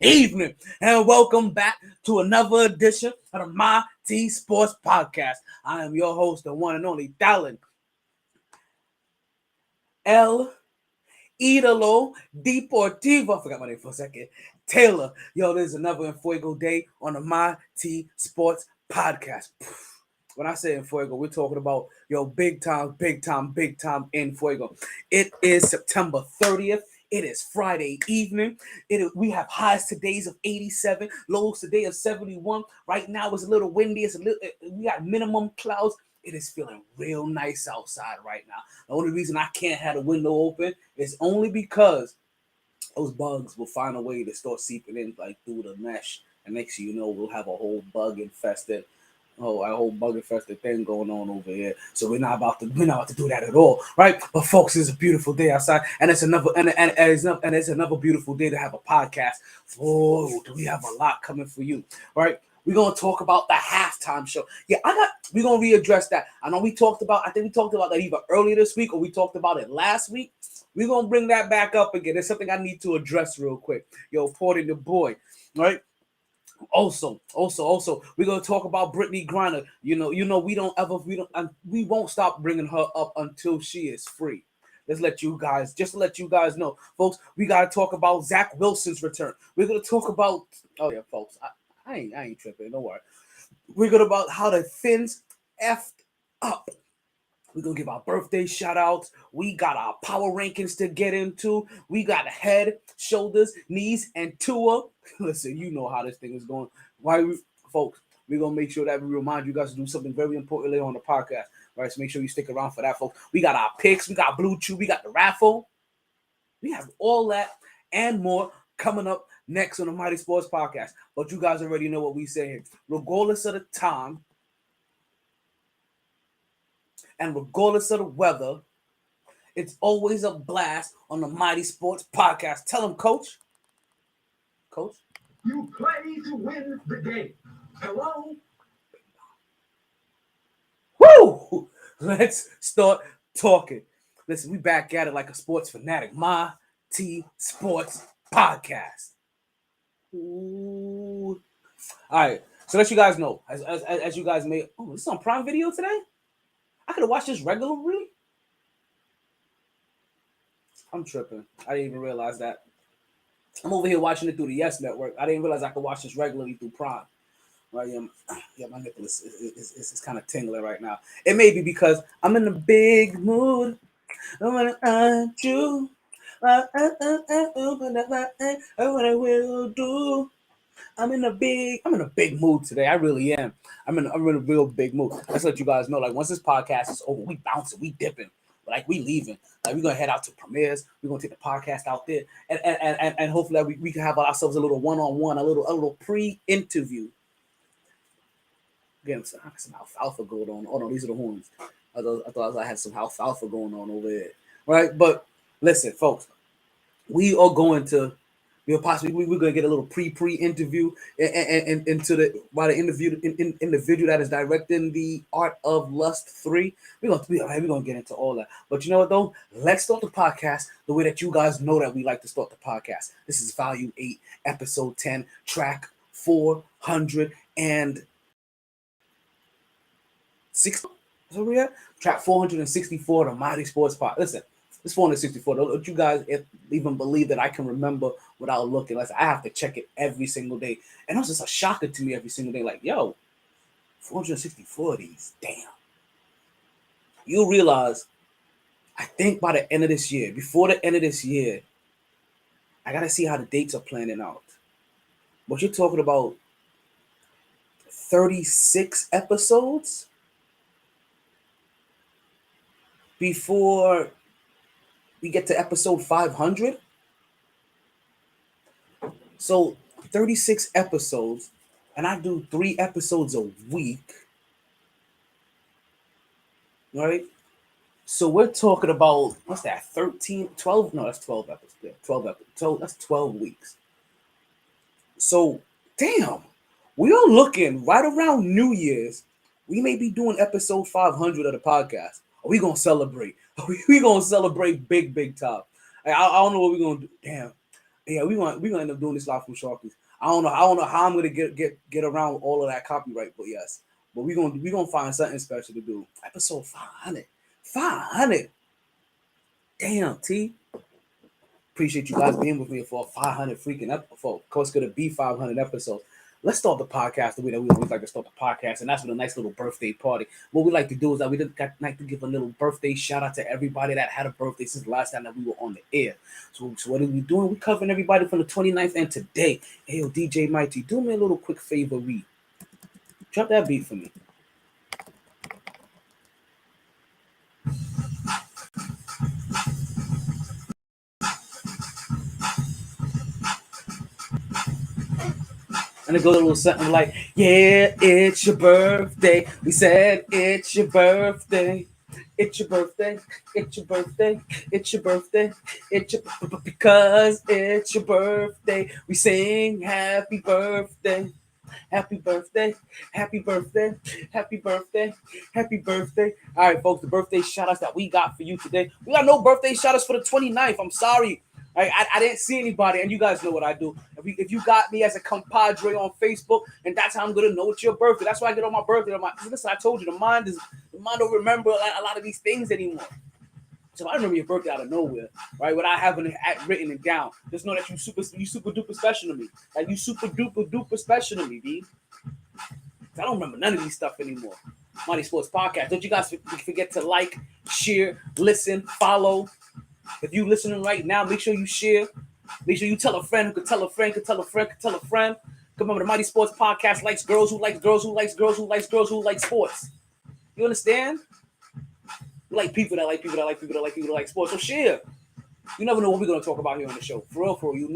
evening, and welcome back to another edition of the MyT Sports Podcast. I am your host, the one and only Dallin El Idolo Deportivo. I forgot my name for a second. Taylor. Yo, this is another Enfuego day on the MyT Sports Podcast. When I say Enfuego, we're talking about big time Enfuego. It is September 30th. It is Friday evening. We have highs todays of 87, lows today of 71. Right now it's a little windy. We got minimum clouds. It is feeling real nice outside right now. The only reason I can't have the window open is only because those bugs will find a way to start seeping in like through the mesh. And next thing you know, we'll have a whole bug infested thing going on over here. So we're not about to do that at all, right? But folks, it's a beautiful day outside, and it's another beautiful day to have a podcast. Oh, do we have a lot coming for you, right? We're gonna talk about the halftime show. We're gonna readdress that. I think we talked about that either earlier this week or we talked about it last week. We're gonna bring that back up again. It's something I need to address real quick. Porter the boy, right? Also, we're gonna talk about Brittany Griner. We won't stop bringing her up until she is free. Just to let you guys know, folks. We gotta talk about Zach Wilson's return. We're gonna talk about folks. I ain't tripping. Don't worry. We're gonna about how the Finns effed up. We're going to give our birthday shout-outs. We got our power rankings to get into. We got head, shoulders, knees, and Tua. Listen, you know how this thing is going. Folks, we're going to make sure that we remind you guys to do something very important later on the podcast. Right, so make sure you stick around for that, folks. We got our picks. We got Blue Chew. We got the raffle. We have all that and more coming up next on the MyT Sports Podcast. But you guys already know what we say here. Regardless of the time, and regardless of the weather, it's always a blast on the MyT Sports Podcast. Tell them, Coach. Coach? You play to win the game. Hello? Woo! Let's start talking. Listen, we back at it like a sports fanatic. MyT Sports Podcast. Ooh. All right. So let you guys know, as you guys may... Oh, this is on Prime Video today? I could have watched this regularly. I'm tripping. I didn't even realize that. I'm over here watching it through the Yes Network. I didn't realize I could watch this regularly through Prime. Right? My nipple is kind of tingling right now. It may be because I'm in a big mood. I want to you. Open up my eyes. What I will do. I'm in a big mood today. I really am. I'm in a real big mood. Let's let you guys know. Like once this podcast is over, we bouncing, we dipping, like we leaving. Like we're gonna head out to premieres. We're gonna take the podcast out there, and hopefully we can have ourselves a little one-on-one, a little pre-interview. Again, some alfalfa going on. Oh no, these are the horns. I thought I had some alfalfa going on over there, right? But listen, folks, we are going to. We're gonna get a little pre-interview and into the individual that is directing the Art of Lust 3. We're gonna get into all that. But you know what though? Let's start the podcast the way that you guys know that we like to start the podcast. This is Volume 8, Episode 10, Track 460. So we at Track 464 of the MyT Sports Podcast. Listen. It's 464. Don't you guys even believe that I can remember without looking? Like I have to check it every single day. And it was just a shocker to me every single day. Like, 464 of these. Damn. You realize, I think by the end of this year, before the end of this year, I got to see how the dates are planning out. But you're talking about 36 episodes before we get to episode 500. So 36 episodes, and I do 3 episodes a week. Right? So we're talking about, what's that, 13, 12? No, that's 12 episodes. Yeah, 12 episodes. That's 12 weeks. So, damn, we are looking right around New Year's. We may be doing episode 500 of the podcast. Are we going to celebrate? We gonna celebrate big time. I don't know what we're gonna do. Damn, Yeah, we're gonna end up doing this live from Sharkies. I don't know how I'm gonna get around all of that copyright, but yes. But we're gonna find something special to do. Episode 500. 500. Damn, T. Appreciate you guys being with me for 500 freaking episodes. Of course, it's gonna be 500 episodes. Let's start the podcast the way that we always like to start the podcast, and that's with a nice little birthday party. What we like to do is that we like to give a little birthday shout out to everybody that had a birthday since the last time that we were on the air. So what are we doing? We're covering everybody from the 29th and today. Hey, yo, DJ MyT, do me a little quick favor, read. Drop that beat for me. And it goes a little something like, yeah, it's your birthday. We said it's your birthday. It's your birthday. It's your birthday. It's your birthday. It's your because it's your birthday. We sing happy birthday. Happy birthday. Happy birthday. Happy birthday. Happy birthday. All right, folks, the birthday shout outs that we got for you today. We got no birthday shout outs for the 29th. I'm sorry. I didn't see anybody, and you guys know what I do. If you got me as a compadre on Facebook, and that's how I'm gonna know it's your birthday. That's why I get on my birthday. Listen, I told you the mind don't remember a lot of these things anymore. So I remember your birthday out of nowhere, right? Without having it written it down. Just know that you super duper special to me. Like you super duper special to me, B. I don't remember none of these stuff anymore. MyT Sports Podcast. Don't you guys forget to like, share, listen, follow. If you listening right now, make sure you share. Make sure you tell a friend who could tell a friend, could tell a friend, could tell a friend. Come on, the MyT Sports Podcast likes girls who like girls who likes girls who likes girls who like sports. You understand? We like people that like people that like people that like people that like sports. So share. You never know what we're gonna talk about here on the show. For real, you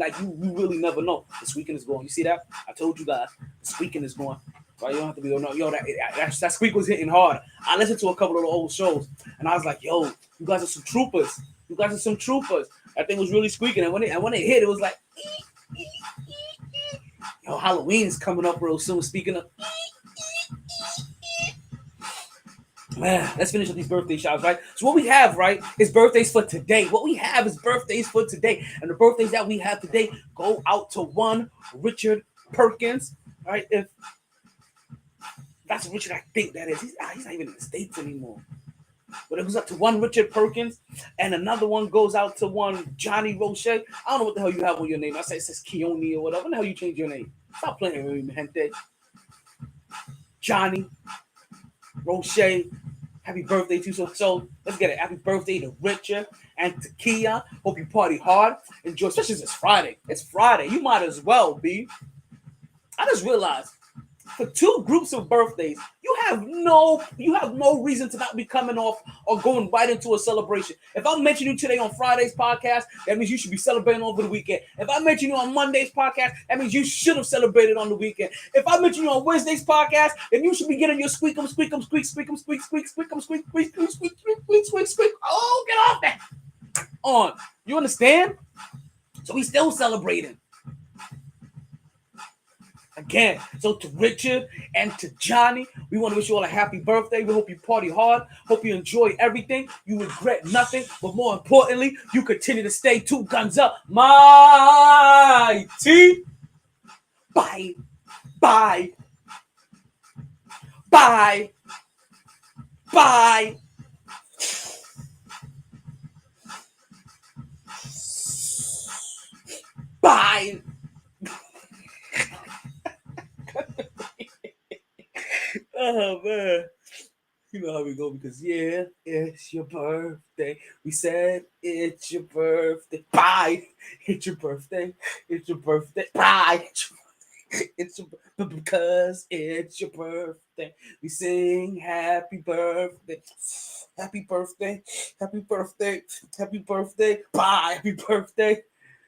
really never know. This weekend is going. You see that? I told you guys. This weekend is going. Right? You don't have to be yo. That squeak was hitting hard. I listened to a couple of the old shows, and I was like, yo, you guys are some troopers. You guys are some troopers. That thing was really squeaking, and when it hit, it was like, yo, Halloween is coming up real soon. Speaking of. Man, let's finish with these birthday shots, right? So what we have, right, is birthdays for today. What we have is birthdays for today. And the birthdays that we have today go out to one Richard Perkins, right? If that's Richard, I think that is. He's not even in the States anymore. But it goes up to one Richard Perkins, and another one goes out to one Johnny Roche. I don't know what the hell you have on your name. I say it says Keone or whatever. When the hell you change your name? Stop playing with me, gente. Johnny Roche. Happy birthday to you. So let's get it. Happy birthday to Richard and to Kia. Hope you party hard. Enjoy, especially since it's Friday. It's Friday. You might as well be. I just realized for two groups of birthdays, you have no reason to not be coming off or going right into a celebration. If I mention you today on Friday's podcast, that means you should be celebrating over the weekend. If I mention you on Monday's podcast, that means you should have celebrated on the weekend. If I mention you on Wednesday's podcast, then you should be getting your squeak. Oh, get off that. On. You understand? So we still celebrating. Again, so to Richard and to Johnny, we want to wish you all a happy birthday. We hope you party hard. Hope you enjoy everything. You regret nothing. But more importantly, you continue to stay two guns up. MyT. Bye. Bye. Bye. Bye. Bye. Oh man, you know how we go because yeah, it's your birthday. We said it's your birthday. Bye. It's your birthday. It's your birthday. Bye. It's your because it's your birthday. We sing happy birthday. Happy birthday. Happy birthday. Happy birthday. Bye. Happy birthday.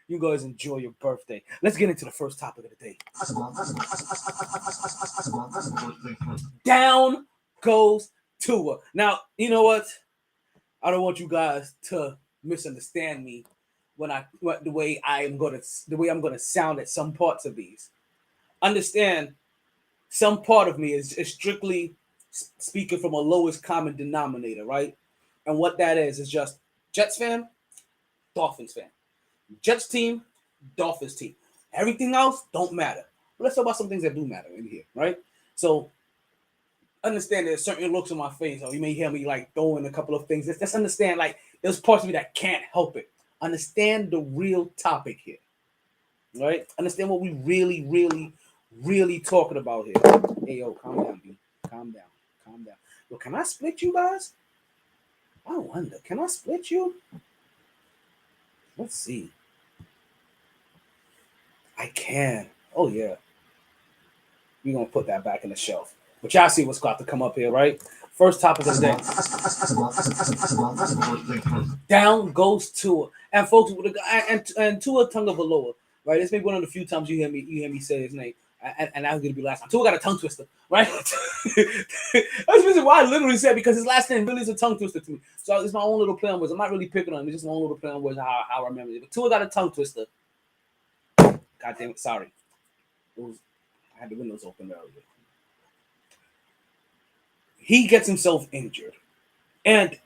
You guys enjoy your birthday. Let's get into the first topic of the day. Down goes Tua. Now, you know what? I don't want you guys to misunderstand me the way I'm gonna sound at some parts of these. Understand, some part of me is strictly speaking from a lowest common denominator, right? And what that is just Jets fan, Dolphins fan. Jets team, Dolphins team. Everything else don't matter. But let's talk about some things that do matter in here, right? So understand there's certain looks on my face, or you may hear me like throwing a couple of things. Let's understand, like, there's parts of me that can't help it. Understand the real topic here, right? Understand what we really talking about here. Hey, yo, calm down, B. Calm down. Yo, can I split you guys? I wonder, can I split you? Let's see. I can. Oh, yeah. We're going to put that back in the shelf. But y'all see what's got to come up here, right? First topic of the day. Down goes Tua. And folks, and Tua Tagovailoa, right? This may be one of the few times you hear me say his name. And that's going to be last time. Tua got a tongue twister, right? That's the reason why I literally said, because his last name really is a tongue twister to me. So it's my own little play on words. I'm not really picking on him. It's just my own little play on words, how I remember it. But Tua got a tongue twister. God damn it, sorry. I had the windows open earlier. He gets himself injured. And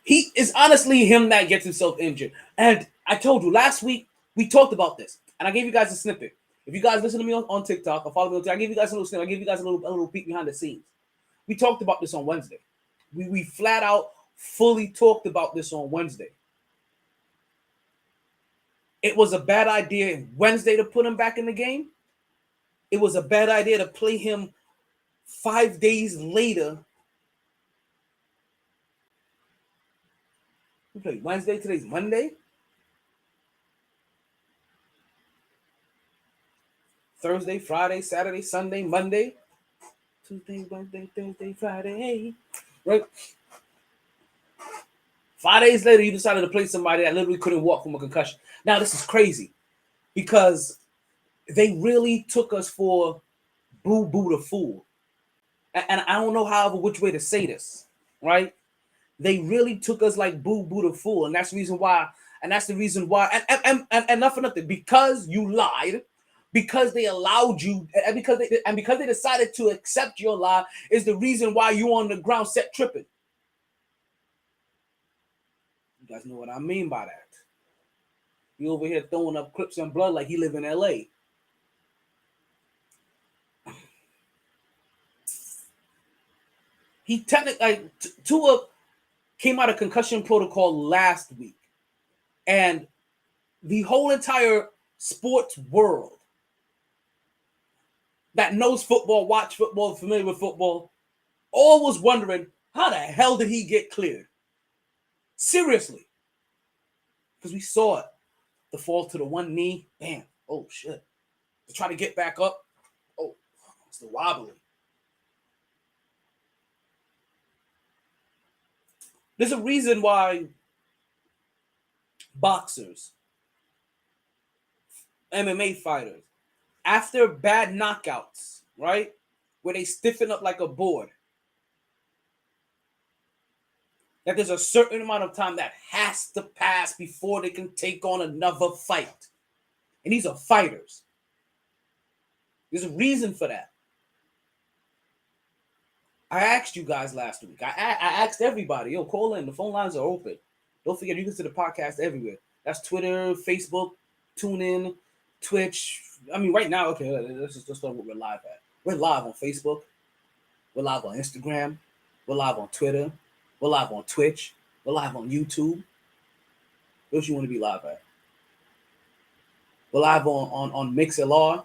he is honestly him that gets himself injured. And I told you last week, we talked about this. And I gave you guys a snippet. If you guys listen to me on TikTok or follow me on TikTok, I gave you guys a little snippet. I gave you guys a little peek behind the scenes. We talked about this on Wednesday. We flat out fully talked about this on Wednesday. It was a bad idea Wednesday to put him back in the game. It was a bad idea to play him 5 days later. We played Wednesday. Today's Monday. Thursday, Friday, Saturday, Sunday, Monday. Tuesday, Wednesday, Thursday, Friday. Right? 5 days later, you decided to play somebody that literally couldn't walk from a concussion. Now, this is crazy because they really took us for boo-boo the fool. And I don't know which way to say this, right? They really took us like boo-boo the fool. And that's the reason why, and not for nothing, because you lied, because they allowed you, and because they decided to accept your lie is the reason why you on the ground set tripping. You guys know what I mean by that. You over here throwing up Crips and blood like he live in LA. He technically, Tua came out of concussion protocol last week. And the whole entire sports world that knows football, watch football, familiar with football, all was wondering, how the hell did he get cleared? Seriously. Because we saw it. The fall to the one knee. Bam. Oh, shit. To try to get back up. Oh, it's the wobbly. There's a reason why boxers, MMA fighters, after bad knockouts, right, where they stiffen up like a board, that there's a certain amount of time that has to pass before they can take on another fight. And these are fighters. There's a reason for that. I asked you guys last week. I asked everybody, yo, call in. The phone lines are open. Don't forget, you can see the podcast everywhere. That's Twitter, Facebook, TuneIn, Twitch. I mean, right now, okay, let's start what we're live at. We're live on Facebook. We're live on Instagram. We're live on Twitter. We're live on Twitch. We're live on YouTube. What you want to be live at? We're live on MixLR.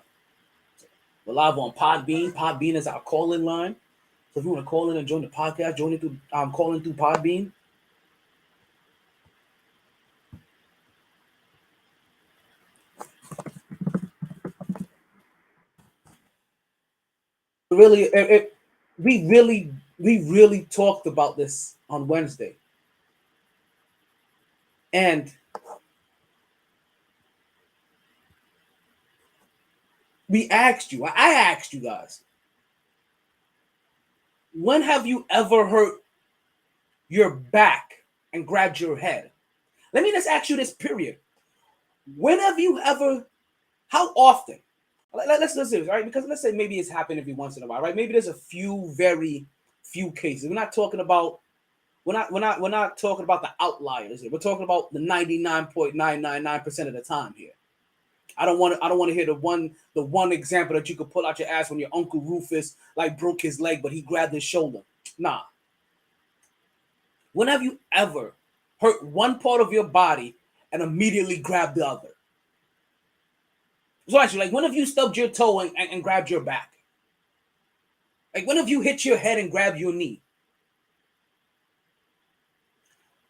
We're live on Podbean. Podbean is our call-in line. So if you want to call in and join the podcast, join it through calling through Podbean. We really talked about this on Wednesday. And we asked you, I asked you guys, when have you ever hurt your back and grabbed your head? Let me just ask you this, period. When have you ever, how often? Let's do this, right? Because let's say maybe it's happened every once in a while, right? Maybe there's very few cases. We're not talking about We're not talking about the outliers here. We're talking about the 99.999% of the time here. I don't want to hear the one example that you could pull out your ass when your Uncle Rufus like broke his leg, but he grabbed his shoulder. Nah. When have you ever hurt one part of your body and immediately grabbed the other? So actually, like, when have you stubbed your toe and grabbed your back? Like, when have you hit your head and grabbed your knee?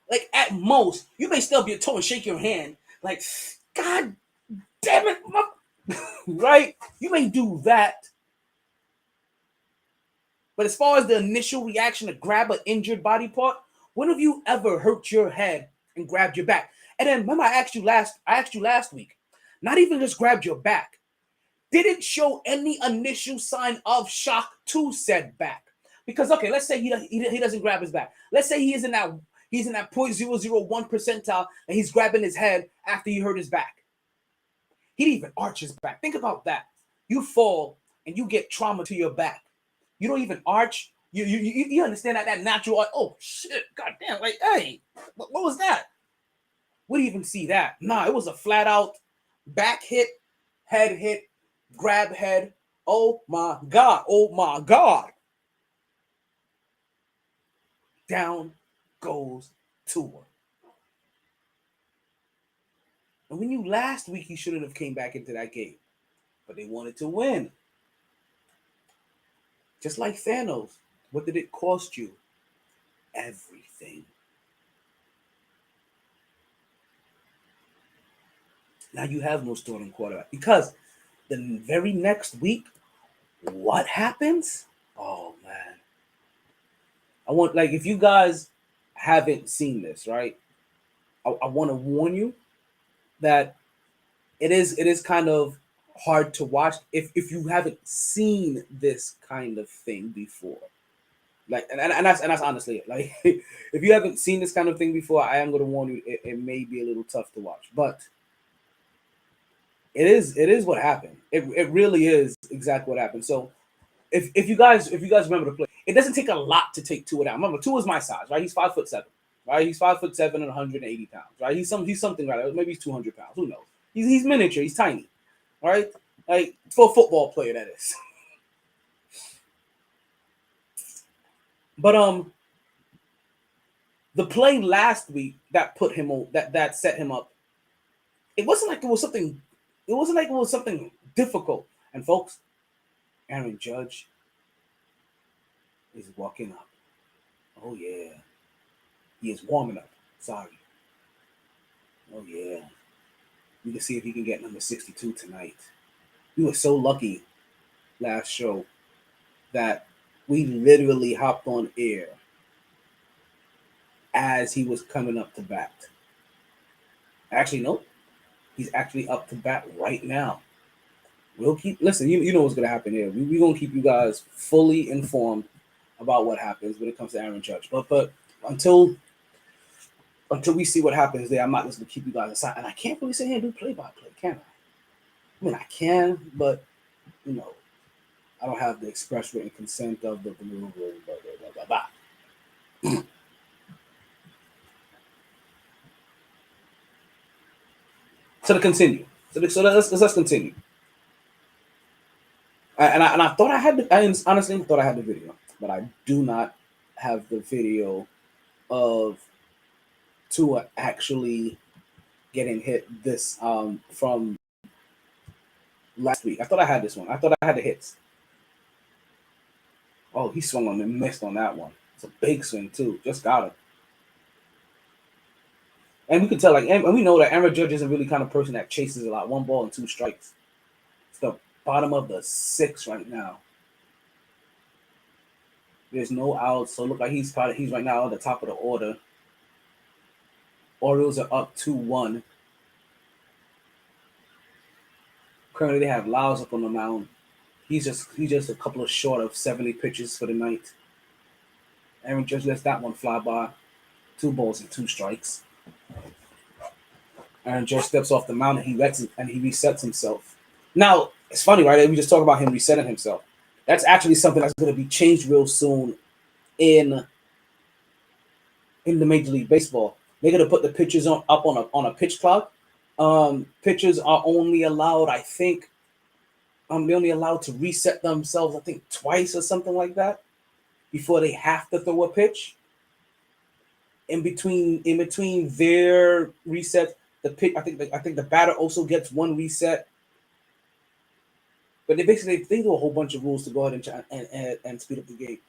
Like, at most, you may stub your toe and shake your hand. Like, God damn it, right? You may do that. But as far as the initial reaction to grab an injured body part, when have you ever hurt your head and grabbed your back? And then remember, I asked you last week, not even just grabbed your back. Didn't show any initial sign of shock to said back. Because, okay, let's say he doesn't grab his back. Let's say he's in that 0.001 percentile and he's grabbing his head after he hurt his back. He didn't even arch his back. Think about that. You fall and you get trauma to your back. You don't even arch. You understand that natural, oh shit, goddamn, like, hey, what was that? We didn't even see that. Nah, it was a flat out back hit, head hit, grab head. Oh my God. Oh my God. Down goes Tua. And we knew last week he shouldn't have came back into that game, but they wanted to win. Just like Thanos, what did it cost you? Everything. Now you have no starting quarterback because the very next week, what happens? Oh man. I want, like, if you guys haven't seen this, right? I want to warn you that it is kind of hard to watch if you haven't seen this kind of thing before. Like, and that's honestly it. Like, if you haven't seen this kind of thing before, I am going to warn you, it may be a little tough to watch, but it is what happened. It really is exactly what happened. So if you guys remember the play, it doesn't take a lot to take Tua down. Remember, Tua is my size, right? He's 5'7", right? He's 5'7" and 180 pounds, right? He's something right. Maybe he's 200 pounds. Who knows? He's miniature. He's tiny, all right? Like, for a football player, that is. But the play last week that put him on, that set him up. It wasn't like it was something. It wasn't like it was something difficult. And folks, Aaron Judge is walking up. Oh yeah, he is warming up. Sorry. Oh yeah, we can see if he can get number 62 tonight. We were so lucky last show that we literally hopped on air as he was coming up to bat. Actually, no. He's actually up to bat right now. We'll listen, you know what's going to happen here. We're going to keep you guys fully informed about what happens when it comes to Aaron Judge. But until we see what happens there, I'm not just going to keep you guys aside. And I can't really sit here and do play-by-play, can I? I mean, I can, but, you know, I don't have the express written consent of the blah, blah, blah, blah. So to continue. So let's continue. I thought I had I honestly thought I had the video, but I do not have the video of Tua actually getting hit this from last week. I thought I had this one. I thought I had the hits. Oh, he swung on and missed on that one. It's a big swing too. Just got him. And we can tell, like, and we know that Aaron Judge isn't really kind of person that chases a lot. 1 ball and 2 strikes. It's the bottom of the 6th right now. There's no outs, so it looks like he's right now at the top of the order. Orioles are up 2-1. Currently, they have Lyles up on the mound. He's just a couple of short of 70 pitches for the night. Aaron Judge lets that one fly by. 2 balls and 2 strikes. Aaron Judge steps off the mound and he resets himself. Now, it's funny, right? We just talk about him resetting himself. That's actually something that's going to be changed real soon in in the Major League Baseball. They're gonna put the pitchers up on a pitch clock. Pitchers are only allowed, I think, they're only allowed to reset themselves, I think, twice or something like that before they have to throw a pitch. In between their reset, the pitch, I think the batter also gets one reset. But they do a whole bunch of rules to go ahead and and speed up the game.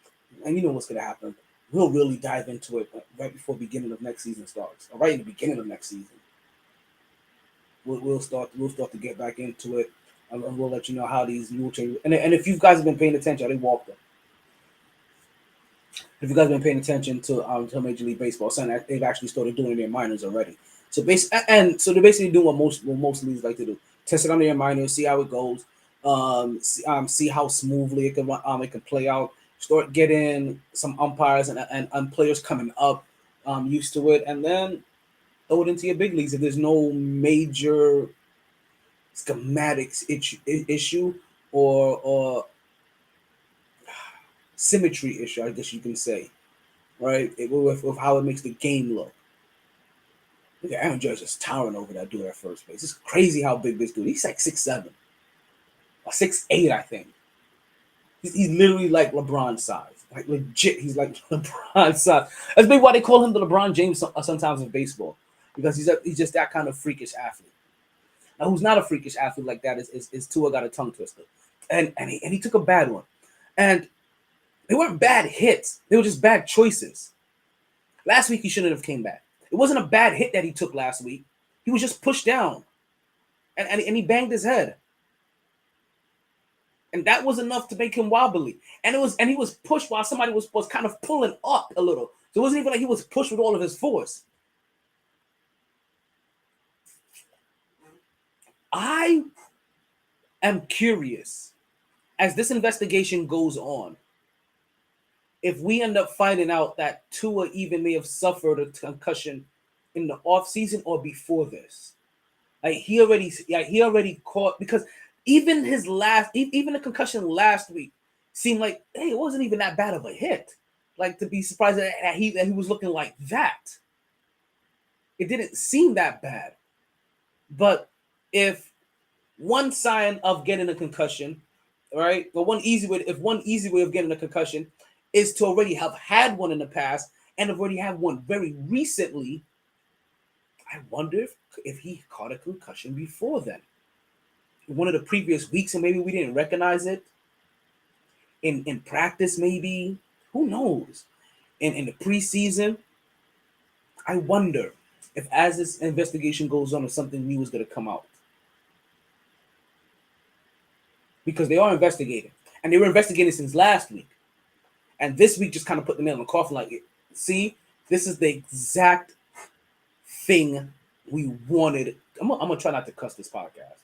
And you know what's gonna happen. We'll really dive into it right before the beginning of next season starts, or right in the beginning of next season. We'll start to get back into it, and we'll let you know how these rule changes. And if you guys have been paying attention, they walked them. If you guys have been paying attention to Major League Baseball, something that they've actually started doing in their minors already. So they're basically doing what most leagues like to do: test it on their minors, see how it goes, see how smoothly it can play out. Start getting some umpires and players coming up used to it, and then throw it into your big leagues if there's no major schematics issue or symmetry issue, I guess you can say, right? With how it makes the game look. Look at Aaron Judge just towering over that dude at first base. It's crazy how big this dude. He's like 6'7" or 6'8", I think. He's literally like LeBron size. Like legit, he's like LeBron size. That's maybe why they call him the LeBron James sometimes in baseball, because he's just that kind of freakish athlete. Now, who's not a freakish athlete like that is Tua got a tongue twister, and he took a bad one, and they weren't bad hits. They were just bad choices. Last week he shouldn't have came back. It wasn't a bad hit that he took last week. He was just pushed down, and he banged his head. And that was enough to make him wobbly. And he was pushed while somebody was kind of pulling up a little. So it wasn't even like he was pushed with all of his force. I am curious, as this investigation goes on, if we end up finding out that Tua even may have suffered a concussion in the offseason or before this. Like he already caught, because even the concussion last week seemed like, hey, it wasn't even that bad of a hit. Like, to be surprised that he was looking like that. It didn't seem that bad. But if one sign of getting a concussion, right, or one easy way of getting a concussion is to already have had one in the past and have already had one very recently, I wonder if he caught a concussion before then. One of the previous weeks, and maybe we didn't recognize it in practice, maybe, who knows, in the preseason. I wonder if, as this investigation goes on, if something new is going to come out, because they are investigating, and they were investigating since last week, and this week just kind of put the nail in the coffin. Like, see, this is the exact thing we wanted. I'm gonna try not to cuss this podcast.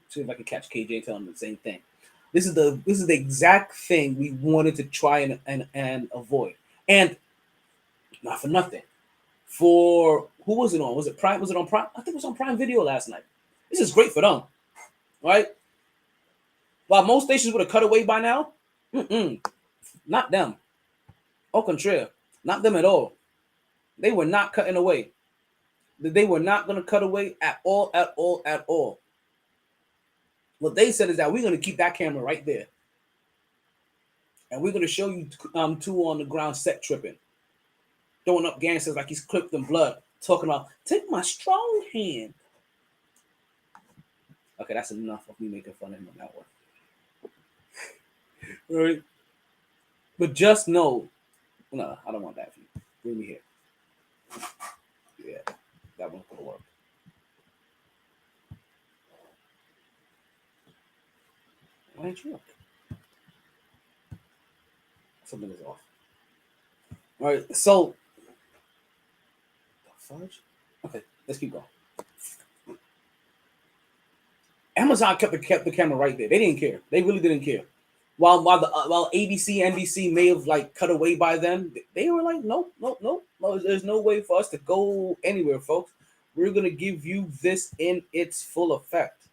See if I can catch KJ telling him the same thing. This is the exact thing we wanted to try and avoid. And not for nothing. For who was it on? Was it Prime? Was it on Prime? I think it was on Prime Video last night. This is great for them, right? While most stations would have cut away by now, not them. Au contraire, not them at all. They were not cutting away. They were not going to cut away at all. What they said is that we're going to keep that camera right there. And we're going to show you Tua on the ground set tripping. Throwing up gangsters like he's clipped in blood. Talking about, take my strong hand. Okay, that's enough of me making fun of him on that one. All right. But just know, no, I don't want that for you. Bring me here. Yeah, that one's going to work. Why ain't you up? Something is off. All right, so fudge. Okay, let's keep going. Amazon kept the camera right there. They didn't care. They really didn't care. While ABC, NBC may have like cut away by then, they were like, nope. There's no way for us to go anywhere, folks. We're gonna give you this in its full effect,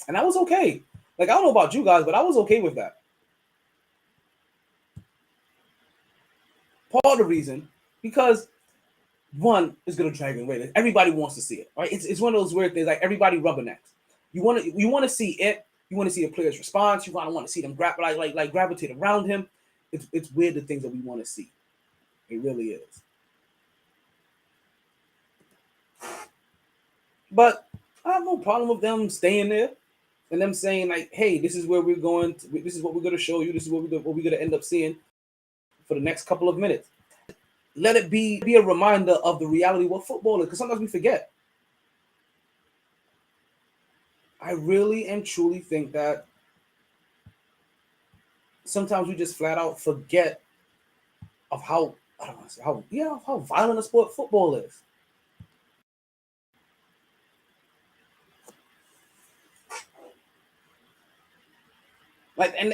and I was okay. Like, I don't know about you guys, but I was okay with that. Part of the reason because one is gonna drag it away. Everybody wants to see it, right? It's one of those weird things. Like everybody rubbernecks. You want to see it. You want to see a player's response. You want to see them gravitate around him. It's weird the things that we want to see. It really is. But I have no problem with them staying there and them saying like, "Hey, this is where we're going. This is what we're going to show you. This is what we're going to end up seeing for the next couple of minutes." Let it be a reminder of the reality of what football is, because sometimes we forget. I really and truly think that sometimes we just flat out forget of how I don't want to say how violent a sport football is. Like and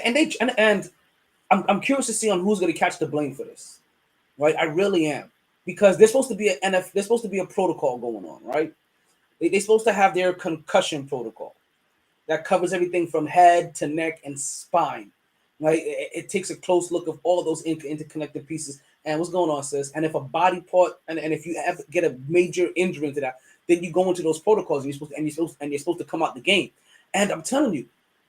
I'm curious to see on who's going to catch the blame for this, right? I really am, because there's supposed to be there's supposed to be a protocol going on, right? They're supposed to have their concussion protocol that covers everything from head to neck and spine. Right? It takes a close look of all those interconnected pieces. And what's going on, sis? And if a body part, and if you ever get a major injury into that, then you go into those protocols and you're supposed to come out the game. And I'm telling you,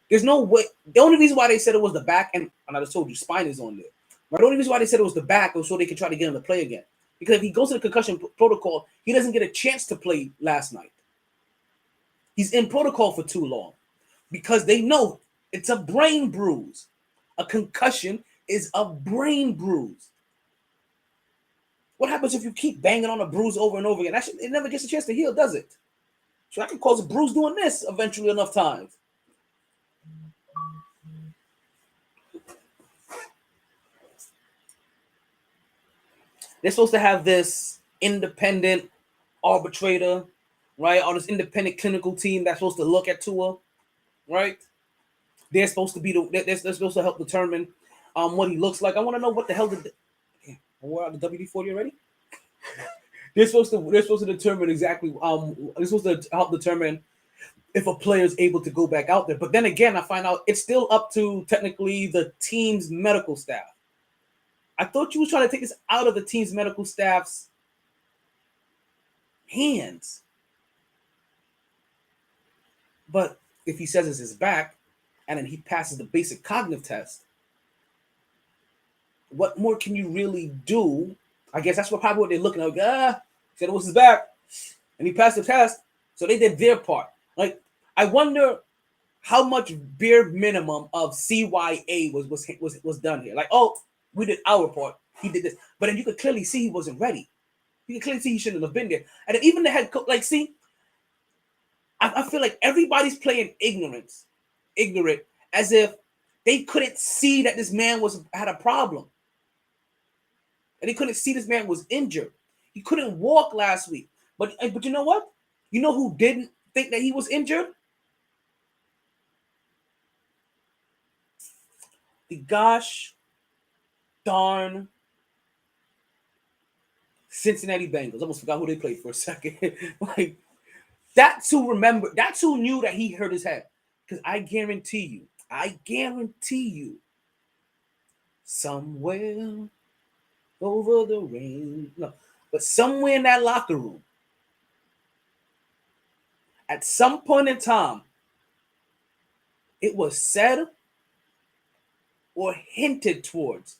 there's no way. The only reason why they said it was the back, and I just told you, spine is on there. But the only reason why they said it was the back was so they could try to get him to play again. Because if he goes to the concussion protocol, he doesn't get a chance to play last night. He's in protocol for too long because they know it's a brain bruise. A concussion is a brain bruise. What happens if you keep banging on a bruise over and over again? It never gets a chance to heal, does it? So I can cause a bruise doing this eventually enough times. They're supposed to have this independent arbitrator, right? Or this independent clinical team that's supposed to look at Tua, right? They're supposed to be they're supposed to help determine what he looks like. I want to know what the hell did. We're out the WD-40 already. They're supposed to determine exactly. They're supposed to help determine if a player is able to go back out there. But then again, I find out it's still up to technically the team's medical staff. I thought you was trying to take this out of the team's medical staff's hands. But if he says it's his back, and then he passes the basic cognitive test, what more can you really do? I guess that's probably what they're looking at. Said it was his back, and he passed the test, so they did their part. Like, I wonder how much bare minimum of CYA was done here. Like, oh, we did our part, he did this, but then you could clearly see he wasn't ready. You could clearly see he shouldn't have been there. And then even the head coach, like, see, I feel like everybody's playing ignorant, as if they couldn't see that this man had a problem. And they couldn't see this man was injured. He couldn't walk last week. But you know what? You know who didn't think that he was injured? The gosh darn Cincinnati Bengals. I almost forgot who they played for a second. Like, that's who remembered. That's who knew that he hurt his head. Because I guarantee you, somewhere over the rain, no, but somewhere in that locker room, at some point in time, it was said or hinted towards,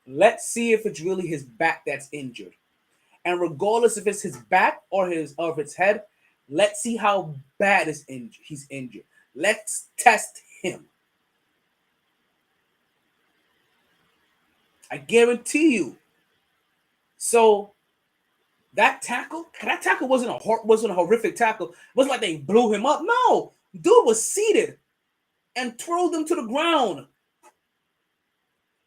let's see if it's really his back that's injured. And regardless if it's his back or if it's head, let's see how bad he's injured. Let's test him. I guarantee you. So that tackle wasn't a horrific tackle. It wasn't like they blew him up. No, dude was seated and threw him to the ground.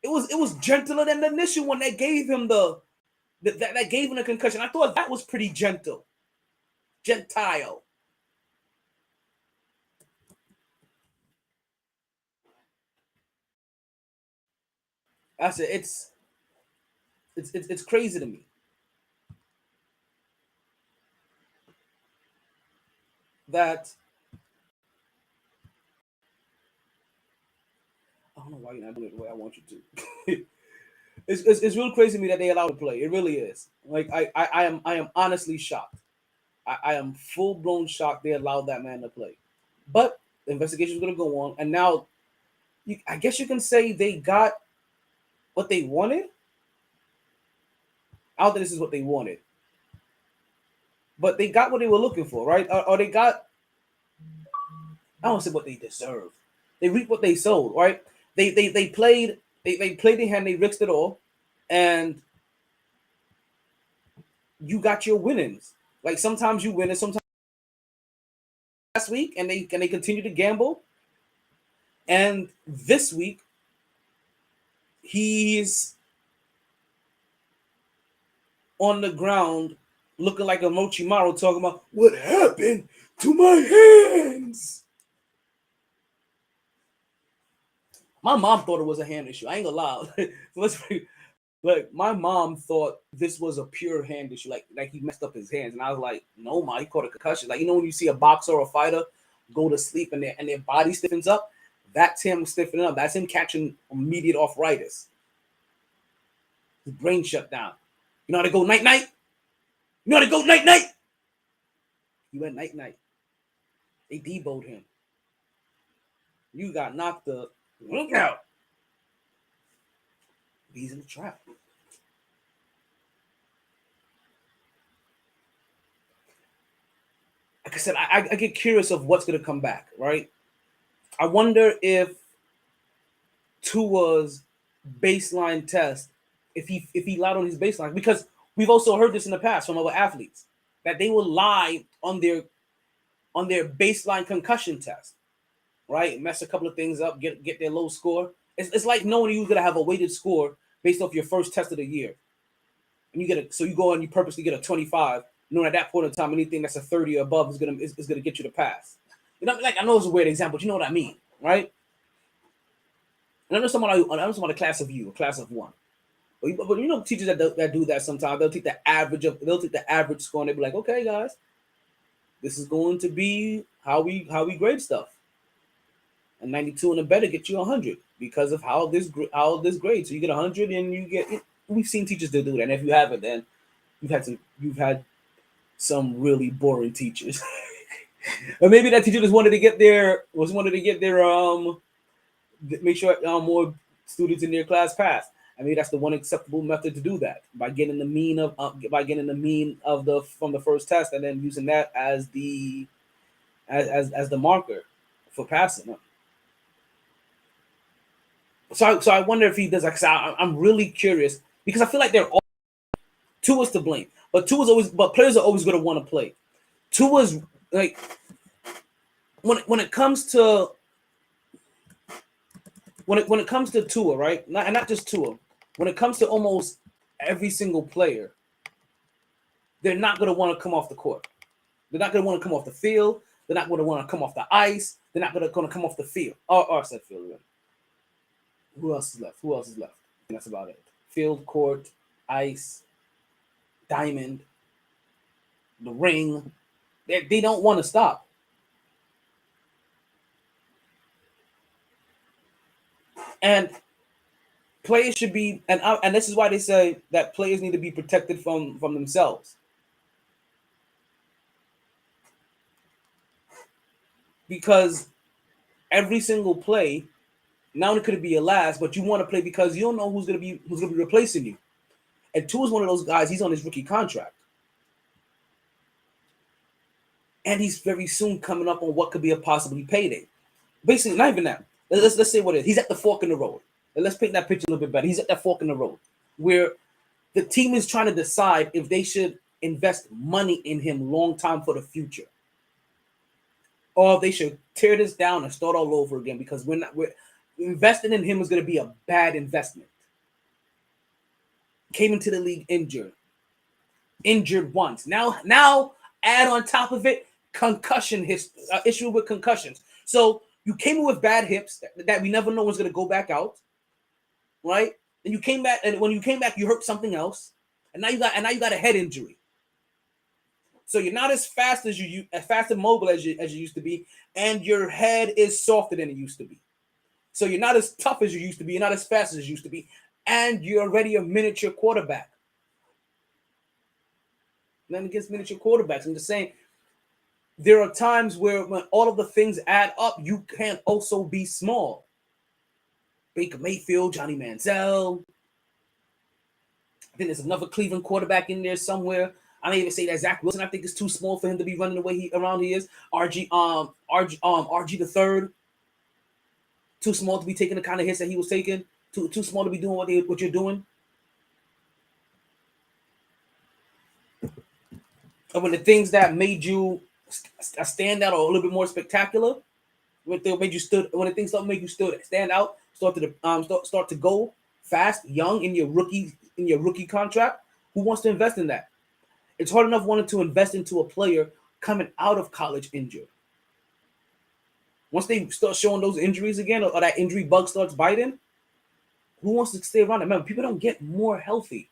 It was gentler than the initial one that gave him that gave him the concussion. I thought that was pretty gentle. Gentile. I said it's crazy to me. That I don't know why you're not doing it the way I want you to. It's real crazy to me that they allow him to play. It really is. Like I am honestly shocked. I am full blown shocked they allowed that man to play. But the investigation is going to go on, and now I guess you can say they got what they wanted. I don't think this is what they wanted, but they got what they were looking for, right? Or they got, I don't say what they deserve. They reaped what they sowed, right? They played they played the hand, they risked it all, and you got your winnings. Like sometimes you win, and sometimes last week, and they continue to gamble. And this week, he's on the ground looking like a Mochimaru talking about what happened to my hands. My mom thought it was a hand issue. I ain't gonna lie. Like my mom thought this was a pure hand issue, like he messed up his hands, and I was like, no, ma, he caught a concussion. Like when you see a boxer or a fighter go to sleep and their body stiffens up, that's him stiffening up. That's him catching immediate arthritis. His brain shut down. You know how to go night night. You know how to go night night. He went night night. They deboed him. You got knocked up. Look out. He's in the trap. Like I said, I get curious of what's going to come back, right? I wonder if Tua's baseline test, if he lied on his baseline, because we've also heard this in the past from other athletes that they will lie on their baseline concussion test, right? Mess a couple of things up, get their low score. It's like knowing you're gonna have a weighted score based off your first test of the year, and you go and you purposely get a 25, knowing at that point in time anything that's a 30 or above is gonna get you to pass. You know, like I know it's a weird example, but you know what I mean, right? And I know somebody a class of you, a class of one. But you know, teachers that do that sometimes, they'll take the average score and they'll be like, okay, guys, this is going to be how we grade stuff. And 92 and better get you 100 because of how this grade. So you get 100 and you get. We've seen teachers do that. And if you haven't, then you've had some really boring teachers. Or maybe that teacher just wanted to get their make sure more students in their class pass. I mean, that's the one acceptable method to do that, by getting the mean of from the first test and then using that as the marker for passing. So I wonder if he does. Like, I'm really curious because I feel like they're all Tua's to blame, but players are always going to want to play. Tua's like when it comes to Tua, right? Not just Tua. When it comes to almost every single player, they're not going to want to come off the court. They're not going to want to come off the field. They're not going to want to come off the ice. They're not going to come off the field. I said field. Right? Who else is left? And that's about it. Field, court, ice, diamond, the ring. They don't want to stop. And players should be, and this is why they say that players need to be protected from themselves. Because every single play, not only could it be your last, but you want to play because you don't know who's gonna be replacing you. And Tua is one of those guys. He's on his rookie contract, and he's very soon coming up on what could be a possibly payday. Basically, not even that. Let's say what it is. He's at the fork in the road. And let's paint that picture a little bit better. He's at that fork in the road where the team is trying to decide if they should invest money in him long time for the future, or if they should tear this down and start all over again, because we're investing in him is going to be a bad investment. Came into the league injured once. Now add on top of it concussion issue with concussions. So you came in with bad hips that we never know was going to go back out, right? And you came back, and when you came back, you hurt something else, and now you got a head injury. So you're not as fast and mobile as you used to be, and your head is softer than it used to be. So you're not as tough as you used to be. You're not as fast as you used to be. and you're already a miniature quarterback. Nothing against miniature quarterbacks. I'm just saying there are times where when all of the things add up, you can't also be small. Baker Mayfield, Johnny Manziel. I think there's another Cleveland quarterback in there somewhere. I don't even say that Zach Wilson. I think it's too small for him to be running the way he is. RG the third. Too small to be taking the kind of hits that he was taking. Too small to be doing what you're doing. And when the things that made you stand out or a little bit more spectacular, when the things that make you stand out, start to go fast, young in your rookie contract, who wants to invest in that? It's hard enough wanting to invest into a player coming out of college injured. Once they start showing those injuries again, or that injury bug starts biting, who wants to stay around? Remember, people don't get more healthy.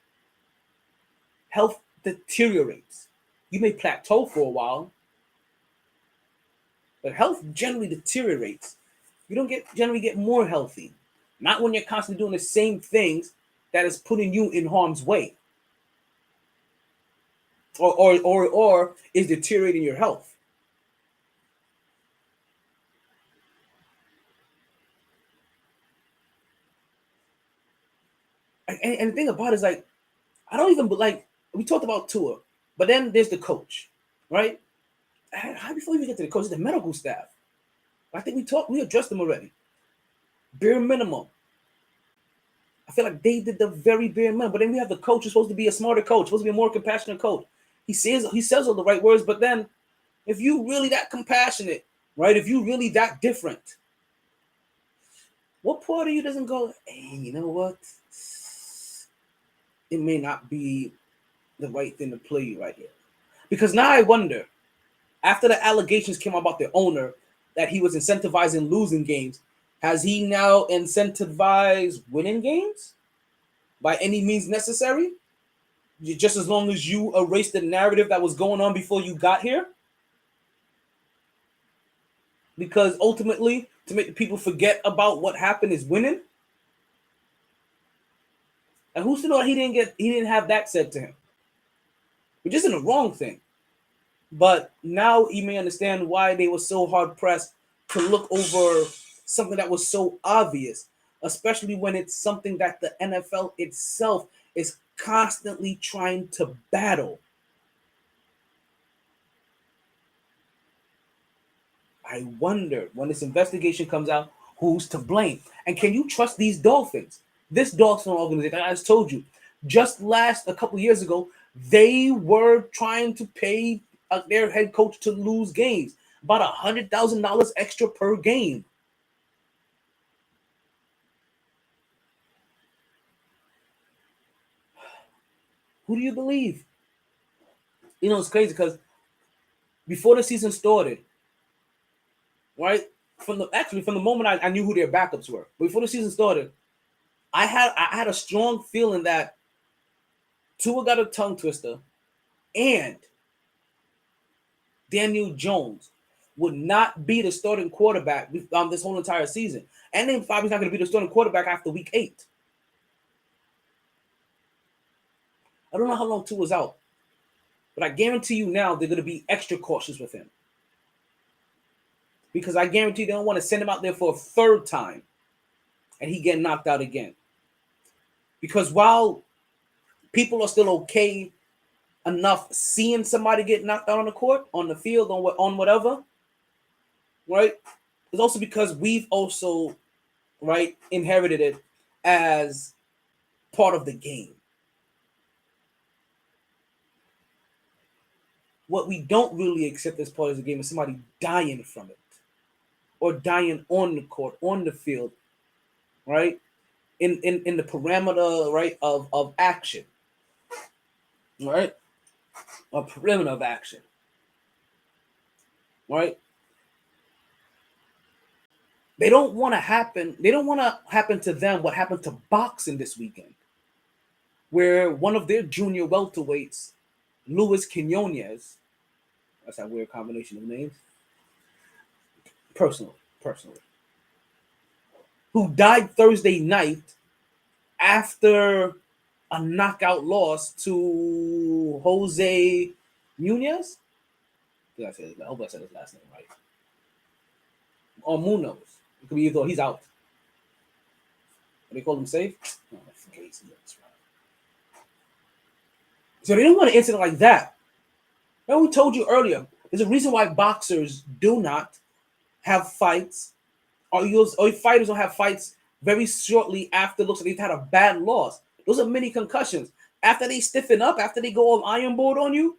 Health deteriorates. You may plateau for a while, but health generally deteriorates. You don't generally get more healthy. Not when you're constantly doing the same things that is putting you in harm's way. Or is deteriorating your health. And the thing about it is, like, I don't even like, we talked about Tua, but then there's the coach, right? How before we get to the coach, the medical staff. I think we addressed them already. Bare minimum. I feel like they did the very bare minimum. But then we have the coach who's supposed to be a smarter coach, supposed to be a more compassionate coach. He says all the right words, but then if you really that compassionate, right? If you really that different, what part of you doesn't go, hey, you know what? It may not be the right thing to play right here. Because now I wonder, after the allegations came out about the owner that he was incentivizing losing games, has he now incentivized winning games by any means necessary? Just as long as you erase the narrative that was going on before you got here? Because ultimately, to make the people forget about what happened is winning. And who's to know he didn't have that said to him? Which isn't a wrong thing. But now you may understand why they were so hard pressed to look over something that was so obvious, especially when it's something that the NFL itself is constantly trying to battle. I wonder when this investigation comes out, who's to blame? And can you trust these Dolphins? This Dolphin organization, I just told you, just a couple years ago, they were trying to pay their head coach to lose games, about $100,000 extra per game. Who do you believe? You know, it's crazy because before the season started, right? From the moment I knew who their backups were, before the season started, I had a strong feeling that Tua got a tongue twister, and Daniel Jones would not be the starting quarterback this whole entire season, and then probably not going to be the starting quarterback after week 8. I don't know how long Tua's out, but I guarantee you now they're going to be extra cautious with him. Because I guarantee they don't want to send him out there for a third time and he get knocked out again. Because while people are still okay enough seeing somebody get knocked out on the court, on the field, on whatever, right? It's also because we've also, right, inherited it as part of the game. What we don't really accept as part of the game is somebody dying from it, or dying on the court, on the field, right? In the parameter, right, of action, right? A perimeter of action, right? They don't want to happen to them what happened to boxing this weekend, where one of their junior welterweights, Luis Quinones, that's that weird combination of names, personally, who died Thursday night after a knockout loss to Jose Nunez. I hope I said his last name right. Or Munoz. It could be either. He's out. They call him safe. Oh, I forget he's in this round. So they don't want an incident like that. Now we told you earlier. There's a reason why boxers do not have fights, or fighters don't have fights very shortly after it looks like they've had a bad loss. Those are mini concussions. After they stiffen up, after they go all iron board on you,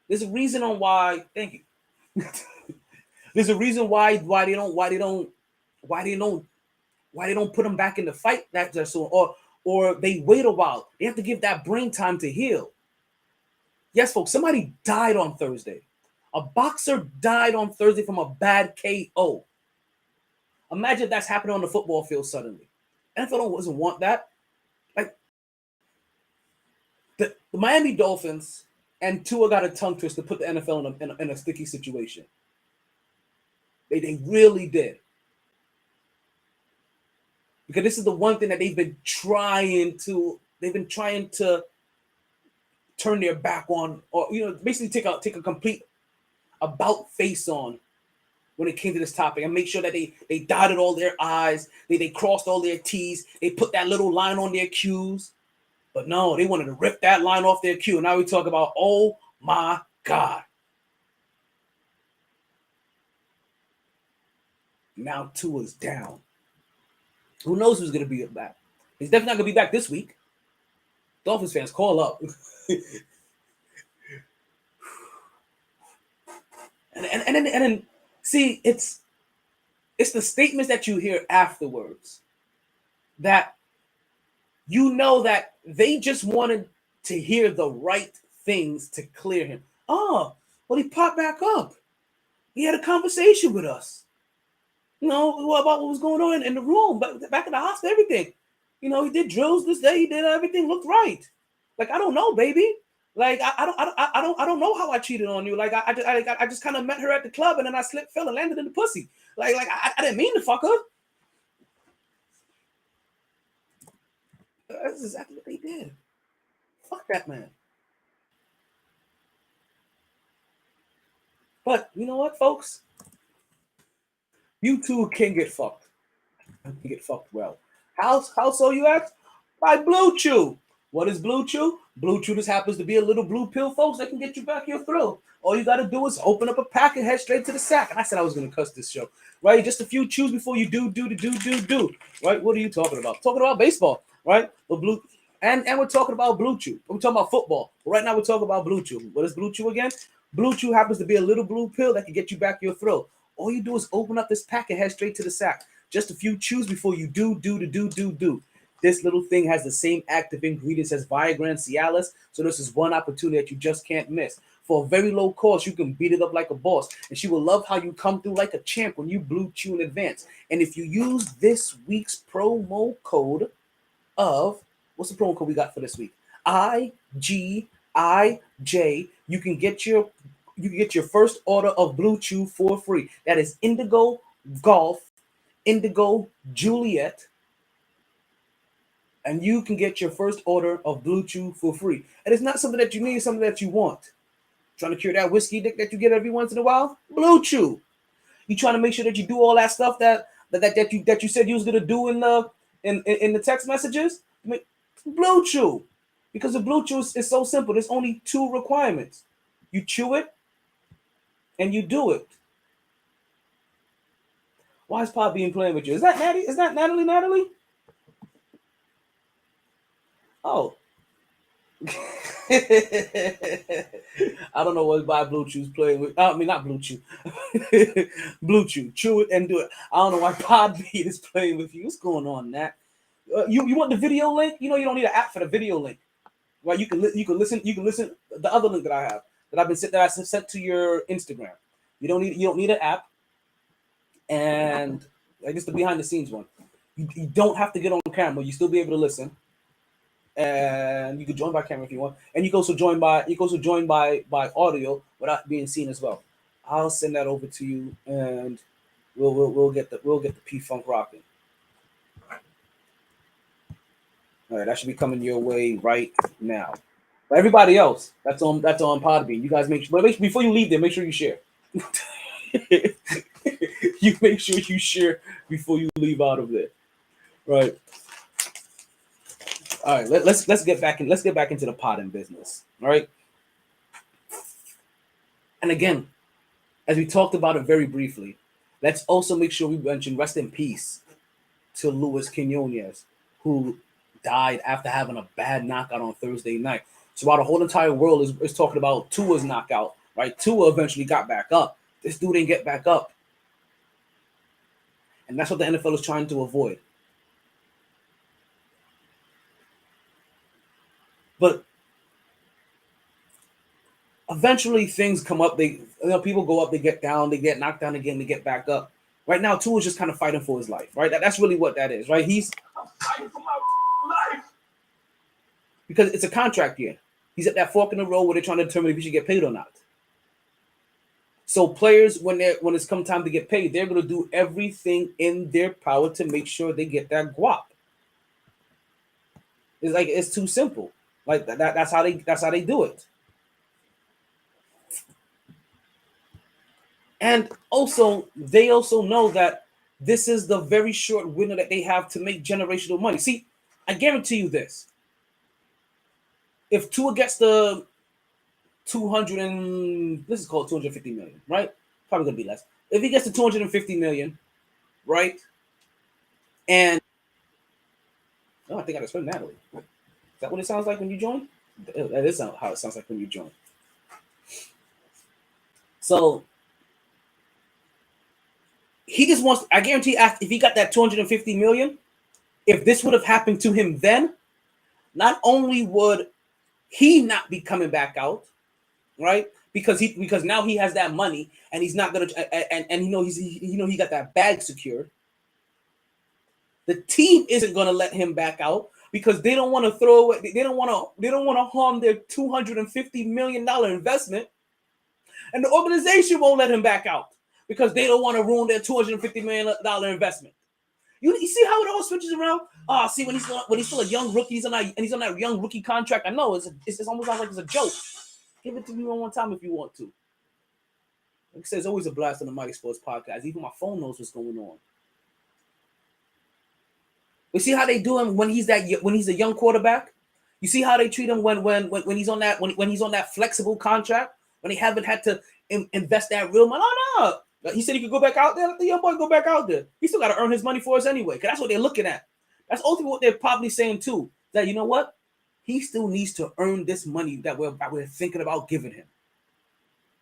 there's a reason on why. Thank you. There's a reason why they don't put them back in the fight that soon, or they wait a while. They have to give that brain time to heal. Yes, folks, somebody died on Thursday. A boxer died on Thursday from a bad KO. Imagine that's happening on the football field suddenly. NFL doesn't want that. Like the Miami Dolphins and Tua got a tongue twist to put the NFL in a sticky situation. They really did. Because this is the one thing that they've been trying to turn their back on, or basically take a complete about face on when it came to this topic, and make sure that they dotted all their I's, they crossed all their T's, they put that little line on their Q's. But no, they wanted to rip that line off their Q. Now we talk about, oh my God. Now Tua's down. Who knows who's going to be back? He's definitely not going to be back this week. Dolphins fans, call up. and then see, it's the statements that you hear afterwards that that they just wanted to hear the right things to clear him. Oh, well, he popped back up. He had a conversation with us. About what was going on in the room, but back in the hospital, everything. He did drills this day. He did everything looked right. Like, I don't know, baby. Like, I don't know how I cheated on you. Like, I just kind of met her at the club, and then I slipped, fell, and landed in the pussy. Like I didn't mean to fuck her. That's exactly what they did. Fuck that man. But you know what, folks? You too can get fucked. You can get fucked well. How so, you ask? By Blue Chew. What is Blue Chew? Blue Chew just happens to be a little blue pill, folks, that can get you back your thrill. All you got to do is open up a pack and head straight to the sack. And I said I was going to cuss this show, right? Just a few chews before you do, right? What are you talking about? Talking about baseball, right? The blue, and we're talking about Blue Chew. We're talking about football. Right now we're talking about Blue Chew. What is Blue Chew again? Blue Chew happens to be a little blue pill that can get you back your thrill. All you do is open up this pack and head straight to the sack. Just a few chews before you do. This little thing has the same active ingredients as Viagra and Cialis, so this is one opportunity that you just can't miss. For a very low cost, you can beat it up like a boss, and she will love how you come through like a champ when you Blue Chew in advance. And if you use this week's promo code of, what's the promo code we got for this week? IGIJ, you can get your first order of Blue Chew for free. That is Indigo Golf, Indigo Juliet, and you can get your first order of Blue Chew for free. And it's not something that you need, it's something that you want. Trying to cure that whiskey dick that you get every once in a while? Blue Chew. You trying to make sure that you do all that stuff that you said you was gonna do in the text messages? Blue Chew. Because the Blue Chew is so simple. There's only two requirements. You chew it and you do it. Why is Podbean playing with you? Is that Natty? Is that Natalie? Oh. I don't know why Blue Chew's playing with. I mean, not Blue Chew. Blue Chew. Chew it and do it. I don't know why Podbean is playing with you. What's going on, Nat? You want the video link? You don't need an app for the video link. Well, you can listen. You can listen. The other link that I have that I sent to your Instagram. You don't need an app. And I guess the behind the scenes one. You don't have to get on camera. You still be able to listen. And you can join by camera if you want. And you can also join by audio without being seen as well. I'll send that over to you, and We'll get the P Funk rocking. All right, that should be coming your way right now. But everybody else, that's on Podbean. You guys make sure, before you leave there, make sure you share. You make sure you share before you leave out of there. Right. All right, let's get back into the potting business. All right. And again, as we talked about it very briefly, let's also make sure we mention rest in peace to Luis Quinones, who died after having a bad knockout on Thursday night. So while the whole entire world is talking about Tua's knockout, right? Tua eventually got back up. This dude didn't get back up. And that's what the NFL is trying to avoid. But eventually things come up. People go up, they get down, they get knocked down again, they get back up. Right now, Tua's just kind of fighting for his life, right? That's really what that is, right? He's fighting for my life. Because it's a contract year. He's at that fork in the road where they're trying to determine if he should get paid or not. So players, when it's come time to get paid, they're going to do everything in their power to make sure they get that guap. It's too simple. Like that's how they do it. And also, they also know that this is the very short window that they have to make generational money. See, I guarantee you this. If Tua gets the 250 million, right? Probably gonna be less. If he gets the 250 million, right? And I think I just heard Natalie. Is that what it sounds like when you join? That is how it sounds like when you join. So he just wants, I guarantee, if he got that 250 million, if this would have happened to him then, not only would he not be coming back out, right? Because now he has that money and he's not gonna and he got that bag secured. The team isn't gonna let him back out because they don't want to throw away. They don't want to harm their $250 million investment, and the organization won't let him back out because they don't want to ruin their $250 million investment. You see how it all switches around? See when he's still a young rookie, he's on that young rookie contract. I know it's almost like it's a joke. Give it to me one more time if you want to. Like I said, it's always a blast on the MyT Sports Podcast. Even my phone knows what's going on. You see how they do him when he's a young quarterback? You see how they treat him when he's on that flexible contract, when they haven't had to invest that real money. Oh no. He said he could go back out there. Let the young boy go back out there. He still got to earn his money for us anyway, because that's what they're looking at. That's ultimately what they're probably saying too. That, you know what? He still needs to earn this money that we're thinking about giving him.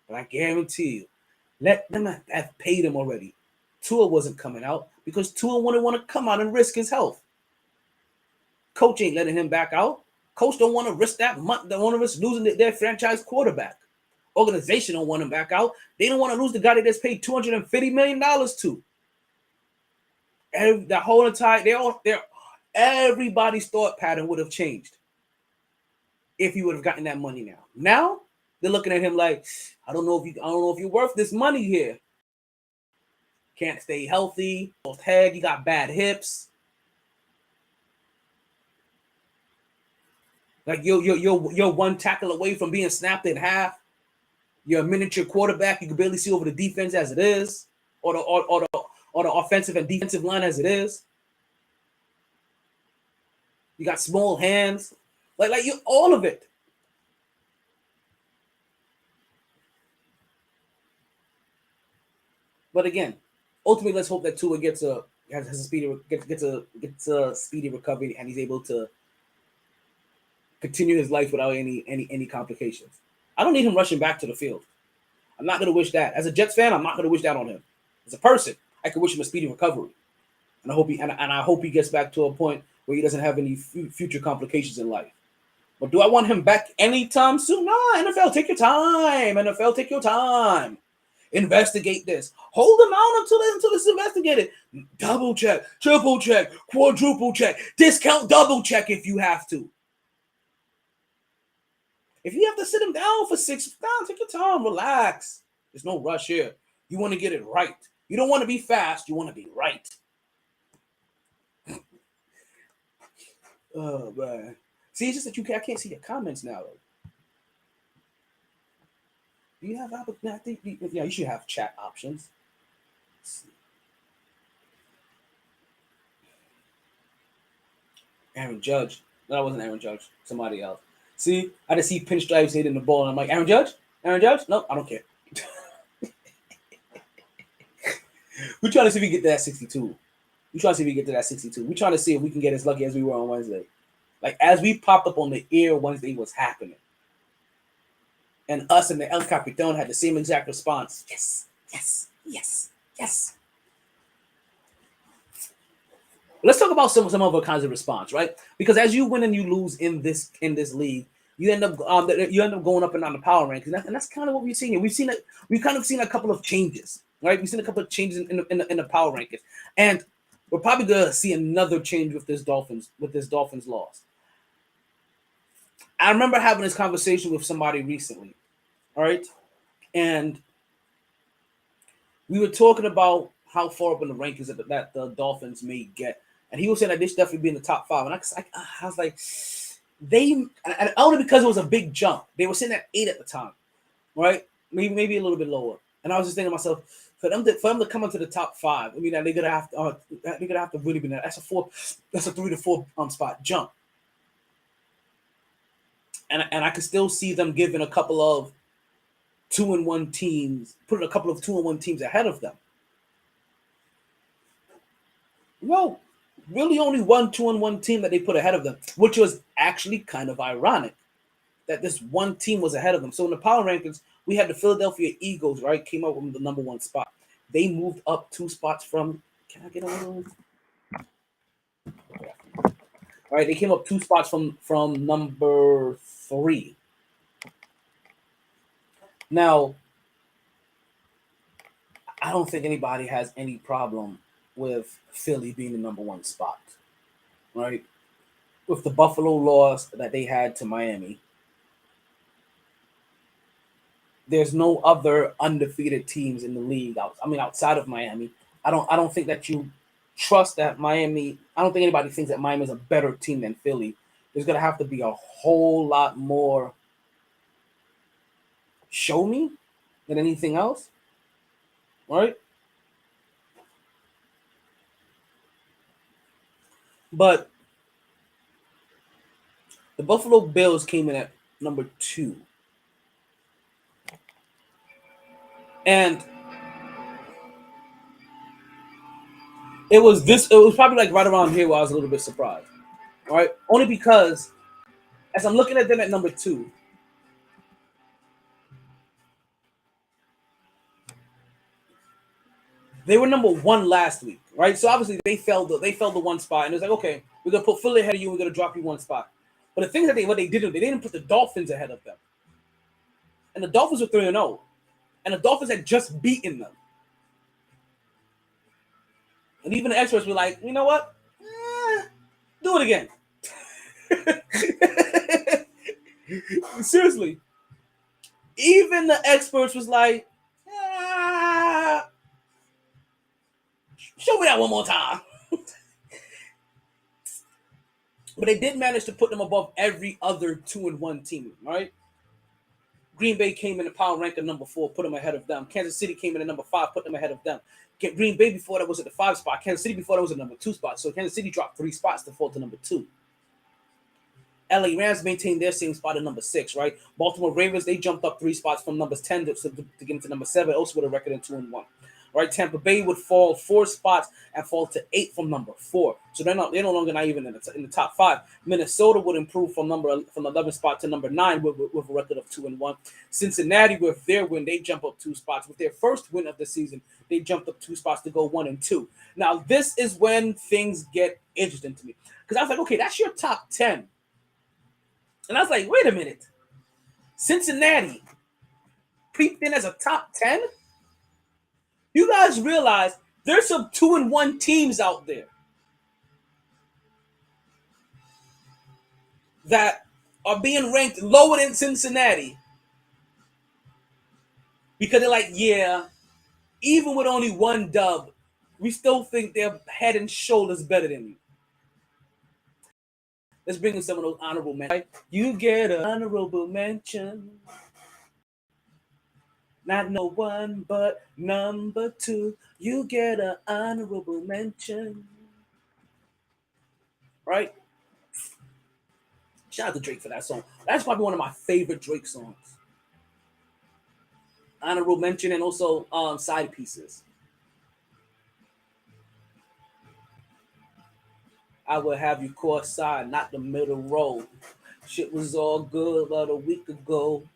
But I guarantee you, let them have paid him already. Tua wasn't coming out because Tua wouldn't want to come out and risk his health. Coach ain't letting him back out. Coach don't want to risk that month. They want to risk losing their franchise quarterback. Organization don't want him back out. They don't want to lose the guy that just paid $250 million to. The whole entire everybody's thought pattern would have changed if he would have gotten that money now. Now they're looking at him like, I don't know if you're worth this money here. Can't stay healthy. Lost head. You got bad hips. Like you're one tackle away from being snapped in half. You're a miniature quarterback. You can barely see over the defense as it is, or the offensive and defensive line as it is. You got small hands, like you all of it. But again, ultimately, let's hope that Tua gets a speedy recovery and he's able to continue his life without any complications. I don't need him rushing back to the field. I'm not going to wish that. As a Jets fan, I'm not going to wish that on him. As a person, I can wish him a speedy recovery, and I hope he gets back to a point where he doesn't have any future complications in life. But do I want him back anytime soon? No, NFL, take your time. NFL, take your time. Investigate this. Hold him out until it's investigated. Double check, triple check, quadruple check, discount double check if you have to. If you have to sit him down for 6 rounds, take your time, relax. There's no rush here. You want to get it right. You don't want to be fast. You want to be right. Oh, man. See, it's just that I can't see the comments now, though. Do you have I think you should have chat options. Aaron Judge. No, that wasn't Aaron Judge. Somebody else. See, I just see pinstripes hitting the ball, and I'm like, Aaron Judge? Aaron Judge? Nope, I don't care. We're trying to see if we get to that 62. We're trying to see if we get to that 62. We're trying to see if we can get as lucky as we were on Wednesday. Like, as we popped up on the air Wednesday was happening. And us and the El Capitan had the same exact response. Yes, yes, yes, yes. Let's talk about some other kinds of response, right? Because as you win and you lose in this league, you end up going up and down the power rankings, and that's kind of what we've seen here. We've kind of seen a couple of changes, right? We've seen a couple of changes in the power rankings, and we're probably gonna see another change with this Dolphins loss. I remember having this conversation with somebody recently, all right, and we were talking about how far up in the rankings that the Dolphins may get. And he was saying that they should definitely be in the top 5. And I was like, and only because it was a big jump. They were sitting at 8 at the time, right? Maybe a little bit lower. And I was just thinking to myself, for them to come into the top 5, I mean, they're gonna have to really be there. That's a 3 to 4 spot jump. And I could still see them giving a couple of 2-1 teams, putting a couple of 2-1 teams ahead of them. Well, really only one 2-1 team that they put ahead of them, which was actually kind of ironic that this one team was ahead of them. So in the power rankings, we had the Philadelphia Eagles, right? Came up with the number 1 spot. They moved up 2 spots from. Can I get a little? All right, they came up 2 spots from number 3. Now, I don't think anybody has any problem with Philly being the number 1 spot, right? With the Buffalo loss that they had to Miami, there's no other undefeated teams in the league. Outside of Miami, I don't think that you trust that Miami. I don't think anybody thinks that Miami is a better team than Philly. There's gonna have to be a whole lot more show me than anything else, right? But the Buffalo Bills came in at number 2. And it was probably like right around here where I was a little bit surprised. All right. Only because as I'm looking at them at number 2, they were number 1 last week, right? So obviously they fell the 1 spot, and it was like, okay, we're gonna put Philly ahead of you, we're gonna drop you 1 spot. But the thing that they didn't put the Dolphins ahead of them. And the Dolphins were 3-0. And the Dolphins had just beaten them. And even the experts were like, you know what? Do it again. Seriously. Even the experts was like, show me that one more time. But they did manage to put them above every other 2-1 team, right? Green Bay came in the power rank at number 4, put them ahead of them. Kansas City came in at number 5, put them ahead of them. Green Bay before that was at the 5 spot. Kansas City before that was at number 2 spot. So Kansas City dropped 3 spots to fall to number 2. LA Rams maintained their same spot at number 6, right? Baltimore Ravens, they jumped up 3 spots from number 10 to get into number 7, also with a record in 2-1. Right, Tampa Bay would fall 4 spots and fall to 8 from number 4. So they're no longer not even in the top 5. Minnesota would improve from 11 spot to number 9 with a record of 2-1. Cincinnati, with their win, they jump up 2 spots. With their first win of the season, they jumped up 2 spots to go 1-2. Now this is when things get interesting to me, because I was like, okay, that's your top 10, and I was like, wait a minute, Cincinnati creeped in as a top 10. You guys realize there's some 2-1 teams out there that are being ranked lower than Cincinnati because they're like, yeah, Even with only one dub, we still think they're head and shoulders better than you. Let's bring in some of those honorable mentions. You get an honorable mention. Not no one, but number two. You get an honorable mention. Right? Shout out to Drake for that song. That's probably one of my favorite Drake songs. Honorable mention and also side pieces. I would have you court side, not the middle row. Shit was all good about a week ago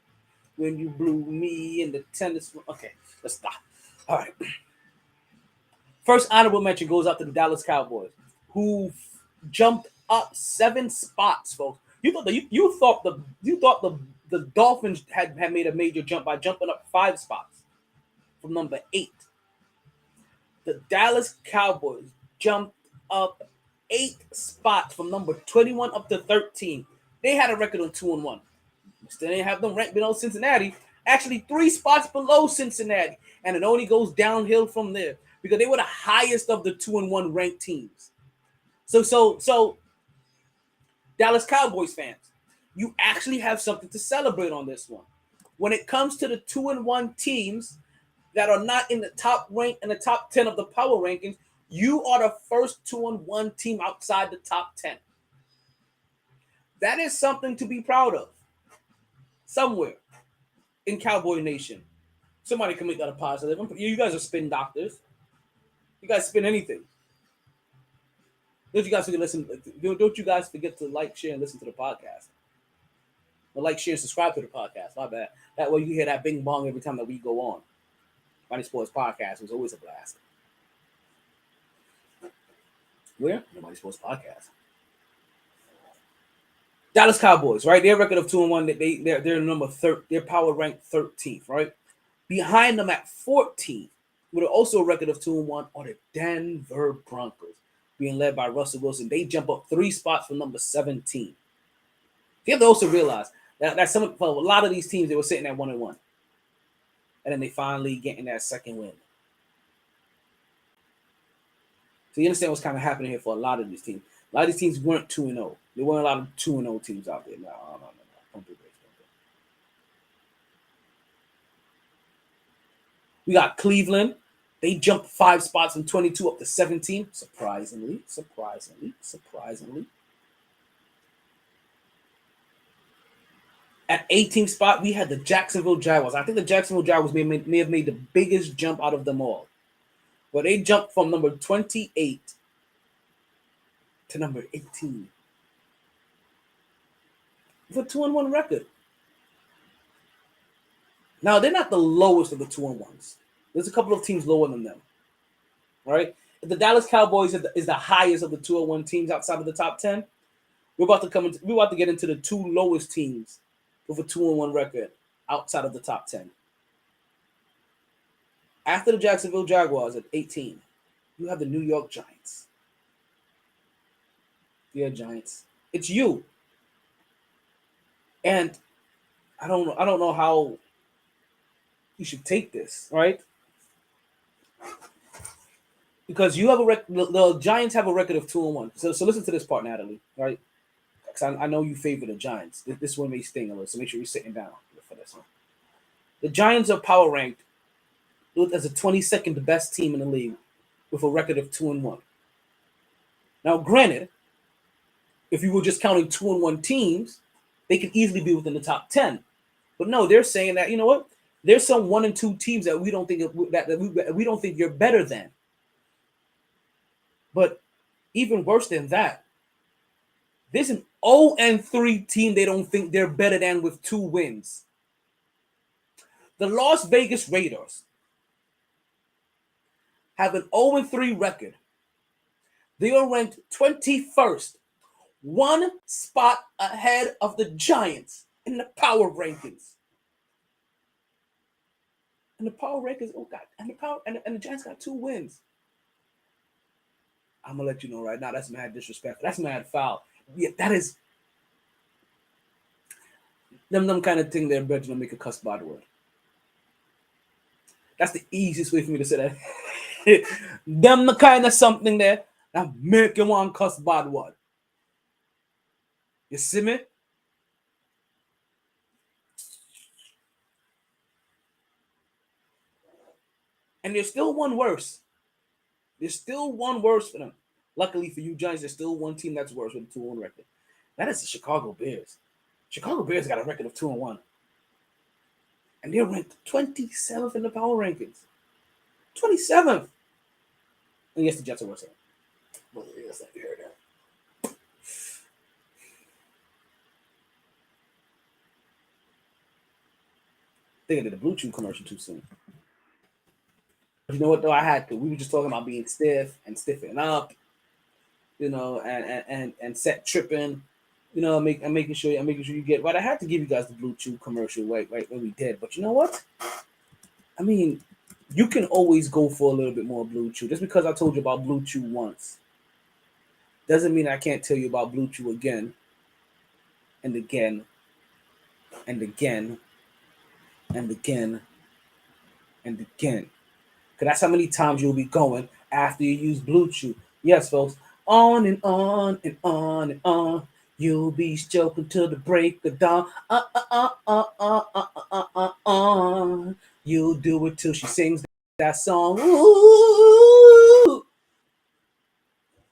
when you blew me in the tennis. Okay, let's stop. All right. First honorable mention goes out to the Dallas Cowboys, who jumped up 7 spots, folks. You thought the Dolphins had made a major jump by jumping up 5 spots from number 8. The Dallas Cowboys jumped up 8 spots from number 21 up to 13. They had a record of 2-1. Still didn't have them ranked below Cincinnati. Actually, 3 spots below Cincinnati, and it only goes downhill from there because they were the highest of the 2-1 ranked teams. So, Dallas Cowboys fans, you actually have something to celebrate on this one. When it comes to the 2-1 teams that are not in the top rank in the top 10 of the power rankings, you are the first 2-1 team outside the top 10. That is something to be proud of. Somewhere in Cowboy Nation, somebody can make that a positive. You guys are spin doctors. You guys spin anything. Don't you guys forget to like, share, and listen to the podcast? Or like, share, and subscribe to the podcast. My bad. That way you hear that bing bong every time that we go on. MyT Sports Podcast was always a blast. Where? The MyT Sports Podcast. Dallas Cowboys, right? Their record of 2-1. They're number 3rd. They're power ranked 13th, right? Behind them at 14th, with also a record of 2-1, are the Denver Broncos, being led by Russell Wilson. They jump up 3 spots from number 17. You have to also realize that for a lot of these teams, they were sitting at 1-1. And then they finally getting that second win. So you understand what's kind of happening here for a lot of these teams. A lot of these teams weren't 2-0. There weren't a lot of 2-0 teams out there. No. Don't do this. We got Cleveland. They jumped 5 spots from 22 up to 17. Surprisingly. At 18th spot, we had the Jacksonville Jaguars. I think the Jacksonville Jaguars may have made the biggest jump out of them all. But they jumped from number 28 to number 18. With a 2-1 record. Now, they're not the lowest of the 2-1s. There's a couple of teams lower than them. All right? If the Dallas Cowboys is the highest of the 2-1 teams outside of the top 10, we're about to get into the 2 lowest teams with a 2-1 record outside of the top 10. After the Jacksonville Jaguars at 18, you have the New York Giants. Yeah, Giants. It's you. And I don't know how you should take this, right? Because you have the Giants have a record of 2-1. So listen to this part, Natalie, right? Because I know you favor the Giants. This one may sting a little, so make sure you're sitting down for this one. The Giants are power ranked as the 22nd best team in the league with a record of 2-1. Now, granted, if you were just counting 2-1 teams, they could easily be within the top 10. But no, they're saying that, you know what? There's some 1 and 2 teams that we don't think we don't think you're better than. But even worse than that, there's an 0-3 team they don't think they're better than with 2 wins. The Las Vegas Raiders have an 0-3 record. They are ranked 21st, 1 spot ahead of the Giants in the power rankings. And the power rankings, oh God, and the Giants got 2 wins. I'm gonna let you know right now, that's mad disrespectful. That's mad foul. Yeah, that is them kind of thing they're better to make a cuss by the word. That's the easiest way for me to say that. Them the kind of something there that make you want cuss bad word. You see me? And there's still one worse. There's still one worse for them. Luckily for you Giants, there's still one team that's worse with a 2-1 record. That is the Chicago Bears. Chicago Bears got a record of 2-1. And they're ranked 27th in the power rankings. 27th. And yes, the Jets are worse. But yes, I heard that. They did the Blue Chew commercial too soon. But you know what though? I had to. We were just talking about being stiff and stiffening up, and set tripping, making sure you get right. I had to give you guys the Blue Chew commercial right when we did. But you know what? I mean, you can always go for a little bit more Blue Chew. Just because I told you about Blue Chew once doesn't mean I can't tell you about Blue Chew again and again and again and again and again. Because that's how many times you'll be going after you use Blue Chew. Yes, folks. On and on and on and on. You'll be stroking till the break of dawn. You'll do it till she sings that song. Ooh.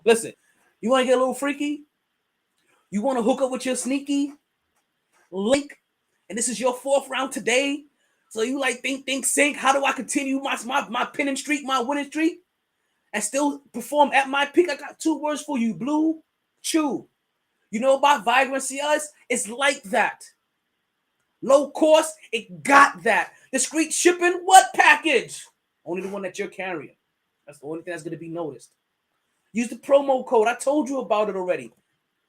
Listen, you want to get a little freaky? You want to hook up with your sneaky link? And this is your 4th round today. So you like think, sync. How do I continue my pinning streak, my winning streak, and still perform at my peak? I got 2 words for you: Blue Chew. You know about vibrancy? It's like that. Low cost, it got that. Discreet shipping, what package? Only the one that you're carrying. That's the only thing that's going to be noticed. Use the promo code. I told you about it already.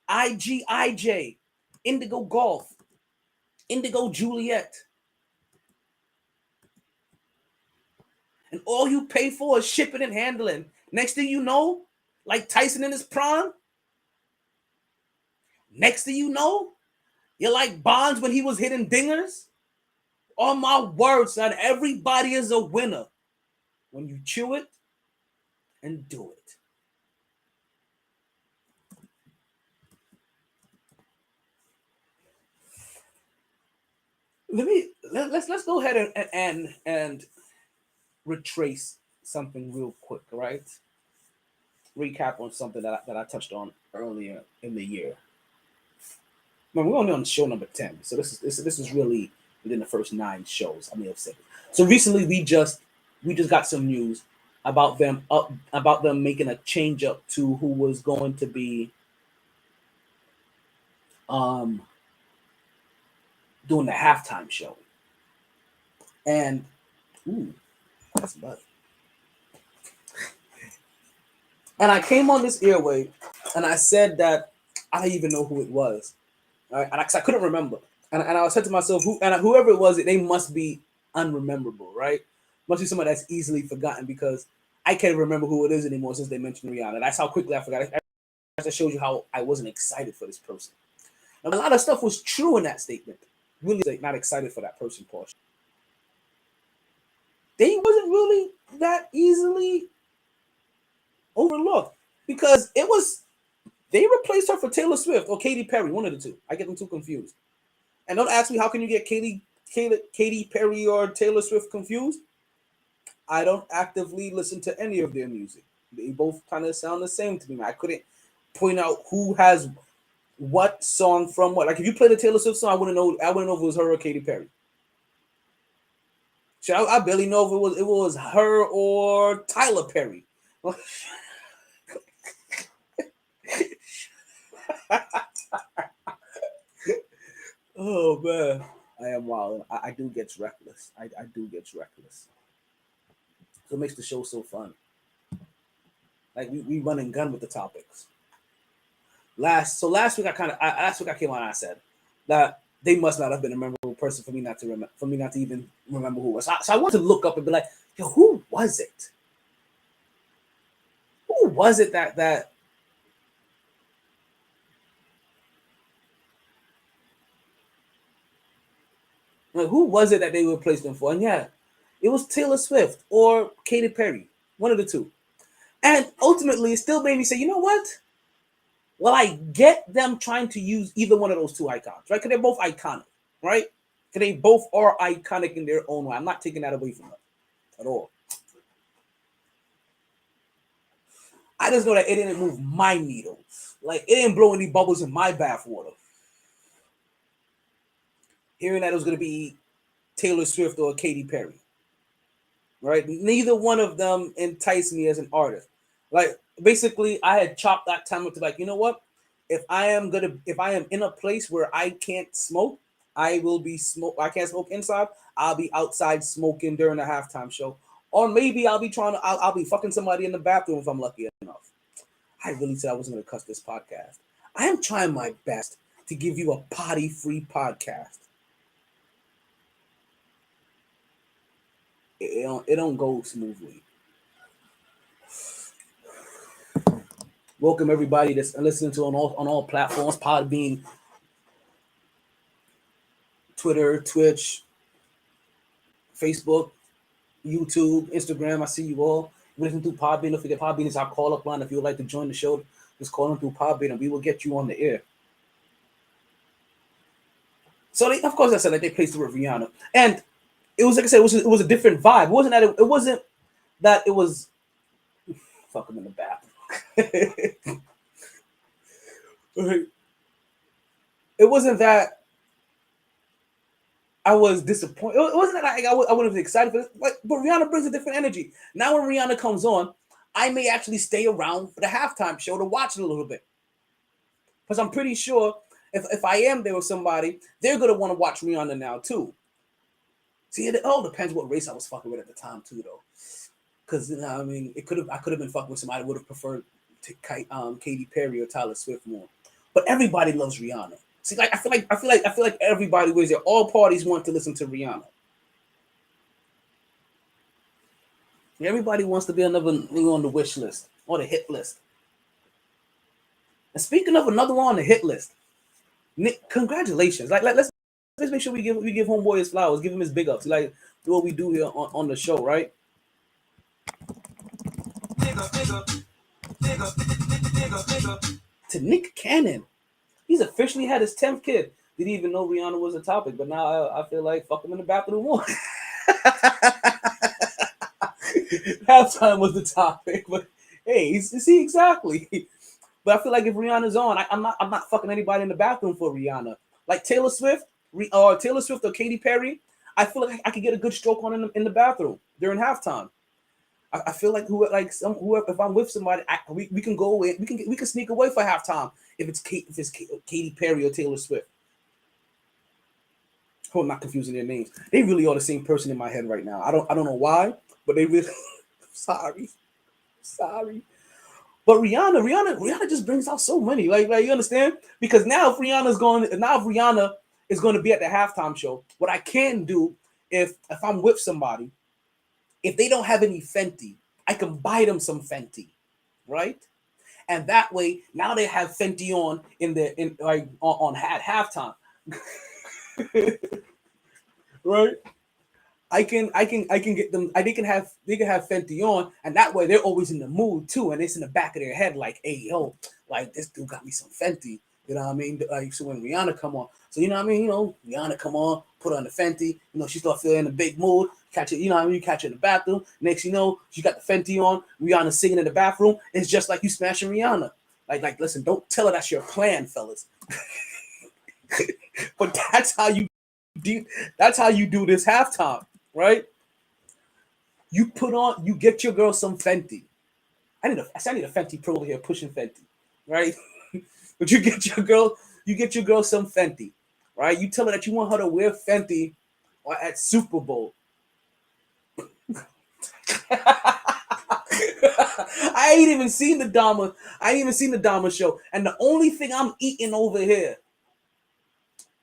IGIJ, Indigo Golf, Indigo Juliet. And all you pay for is shipping and handling. Next thing you know, like Tyson in his prime, next thing you know, you're like Bonds when he was hitting dingers. On my word, son, everybody is a winner when you chew it and do it. Let's go ahead and retrace something real quick, right? Recap on something that I touched on earlier in the year. Remember, we're only on show number 10, so this is really within the first 9 shows. I may have said it. So recently, we just got some news about them making a change up to who was going to be doing the halftime show. And that's bad. And I came on this airway and I said that I didn't even know who it was. All right? And I couldn't remember. And I said to myself, whoever it was, they must be unrememberable, right? Must be someone that's easily forgotten because I can't remember who it is anymore since they mentioned Rihanna. That's how quickly I forgot. That shows you how I wasn't excited for this person. And a lot of stuff was true in that statement. Really like, not excited for that person portion. They wasn't really that easily overlooked because they replaced her for Taylor Swift or Katy Perry, one of the two. I get them too confused. And don't ask me how can you get Katy Perry or Taylor Swift confused. I don't actively listen to any of their music. They both kind of sound the same to me. I couldn't point out who has what song from what. Like if you played a Taylor Swift song, I wouldn't know if it was her or Katy Perry. So I barely know if it was her or Tyler Perry. Oh man, I am wild. I do get reckless. I do get reckless. So it makes the show so fun. Like we run and gun with the topics. Last week I came on and I said that they must not have been a memorable person for me not to even remember who it was. So I wanted to look up and be like, yo, who was it? Who was it that like, who was it that they replaced them for? And yeah, It was Taylor Swift or Katy Perry, one of the two. And ultimately, it still made me say, you know what? Well, I get them trying to use either one of those two icons, right? Because they're both iconic, right? Because they both are iconic in their own way. I'm not taking that away from them at all. I just know that it didn't move my needle. Like, it didn't blow any bubbles in my bathwater. Hearing that it was going to be Taylor Swift or Katy Perry, right? Neither one of them enticed me as an artist. Like, basically, I had chopped that time up to like, you know what? If I am in a place where I can't smoke, I will be smoke. I can't smoke inside. I'll be outside smoking during the halftime show, or maybe I'll be fucking somebody in the bathroom if I'm lucky enough. I really said I wasn't gonna cuss this podcast. I am trying my best to give you a potty-free podcast. It don't go smoothly. Welcome everybody that's listening to on all platforms: Podbean, Twitter, Twitch, Facebook, YouTube, Instagram. I see you all. Listen through Podbean. Don't forget Podbean is our call-up line. If you would like to join the show, just call them through Podbean and we will get you on the air. So of course I said that they placed the word Rihanna, and it was like I said, it was a different vibe. It wasn't that it was fuck him in the bathroom. It wasn't that I was disappointed. It wasn't that I wouldn't be excited for this, but Rihanna brings a different energy. Now when Rihanna comes on, I may actually stay around for the halftime show to watch it a little bit. Because I'm pretty sure if I am there with somebody, they're going to want to watch Rihanna now too. See, it all depends what race I was fucking with at the time too, though. Because, you know, I mean, I could have been fucking with somebody who would have preferred Katy Perry or Taylor Swift more. But everybody loves Rihanna. See, like I feel like everybody was there. All parties want to listen to Rihanna. Everybody wants to be another thing on the wish list or the hit list. And speaking of another one on the hit list, Nick, congratulations! Like let's make sure we give homeboy his flowers, give him his big ups. Like do what we do here on the show, right? To Nick Cannon, he's officially had his 10th kid. Didn't even know Rihanna was a topic, but now I feel like fuck him in the bathroom more. Halftime was the topic, but hey, you see exactly. But I feel like if Rihanna's on, I'm not fucking anybody in the bathroom for Rihanna. Like Taylor Swift or Katy Perry, I feel like I could get a good stroke on in the bathroom during halftime. I feel like whoever if I'm with somebody, we can go away. We can sneak away for halftime if it's Katy Perry or Taylor Swift. Oh, I'm not confusing their names. They really are the same person in my head right now. I don't know why, but they really. sorry. But Rihanna just brings out so many. Like you understand? Because now if Rihanna is going to be at the halftime show, what I can do if I'm with somebody, if they don't have any Fenty, I can buy them some Fenty, right? And that way, now they have Fenty on on halftime, right? I can get them. They can have Fenty on, and that way they're always in the mood too, and it's in the back of their head like, hey yo, like this dude got me some Fenty. You know what I mean? Like so when Rihanna come on, so you know what I mean? You know, Rihanna come on, put on the Fenty. You know, she start feeling in a big mood. Catch it, you know what I mean? You catch her in the bathroom. Next you know, she got the Fenty on. Rihanna singing in the bathroom. It's just like you smashing Rihanna. Like listen, don't tell her that's your plan, fellas. But that's how you do this halftime. Right? You get your girl some Fenty. I need a Fenty Pro over here pushing Fenty, right? But you get your girl some Fenty, right? You tell her that you want her to wear Fenty at Super Bowl. I ain't even seen the Dama show, and the only thing I'm eating over here,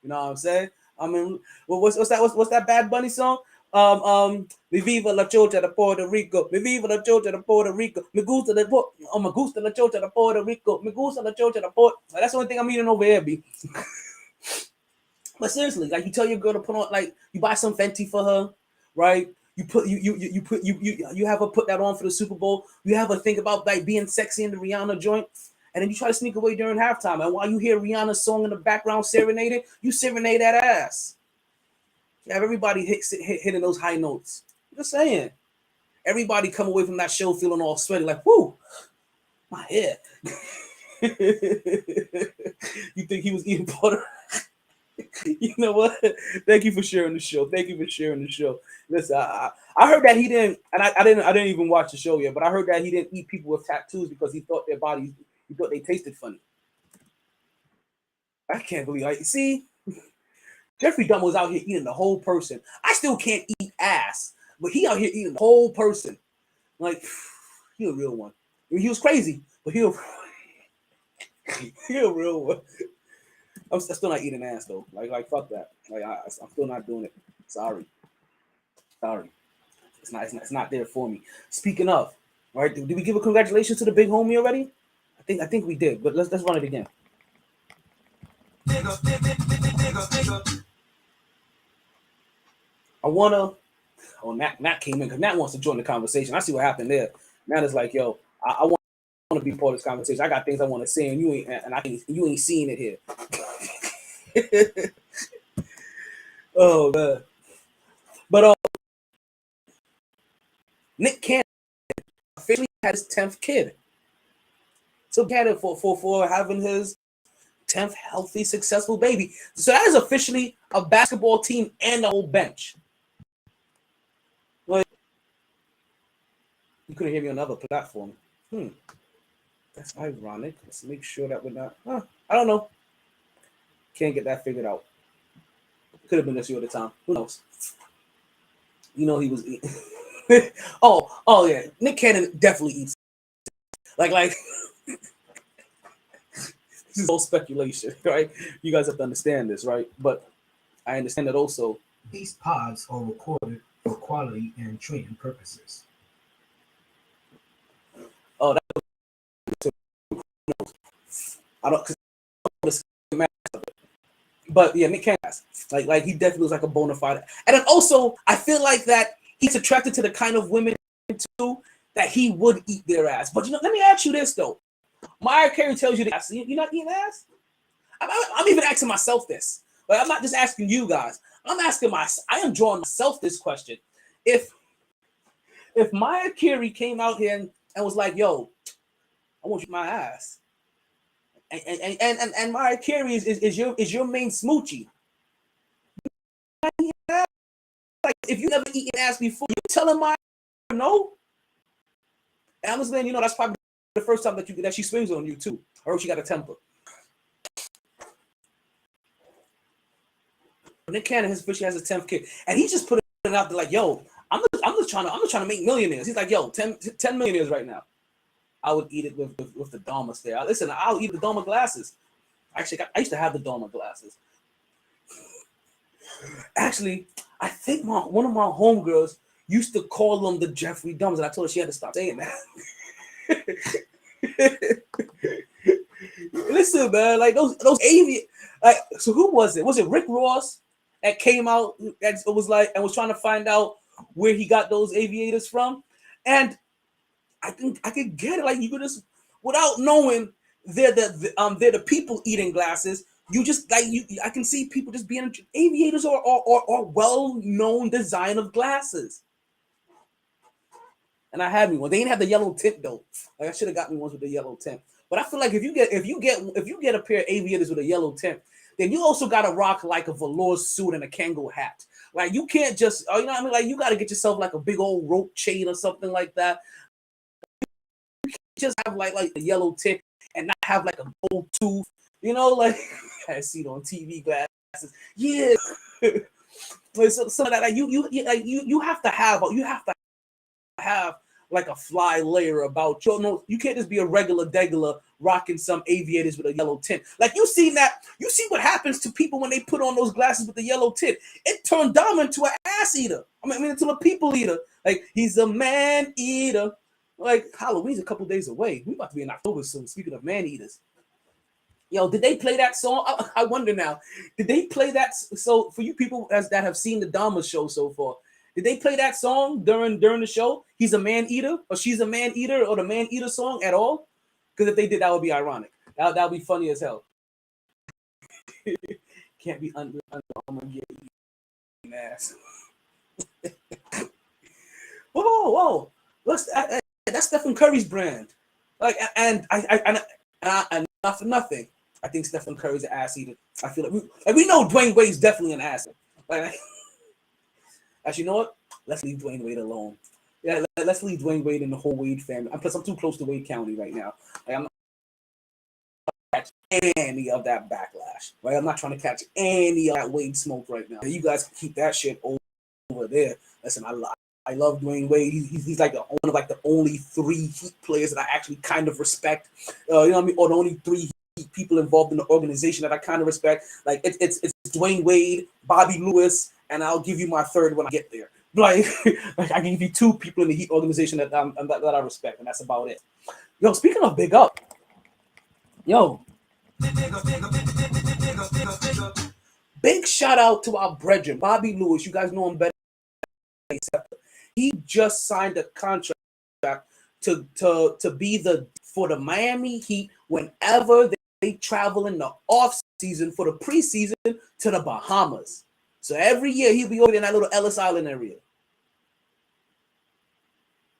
you know what I'm saying? I mean, what's that Bad Bunny song? Mi viva la chocha de Puerto Rico. Mi viva la chocha de Puerto Rico. Me gusta la chocha de Puerto Rico. Me gusta la chocha de Puerto. That's the only thing I'm eating over here, B. But seriously, like you tell your girl to put on, like you buy some Fenty for her, right? You have her put that on for the Super Bowl. You have her think about like being sexy in the Rihanna joint, and then you try to sneak away during halftime. And while you hear Rihanna's song in the background serenading, you serenade that ass. You have everybody hitting those high notes. I'm just saying. Everybody come away from that show feeling all sweaty, like, whoo, my hair. You think he was eating butter? You know what? Thank you for sharing the show. Listen, I heard that he didn't, and I didn't even watch the show yet, but I heard that he didn't eat people with tattoos because he thought he thought they tasted funny. I can't believe, like, see, Jeffrey Dahmer was out here eating the whole person. I still can't eat ass, but he out here eating the whole person. Like, he a real one. I mean, he was crazy, but he a real one. I'm still not eating ass though. Like fuck that. Like I'm still not doing it. Sorry. It's not there for me. Speaking of, all right, did we give a congratulations to the big homie already? I think we did, but let's run it again. I wanna. Oh, Nat came in because Nat wants to join the conversation. I see what happened there. Nat is like, yo, I want to be part of this conversation. I got things I want to say, and you ain't seeing it here. Oh man. But Nick Cannon officially had his 10th kid. So Cannon for having his 10th healthy, successful baby. So that is officially a basketball team and a whole bench. Like, you couldn't hear me on another platform. That's ironic. Let's make sure that we're not. I don't know. Can't get that figured out. Could have been this year at the time. Who knows? You know he was eating. oh yeah. Nick Cannon definitely eats. Like this is all speculation, right? You guys have to understand this, right? But I understand that also. These pods are recorded for quality and training purposes. Oh, that's I don't. But yeah, Nick Cannon, like he definitely was like a bona fide. And then also, I feel like that he's attracted to the kind of women too that he would eat their ass. But let me ask you this though. Mariah Carey tells you that you're not eating ass. I'm even asking myself this. But I'm not just asking you guys. I am drawing myself this question. If Mariah Carey came out here and was like, "Yo, I want you my ass," and Mariah Carey is your main smoochie. Like if you never eaten ass before, you telling Mariah no. And I'm just letting you know that's probably the first time that she swings on you too. Or she got a temper. Nick Cannon officially has a 10th kid, and he just put it out there like, "Yo, I'm just trying to make millionaires." He's like, "Yo, 10 millionaires right now." I would eat it with the Dharma there. Listen, I'll eat the Dharma glasses. Actually, I used to have the Dharma glasses. Actually, I think one of my homegirls used to call them the Jeffrey Dahmers, and I told her she had to stop saying that. Listen, man, like those aviators. Like, so who was it? Was it Rick Ross that came out and was trying to find out where he got those aviators from? And I could get it. Like you could just, without knowing they're the people eating glasses. You just like I can see people just being aviators or well-known design of glasses. And I had me one. They didn't have the yellow tint though. Like I should have got me ones with the yellow tint. But I feel like if you get a pair of aviators with a yellow tint, then you also gotta rock like a velour suit and a Kangol hat. Like you can't just, you know what I mean? Like you gotta get yourself like a big old rope chain or something like that. You can't just have like the yellow tint and not have like a gold tooth. You know, like I see it on TV glasses. Yeah. Like some of that, like you have to have like a fly layer about you. No, you can't just be a regular degular rocking some aviators with a yellow tint. Like you see what happens to people when they put on those glasses with the yellow tint. It turned Dom into an ass eater. I mean into a people eater. Like he's a man eater. Like Halloween's a couple days away. We about to be in October soon. Speaking of man eaters. Yo, did they play that song? I wonder now. Did they play that? So for you people that have seen the Dahmer show so far, Did they play that song during the show? He's a man eater, or she's a man eater, or the man eater song at all? Because if they did, that would be ironic. That would be funny as hell. Can't be under Armour get eating ass. whoa! That's Stephen Curry's brand. Like, and not for nothing, I think Stephen Curry's an ass eater. I feel like we know Dwayne Wade's definitely an ass. Like, actually, you know what? Let's leave Dwayne Wade alone. Yeah, let's leave Dwayne Wade and the whole Wade family. And plus, I'm too close to Wade County right now. Like, I'm not catch any of that backlash. Right? I'm not trying to catch any of that Wade smoke right now. You guys keep that shit over there. Listen, I love Dwayne Wade. He's like one of like the only 3 Heat players that I actually kind of respect. You know what I mean? Or the only 3 Heat people involved in the organization that I kind of respect. Like it's Dwayne Wade, Bobby Lewis, and I'll give you my third when I get there. Like I can give you 2 people in the Heat organization that I respect, and that's about it. Yo, speaking of big up, yo, big shout out to our brethren, Bobby Lewis. You guys know him better. He just signed a contract to be for the Miami Heat whenever they travel in the off season for the preseason to the Bahamas. So every year he'll be over in that little Ellis Island area.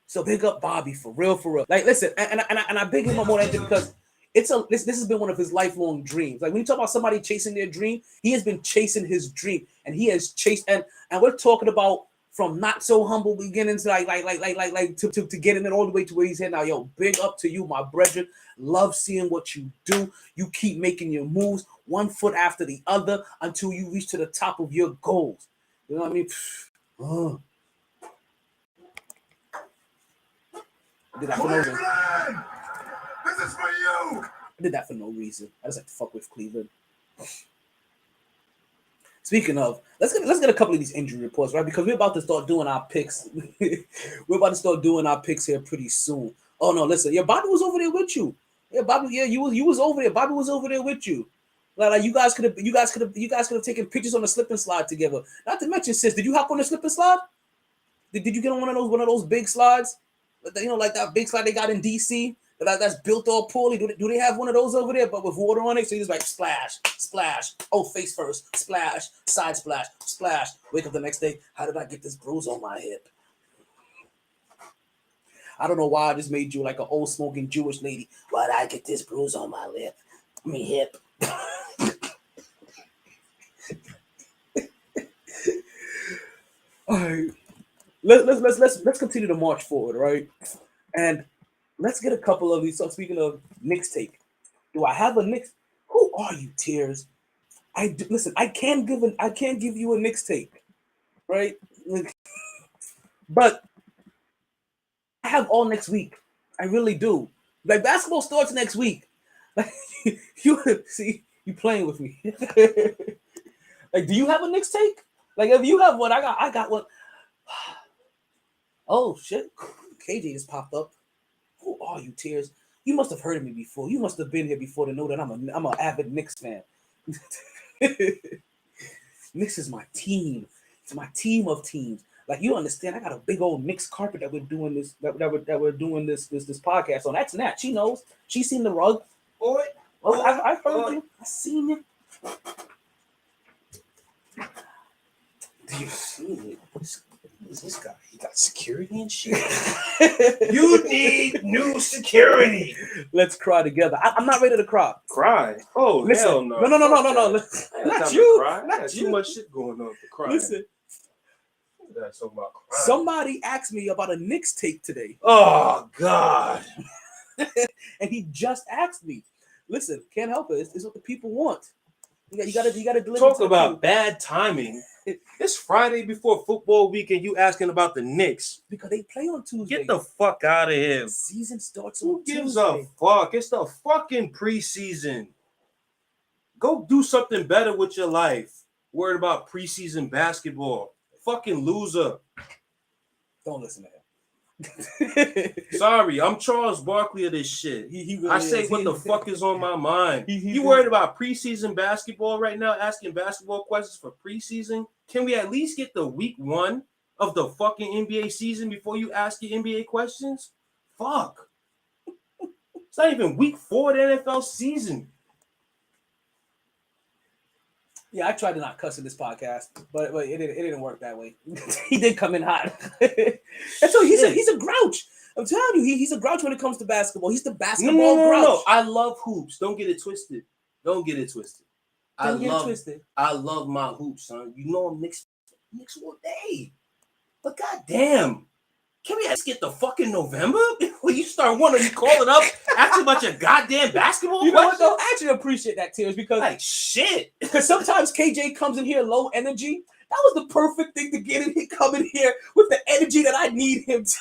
So big up Bobby for real. Like listen, and I big him up more than anything because this has been one of his lifelong dreams. Like when you talk about somebody chasing their dream, he has been chasing his dream, and he has chased and we're talking about from not so humble beginnings to to getting it all the way to where he's at now. Yo, big up to you, my brethren. Love seeing what you do. You keep making your moves one foot after the other until you reach to the top of your goals. You know what I mean? I did that for no reason. This is for you. I did that for no reason. I just like to fuck with Cleveland. Speaking of, let's get a couple of these injury reports, right? Because we're about to start doing our picks. We're about to start doing our picks here pretty soon. Oh no, listen, yeah, Bobby was over there with you. Yeah, Bobby, yeah, you was over there. Bobby was over there with you. Like you guys could have taken pictures on the slip and slide together. Not to mention, sis, did you hop on the slip and slide? Did you get on one of those big slides? You know, like that big slide they got in DC. That's built all poorly. Do they have one of those over there, but with water on it? So you just like splash, splash. Oh, face first, splash, side splash, splash. Wake up the next day. How did I get this bruise on my hip? I don't know why I just made you like an old smoking Jewish lady. Why did I get this bruise on my lip? Me hip. All right. Let's continue to march forward, right? And let's get a couple of these. So speaking of Knicks take, do I have a Knicks? Who are you, Tears? Listen. I can't give you a Knicks take, right? But I have all next week. I really do. Like basketball starts next week. Like you see, you playing with me. Like, do you have a Knicks take? Like, if you have one, I got one. Oh shit! KJ just popped up. Who are you, Tears? You must have heard of me before. You must have been here before to know that I'm an avid Knicks fan. Knicks is my team. It's my team of teams. Like you understand, I got a big old Knicks carpet that we're doing this this podcast on. That's Nat. She knows. She's seen the rug. Boy, I've heard you. I seen you. Do you see it? Who's this guy? He got security and shit. You need new security. Let's cry together. I'm not ready to cry. Cry? Oh, listen, hell no. No. Not you. Not too much shit going on for crying. Listen. That's so about crying. Somebody asked me about a Knicks take today. Oh, God. And he just asked me. Listen, can't help it. It's what the people want. You gotta deliver. Talk about bad timing. It's Friday before football week and you asking about the Knicks. Because they play on Tuesday. Get the fuck out of here. The season starts on Tuesday. Who gives a fuck? It's the fucking preseason. Go do something better with your life. Worried about preseason basketball. Fucking loser. Don't listen to him. Sorry, I'm Charles Barkley of this shit. He really I say what the fuck is on my mind. You worried about preseason basketball right now, asking basketball questions for preseason? Can we at least get the week 1 of the fucking NBA season before you ask your NBA questions? Fuck. It's not even week 4 of the NFL season. Yeah, I tried to not cuss in this podcast, but it didn't work that way. He did come in hot. And so he's a grouch. I'm telling you, he's a grouch when it comes to basketball. He's the basketball grouch. No. I love hoops. Don't get it twisted. I love my hoops, son. You know I'm Knicks all day. But goddamn, can we get the fucking November before you start wanting to call it up, asking about your goddamn basketball? You know what though? I actually appreciate that, Tears, because like shit. Because sometimes KJ comes in here low energy. That was the perfect thing to get in here, come in here with the energy that I need him to.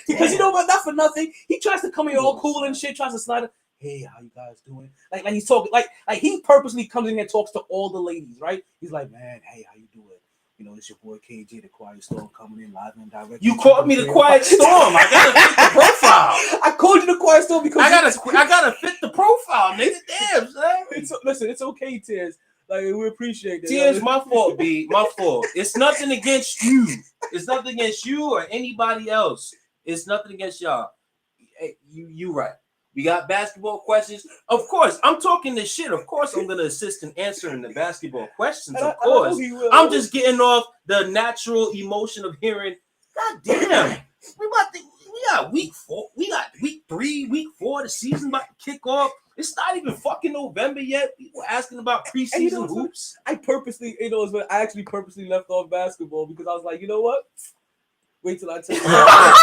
Because you know what? Not for nothing, he tries to come in here all cool and shit, tries to slide it. Hey, how you guys doing? Like he's talking, like he purposely comes in here and talks to all the ladies, right? He's like, man, hey, how you doing? You know, it's your boy KJ, the Quiet Storm, coming in live and direct. You called me the Quiet Storm. I gotta fit the profile. I called you the Quiet Storm because I gotta fit the profile, nigga. Damn, son. Listen, it's okay, Tears. Like we appreciate that. Tears, my fault, B. My fault. It's nothing against you. It's nothing against you or anybody else. It's nothing against y'all. Hey, you right. We got basketball questions. Of course, I'm talking this shit. Of course, I'm gonna assist in answering the basketball questions. Of course, I'm just getting off the natural emotion of hearing. God damn, we got week 4. We got week 3, week 4. The season about to kick off. It's not even fucking November yet. People asking about preseason hoops. I actually purposely left off basketball because I was like, you know what? Wait till I tell you.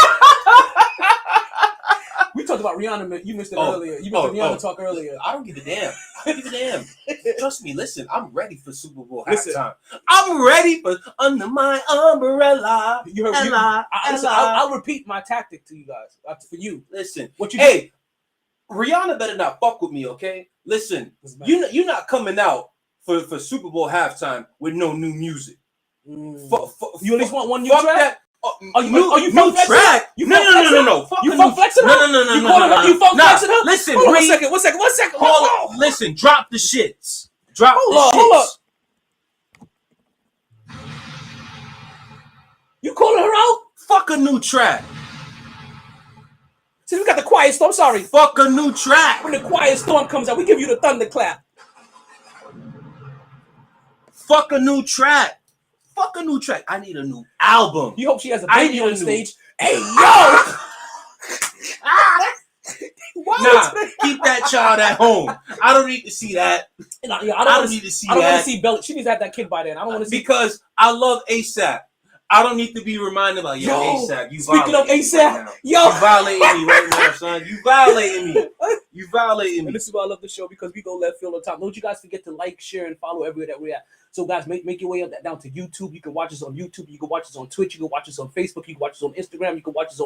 We talked about Rihanna. You missed it earlier. You missed the Rihanna talk earlier. I don't give a damn. Trust me. Listen, I'm ready for Super Bowl halftime. I'm ready for Under My Umbrella. You heard me. I'll repeat my tactic to you guys. For you. Listen. Hey, Rihanna better not fuck with me, okay? Listen, you're not coming out for Super Bowl halftime with no new music. You at least want one new track? That. You new track? No. You funk flexing her? No. You funk flexing her? Listen, hold on, one second. Hold on. Listen, drop the shits. Hold up. You calling her out? Fuck a new track. See, we got the Quiet Storm. Sorry. Fuck a new track. When the Quiet Storm comes out, we give you the thunderclap. Fuck a new track. I need a new album. You hope she has a baby on the stage. Hey, yo! Keep that child at home. I don't need to see that. I don't need to see that. I don't want to see Bella. She needs to have that kid by then. I don't want to see. Because I love ASAP. I don't need to be reminded about ASAP. Speaking of ASAP, you violating me right now, son. You violating me. And this is why I love the show because we go left field on top. Don't you guys forget to like, share, and follow everywhere that we're at. So guys, make your way up down to YouTube. You can watch us on YouTube. You can watch us on Twitch. You can watch us on Facebook. You can watch us on Instagram. You can watch us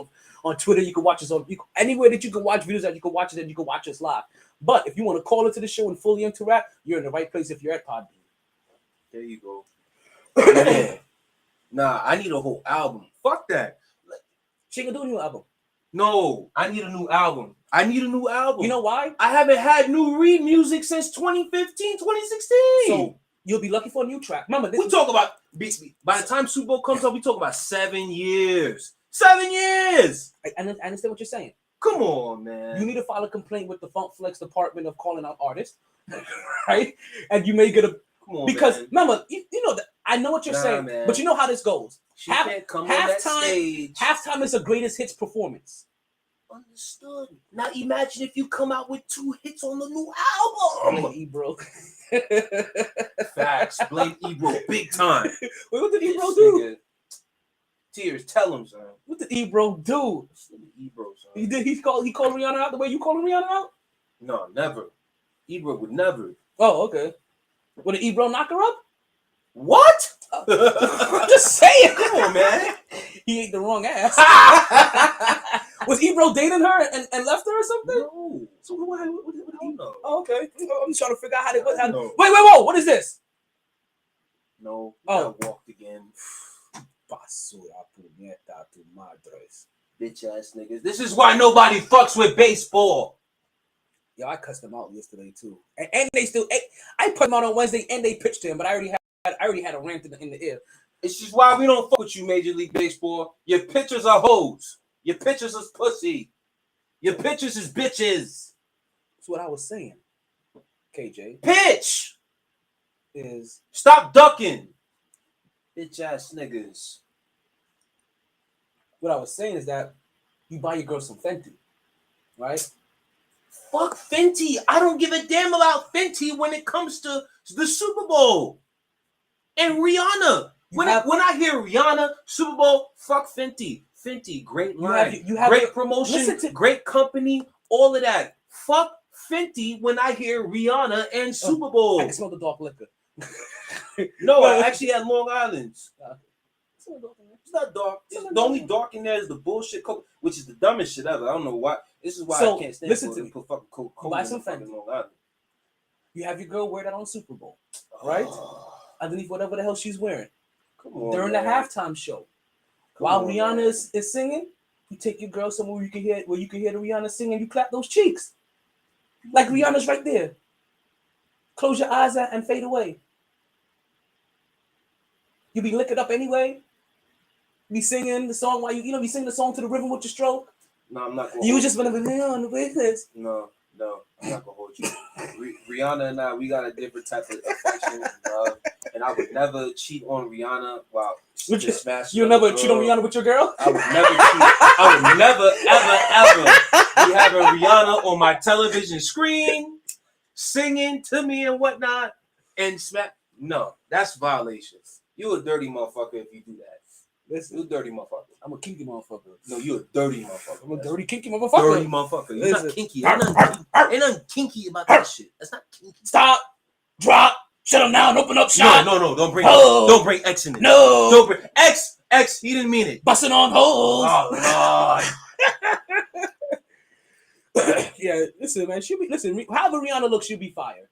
on Twitter. You can watch us on anywhere that you can watch videos that you can watch it and you can watch us live. But if you want to call into the show and fully interact, you're in the right place if you're at Podbean. There you go. Man. Nah, I need a whole album. Fuck that. She can do a new album. No, I need a new album. You know why? I haven't had new Reed music since 2015, 2016. So you'll be lucky for a new track. Remember, we talk about, by the time Super Bowl comes up, we talk about 7 years. 7 years! I understand what you're saying. Come on, man. You need to file a complaint with the Funk Flex department of calling out artists, right? And you may get a... Because man. Remember, you know that I know what you're saying, man. But you know how this goes. Halftime is a greatest hits performance. Understood. Now imagine if you come out with 2 hits on the new album. Blame Ebro. Facts. Blame Ebro big time. Wait, what did Ebro do? Tears, tell him, son. What did Ebro do? Ebro, son. He called Rihanna out the way you calling Rihanna out? No, never. Ebro would never. Oh, okay. Would Ebro knock her up? What? I'm just saying. Come on, man. He ate the wrong ass. Was Ebro dating her and left her or something? No. So what know. Oh, okay. I'm trying to figure out how to. Wait, whoa! What is this? No. I walked again. Basura puñeta tu madres. Bitch ass niggas. This is why nobody fucks with baseball. Yo, I cussed them out yesterday too, and they still. I put them out on Wednesday, and they pitched him, but I already had a rant in the air. It's just why we don't fuck with you, Major League Baseball. Your pitchers are hoes. Your pitchers is pussy. Your pitchers is bitches. That's what I was saying. KJ Pitch. is Stop ducking. Bitch ass niggas. what I was saying is that you buy your girl some Fenty, right? Fuck Fenty. I don't give a damn about Fenty when it comes to the Super Bowl. And Rihanna. When I hear Rihanna, Super Bowl, fuck Fenty. Fenty, great line. You have great promotion, great company, all of that. Fuck Fenty when I hear Rihanna and Super Bowl. I can smell the dark liquor. No, I actually had Long Island's. It's not dark. The only dark in there is the bullshit Coke, which is the dumbest shit ever. I don't know why. This is why I can't stand listen for to it. me. Put fucking Coca-Cola Buy in some fucking Fenty. Long Island. You have your girl wear that on Super Bowl, right? Underneath whatever the hell she's wearing. Come on, during man. the halftime show. While Rihanna is singing, you take your girl somewhere you can hear the Rihanna singing, you clap those cheeks. Like Rihanna's right there. Close your eyes and fade away. You be licking up anyway. Be singing the song while you be singing the song to the rhythm with your stroke. No, I'm not going You just want to be on the way this. No, I'm not gonna hold you. Rihanna and I, we got a different type of affection and love, and I would never cheat on Rihanna while she smash. You'll never cheat on Rihanna with your girl? I would never cheat. I would never, ever be having Rihanna on my television screen, singing to me and whatnot, and smack. No, that's violations. You a dirty motherfucker if you do that. Listen, you a dirty motherfucker. I'm a kinky motherfucker. No, you a dirty motherfucker. I'm a dirty kinky motherfucker. Dirty motherfucker. You're not kinky. Ain't nothing kinky about that shit. That's not kinky. Stop. Drop. Shut him down. Open up shop. No. Don't bring X in it. No. Don't bring X. He didn't mean it. Busting on holes. Oh Lord. Yeah. Listen, man. However Rihanna looks, she'll be fire.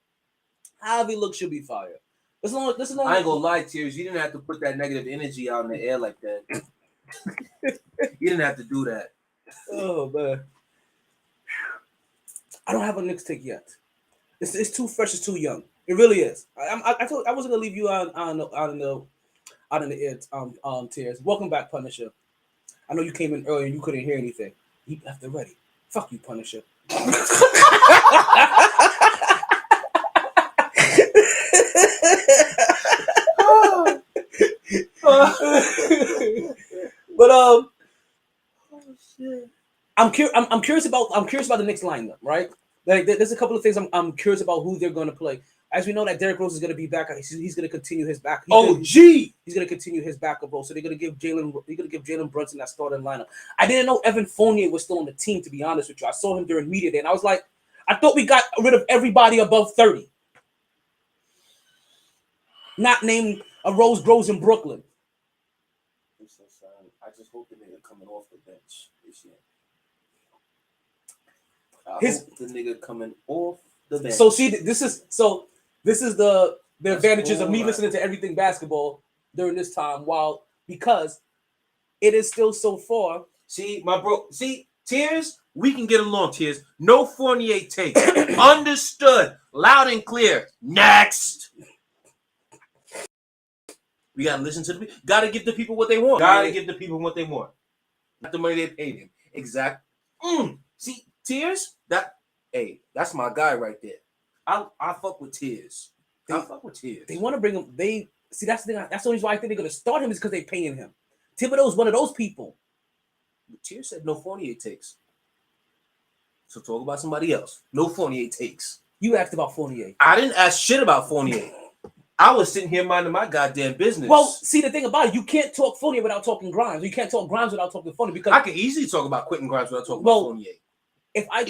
However he looks, she'll be fire. Listen, I ain't gonna lie, Tears. You didn't have to put that negative energy out in the air like that. You didn't have to do that. Oh man, I don't have a Knicks take yet. It's too fresh. It's too young. It really is. I wasn't gonna leave you out in the air. Tears. Welcome back, Punisher. I know you came in early and you couldn't hear anything. You left it ready. Fuck you, Punisher. But I'm curious about the Knicks lineup, right? Like there's a couple of things I'm curious about who they're going to play. As we know that Derrick Rose is going to be back, he's going to continue his back. He's going to continue his backup role. So they're going to give Jalen Brunson that starting lineup. I didn't know Evan Fournier was still on the team, to be honest with you. I saw him during media day, and I was like, I thought we got rid of everybody above 30. Not named a Rose grows in Brooklyn. Listen, son, I just hope the nigga coming off the bench this year. Hope the nigga coming off the bench. So see, this is the advantages of me listening to everything basketball during this time, because it is still so far. See, my bro. See, Tears, we can get along. Tears, no Fournier takes. Understood, loud and clear. Next. We gotta listen to the. Gotta give the people what they want. Gotta give the people what they want. Not the money they paid him. Exact. See, Tears. That's my guy right there. I fuck with Tears. I fuck with Tears. They want to bring him. That's the thing. That's the reason why I think they're gonna start him is because they're paying him. Thibodeau's one of those people. Tears said no Fournier takes. So talk about somebody else. No Fournier takes. You asked about Fournier. I didn't ask shit about Fournier. I was sitting here minding my goddamn business. Well, see, the thing about it, you can't talk Fournier without talking Grimes. You can't talk Grimes without talking Fournier because I can easily talk about Quentin Grimes without talking about Fournier. Talk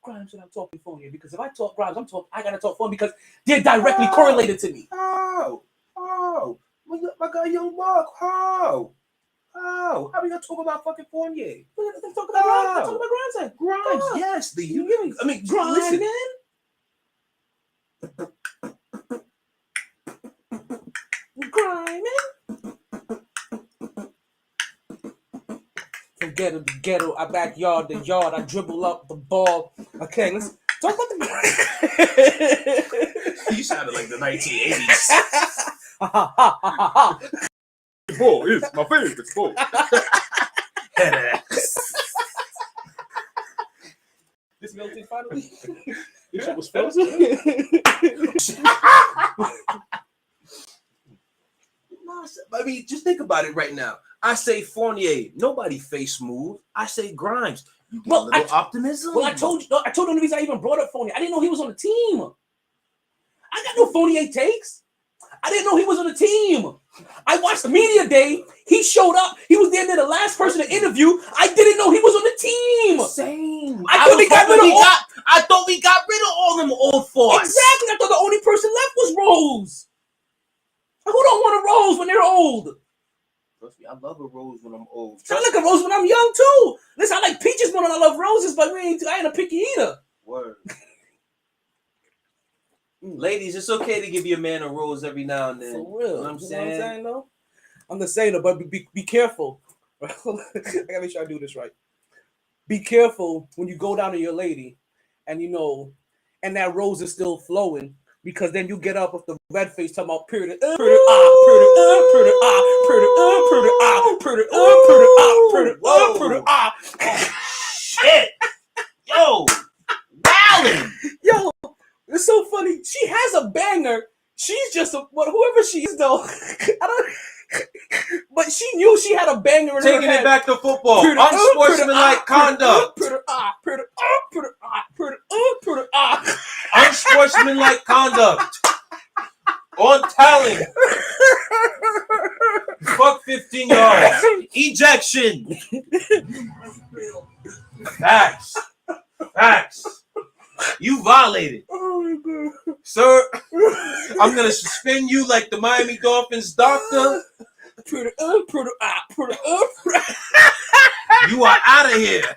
Grimes without talking Fournier, because if I talk Grimes, I gotta talk Fournier because they're directly correlated to me. My guy Young Buck. How we gonna talk about fucking Fournier? Let's talk about Grimes. Grimes, yes. Grimes, listen. man. Grinding. From ghetto to ghetto, I backyard to yard, I dribble up the ball. Okay, let's talk about the. You sounded like the 1980s. ha ha ha ha. Boy, it's my favorite sport. Head ass. This melted finally. Your shit was frozen. I mean, just think about it right now. I say Fournier, nobody face smooth. I say Grimes. You get a little optimism. Well, I told you the only reason I even brought up Fournier. I didn't know he was on the team. I got no Fournier takes. I didn't know he was on the team. I watched the media day. He showed up. He was there the last person to interview. I didn't know he was on the team. Same. I thought we got rid of I thought we got rid of all them old farts. Exactly. I thought the only person left was Rose. Who don't want a Rose when they're old? Trust me, I love a rose when I'm old. I like a rose when I'm young too. Listen, I like peaches more than I love roses, but I ain't a picky eater. Word. Ladies, it's okay to give your man a rose every now and then. For real. You know what I'm saying? Though? I'm just saying though, but be careful. I gotta make sure I do this right. Be careful when you go down to your lady and and that rose is still flowing, because then you get up with the red face talking about period. Shit. Yo. Wildin'. Yo, it's so funny. She has a banger. She's just whoever she is though. But she knew she had a banger in Taking her head. it back to football. Unsportsmanlike conduct. Unsportsmanlike conduct. On talent. Fuck 15 yards. Ejection. Facts. You violated. Oh my God. Sir, I'm going to suspend you like the Miami Dolphins doctor. You are out of here.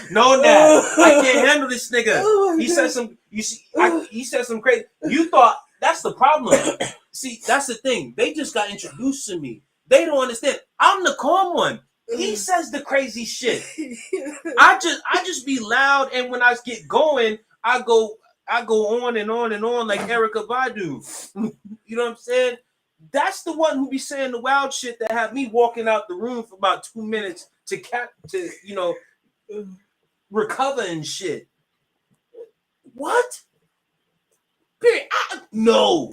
No, Dad. I can't handle this nigga. He said some. He said some crazy. You thought that's the problem. See, that's the thing. They just got introduced to me. They don't understand. I'm the calm one. He says the crazy shit. I just be loud, and when I get going, I go on and on and on like Erica Badu. You know what I'm saying? That's the one who be saying the wild shit that have me walking out the room for about 2 minutes to recover and shit. What? Period. No.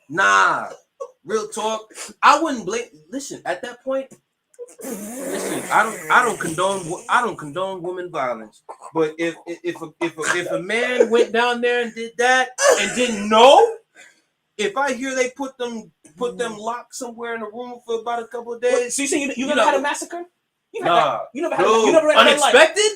Nah. Real talk. I wouldn't blame. Listen, at that point, I don't condone women violence. But if a man went down there and did that and didn't know, if I hear they put them locked somewhere in a room for about a couple of days. So you say you never had a massacre? You never ran unexpected?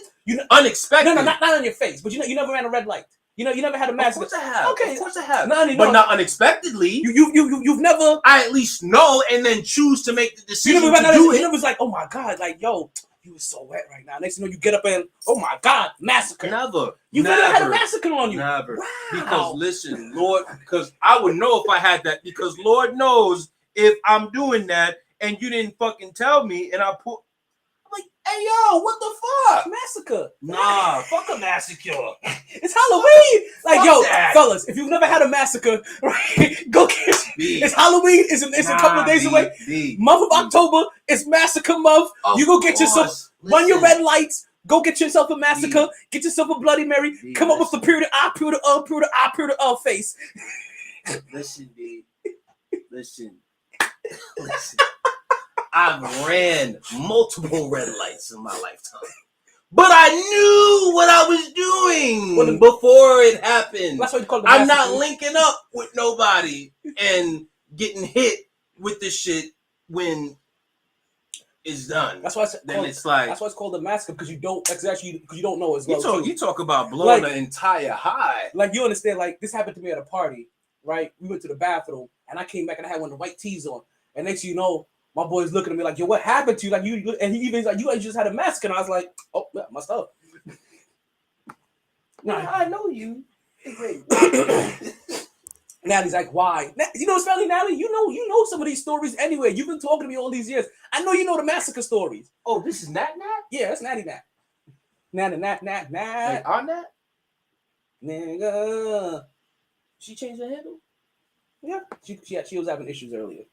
Unexpected. No, not on your face, but you never ran a red light. You never had a massacre. Of course I have. Okay, of course I have. But not unexpectedly. You've never. I at least know and then choose to make the decision You never to do it. You never was like, oh my God, like yo, you was so wet right now. Next thing you know, you get up and oh my God, massacre. Never. You've never had a massacre on you. Never. Wow. Because listen, Lord, because I would know if I had that. Because Lord knows if I'm doing that and you didn't fucking tell me, and I put. Like, hey yo, what the fuck? Massacre. Nah, fuck a massacre. It's Halloween. Like, fuck yo, that. Fellas, if you've never had a massacre, right, go get it. It's Halloween. It's a couple of days away. Month of October, it's massacre month. You go get yourself, run your red lights, go get yourself a massacre, get yourself a Bloody Mary, come up with the period of face. Listen, D. Listen. I've ran multiple red lights in my lifetime. But I knew what I was doing before it happened. That's what you call I'm not linking up with nobody and getting hit with this shit when it's done. That's why it's like that's why it's called a massacre, because you don't know as well. You talk about blowing an entire high. Like, you understand, like this happened to me at a party, right? We went to the bathroom and I came back and I had one of the white tees on. And next thing you know, my boy's looking at me like, yo, what happened to you? Like, you, and he even like, you just had a mask. And I was like, oh, yeah, my stuff. I know you. Wait. Natalie's like, why? You know what's funny, Natalie? You know some of these stories anyway. You've been talking to me all these years. I know you know the massacre stories. Oh, this is Nat? Yeah, it's Natty Nat. Nat. Wait, on that? Nigga. She changed the handle? Yeah, she was having issues earlier.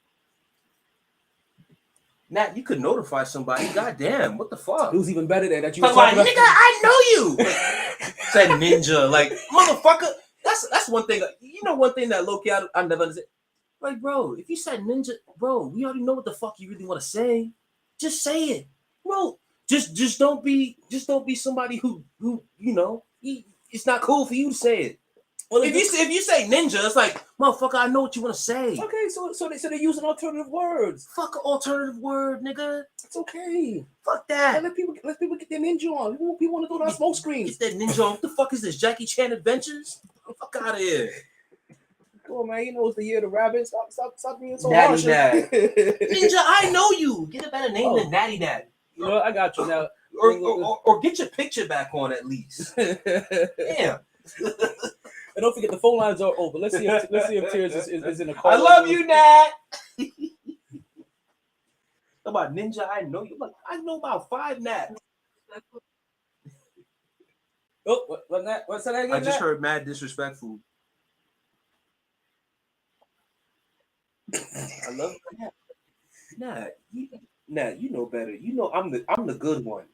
Nat, you could notify somebody. Goddamn, what the fuck? It was even better than that you Talk were about, talking nigga, I know you. Said ninja, like motherfucker. That's one thing. You know, one thing that low-key I never understood. Like, bro, if you said ninja, bro, we already know what the fuck you really want to say. Just say it, bro. Just don't be somebody who you know. It's not cool for you to say it. Well, if you say ninja, it's like, motherfucker, I know what you want to say. Okay, so they're using alternative words. Fuck an alternative word, nigga. It's okay. Fuck that. Let people get their ninja on. People want to throw down smoke screens. Get that ninja on. What the fuck is this? Jackie Chan Adventures? Fuck out of here. Come on, man. You know it's the year of the rabbit. Stop being so Natty harsh. Nat. Ninja, I know you. Get a better name than Natty Nat. You know, I got you now. Or get your picture back on at least. Damn. And don't forget the phone lines are open. Let's see if Tears is in the call. I love you, Nat. About ninja, I know you. I know about 5 Nats. Oh, what's that again? I just heard mad disrespectful. I love Nat. Nat, you know better. You know I'm the good one.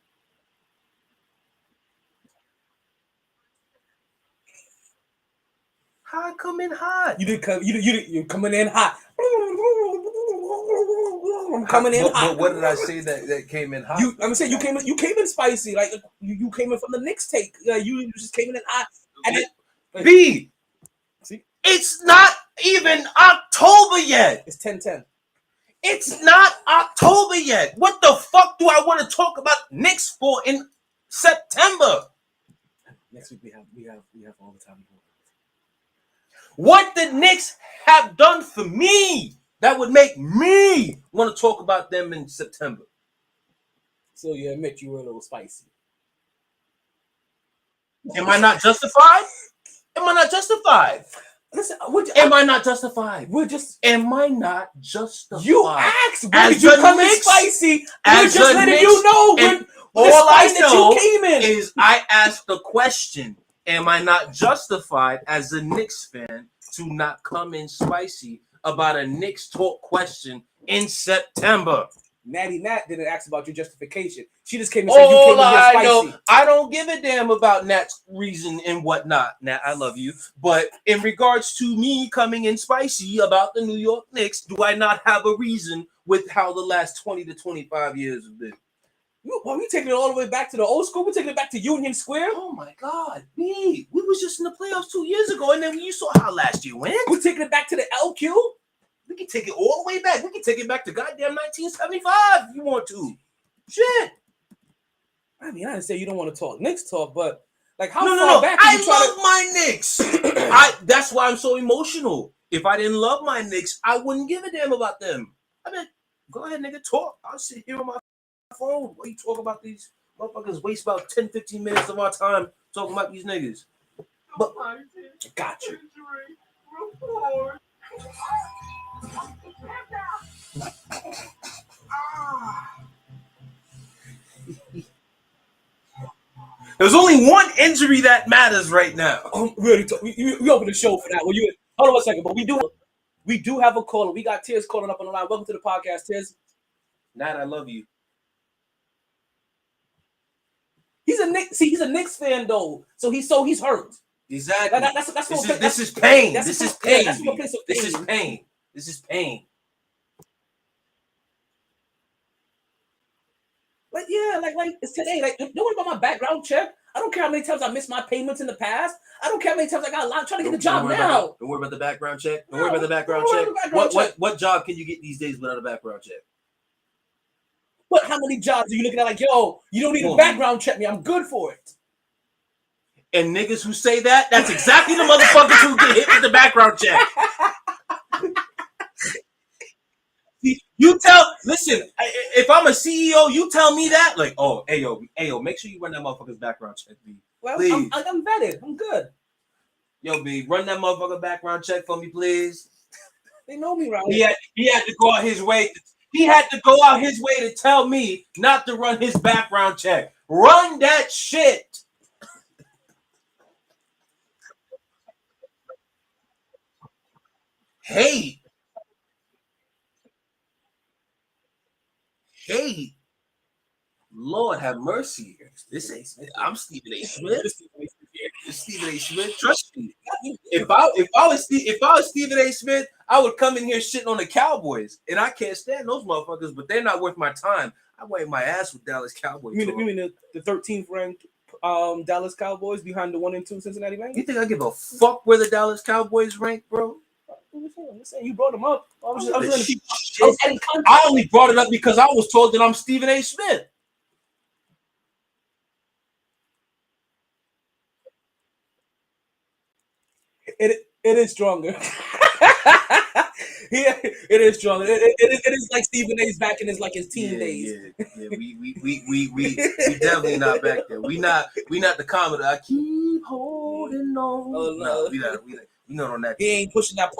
How I come in hot? You're coming in hot. I'm coming in hot. But what did I say that came in hot? I'm saying you came in spicy. Like you came in from the Knicks take. You just came in hot. And then, B. See? It's not even October yet. It's 10-10. It's not October yet. What the fuck do I want to talk about Knicks for in September? Next week we have all the time. What the Knicks have done for me that would make me want to talk about them in September. So you admit you were a little spicy. Am I not justified? Am I not justified? Listen, am I not justified? Am I not justified? You asked, when did you come in spicy? We're just letting you know when all I know you came in. Is I asked the question, am I not justified as a Knicks fan to not come in spicy about a Knicks talk question in September? Natty Nat didn't ask about your justification. She just came and said you came in here spicy. Know, I don't give a damn about Nat's reason and whatnot. Nat, I love you. But in regards to me coming in spicy about the New York Knicks, do I not have a reason with how the last 20 to 25 years have been? We taking it all the way back to the old school. We're taking it back to Union Square. Oh my God, we was just in the playoffs 2 years ago, and then you saw how last year went. We're taking it back to the LQ. We can take it all the way back. We can take it back to goddamn 1975 if you want to. Shit. I mean, I didn't say you don't want to talk Knicks talk, but like how far far back? I love my Knicks. That's why I'm so emotional. If I didn't love my Knicks, I wouldn't give a damn about them. I mean, go ahead, nigga, talk. I'll sit here on my phone while you talk about these motherfuckers. Waste about 10-15 minutes of our time talking about these niggas. But got you. There's only one injury that matters right now. We open the show for that. Well, hold on a second, but we do have a caller. We got Tiz calling up on the line. Welcome to the podcast, Tiz. Nat, I love you. He's a Knicks fan though, so he's hurt. Exactly. This is pain. This is pain. This is pain. Like it's today. Like, don't worry about my background check. I don't care how many times I missed my payments in the past. I don't care how many times I got a lot. I'm trying to get a job now. Don't worry about the background check. Don't worry about the background check. What job can you get these days without a background check? But how many jobs are you looking at? Like, yo, you don't need a background check me. I'm good for it. And niggas who say that's exactly the motherfuckers who get hit with the background check. Listen, if I'm a CEO, you tell me that, like, oh, hey yo, make sure you run that motherfucker's background check, B. Well, please. I'm vetted. I'm good. Yo, B, run that motherfucker background check for me, please. They know me, right? He had to go out his way. He had to go out his way to tell me not to run his background check. Run that shit. Hate. Lord have mercy. This ain't. I'm Stephen A. Smith. It's Stephen A. Smith. Trust me. If I was Stephen A. Smith, I would come in here shitting on the Cowboys, and I can't stand those motherfuckers. But they're not worth my time. I wipe my ass with Dallas Cowboys. You mean the 13th ranked Dallas Cowboys behind the 1 and 2 Cincinnati Bengals? You think I give a fuck where the Dallas Cowboys rank, bro? I'm saying you brought them up. I only brought it up because I was told that I'm Stephen A. Smith. It is stronger. Yeah, it is stronger. It is like Stephen A's back in his teen days. Yeah. We definitely not back there. We not the comedy. I keep holding on. Oh, no. We not on that. He ain't pushing that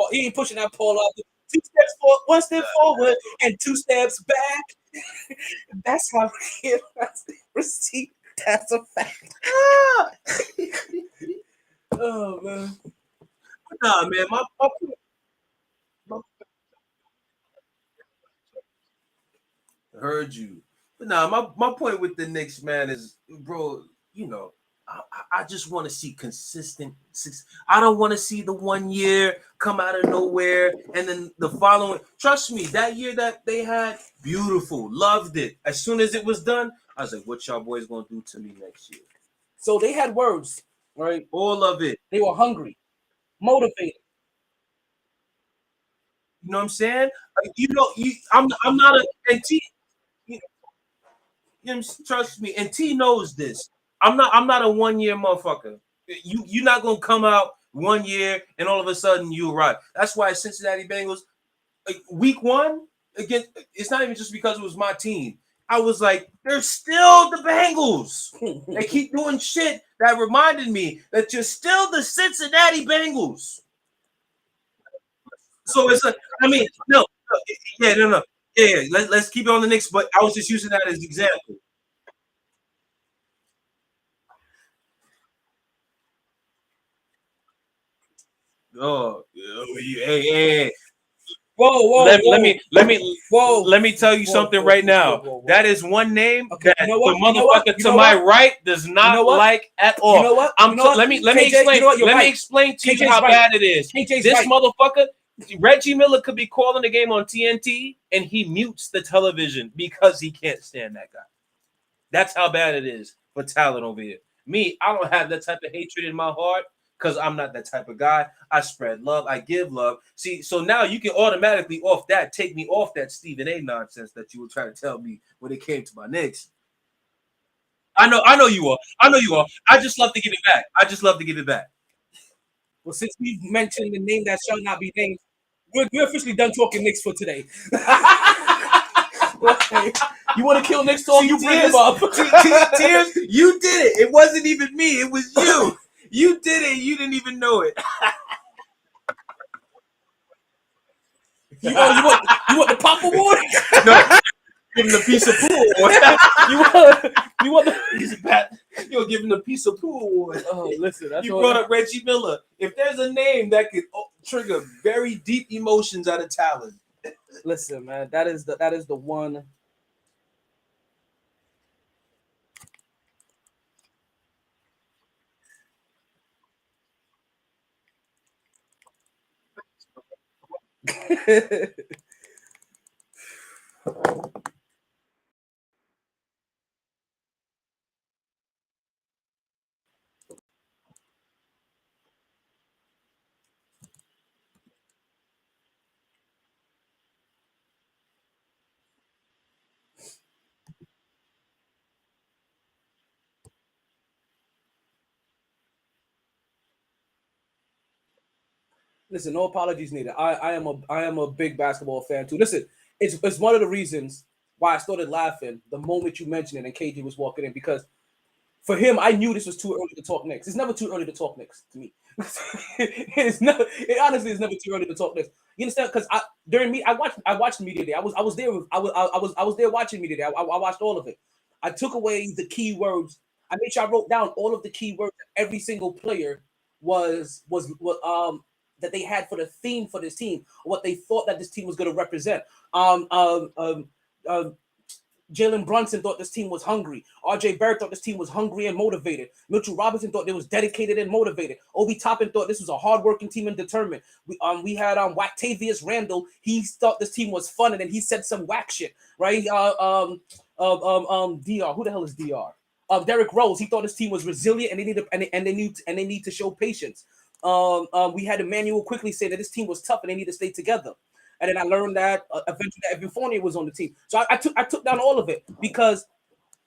pole up. 2 steps forward, 1 step forward, and 2 steps back. That's how he receive. That's a fact. Oh man. Nah, man, my heard you. But nah, my point with the Knicks, man, is, bro, you know, I just want to see consistent. I don't want to see the 1 year come out of nowhere and then the following. Trust me, that year that they had, beautiful, loved it. As soon as it was done, I was like, what y'all boys gonna do to me next year? So they had words, right? All of it. They were hungry, motivated. You know what I'm saying? I'm not a and T. You know, trust me, and T knows this. I'm not a 1 year motherfucker. You're not gonna come out 1 year and all of a sudden you arrive. That's why Cincinnati Bengals, like, week 1 again. It's not even just because it was my team. I was like, they're still the Bengals. They keep doing shit that reminded me that you're still the Cincinnati Bengals. So it's like, I mean, no. Yeah. Let's keep it on the Knicks, but I was just using that as an example. Oh, hey. Whoa. Let me tell you something right now. Whoa. That is one name that You know what? the motherfucker to my right does not like at all. You know what? Let me explain. Let me explain to you how bad it is. This motherfucker, Reggie Miller, could be calling the game on TNT and he mutes the television because he can't stand that guy. That's how bad it is for talent over here. Me, I don't have that type of hatred in my heart because I'm not that type of guy. I spread love. I give love. See, so now you can automatically take me off that Stephen A. nonsense that you were trying to tell me when it came to my Knicks. I know you are. I just love to give it back. Well, since we mentioned the name that shall not be named, we're officially done talking Knicks for today. You want to kill Knicks talk? You bring him up. Tears, you did it. It wasn't even me. It was you. You did it. You didn't even know it. You want the pop award? No. Give him a piece of poo award. you want the You'll give him a piece of poo award. Oh, listen, that's you brought up Reggie Miller. If there's a name that could trigger very deep emotions out of talent. Listen, man, that is the one. Listen, no apologies needed. I am a big basketball fan too. Listen, it's one of the reasons why I started laughing the moment you mentioned it and KG was walking in, because for him, I knew this was too early to talk Knicks. It's never too early to talk Knicks to me. It honestly is never too early to talk Knicks. You understand? Because I watched media day. I was there watching media day. I watched all of it. I took away the key words. I made sure I wrote down all of the key words that every single player was that they had for the theme for this team, or what they thought that this team was going to represent. Jalen Brunson thought this team was hungry. RJ Barrett thought this team was hungry and motivated. Mitchell Robinson thought they was dedicated and motivated. Obi Toppin thought this was a hardworking team and determined. We had Wactavius Randall. He thought this team was fun, and then he said some whack shit, right? Dr. Who the hell is Dr? Derrick Rose. He thought this team was resilient, and they need to show patience. We had Emmanuel quickly say that this team was tough and they need to stay together. And then I learned that eventually that Evan Fournier was on the team. So I took down all of it because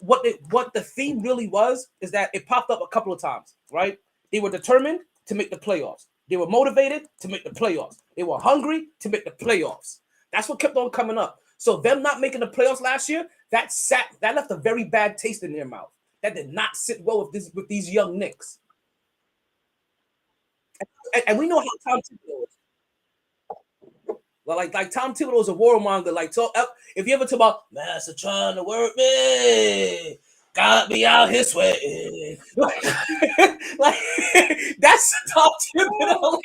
what the theme really was is that it popped up a couple of times, right? They were determined to make the playoffs. They were motivated to make the playoffs. They were hungry to make the playoffs. That's what kept on coming up. So them not making the playoffs last year, that left a very bad taste in their mouth. That did not sit well with these young Knicks. And we know how Tom Thibodeau is. Well, like Tom Thibodeau is a warmonger. Like, so if you ever talk about Master trying to work me, got me out his way, like that's Tom Thibodeau.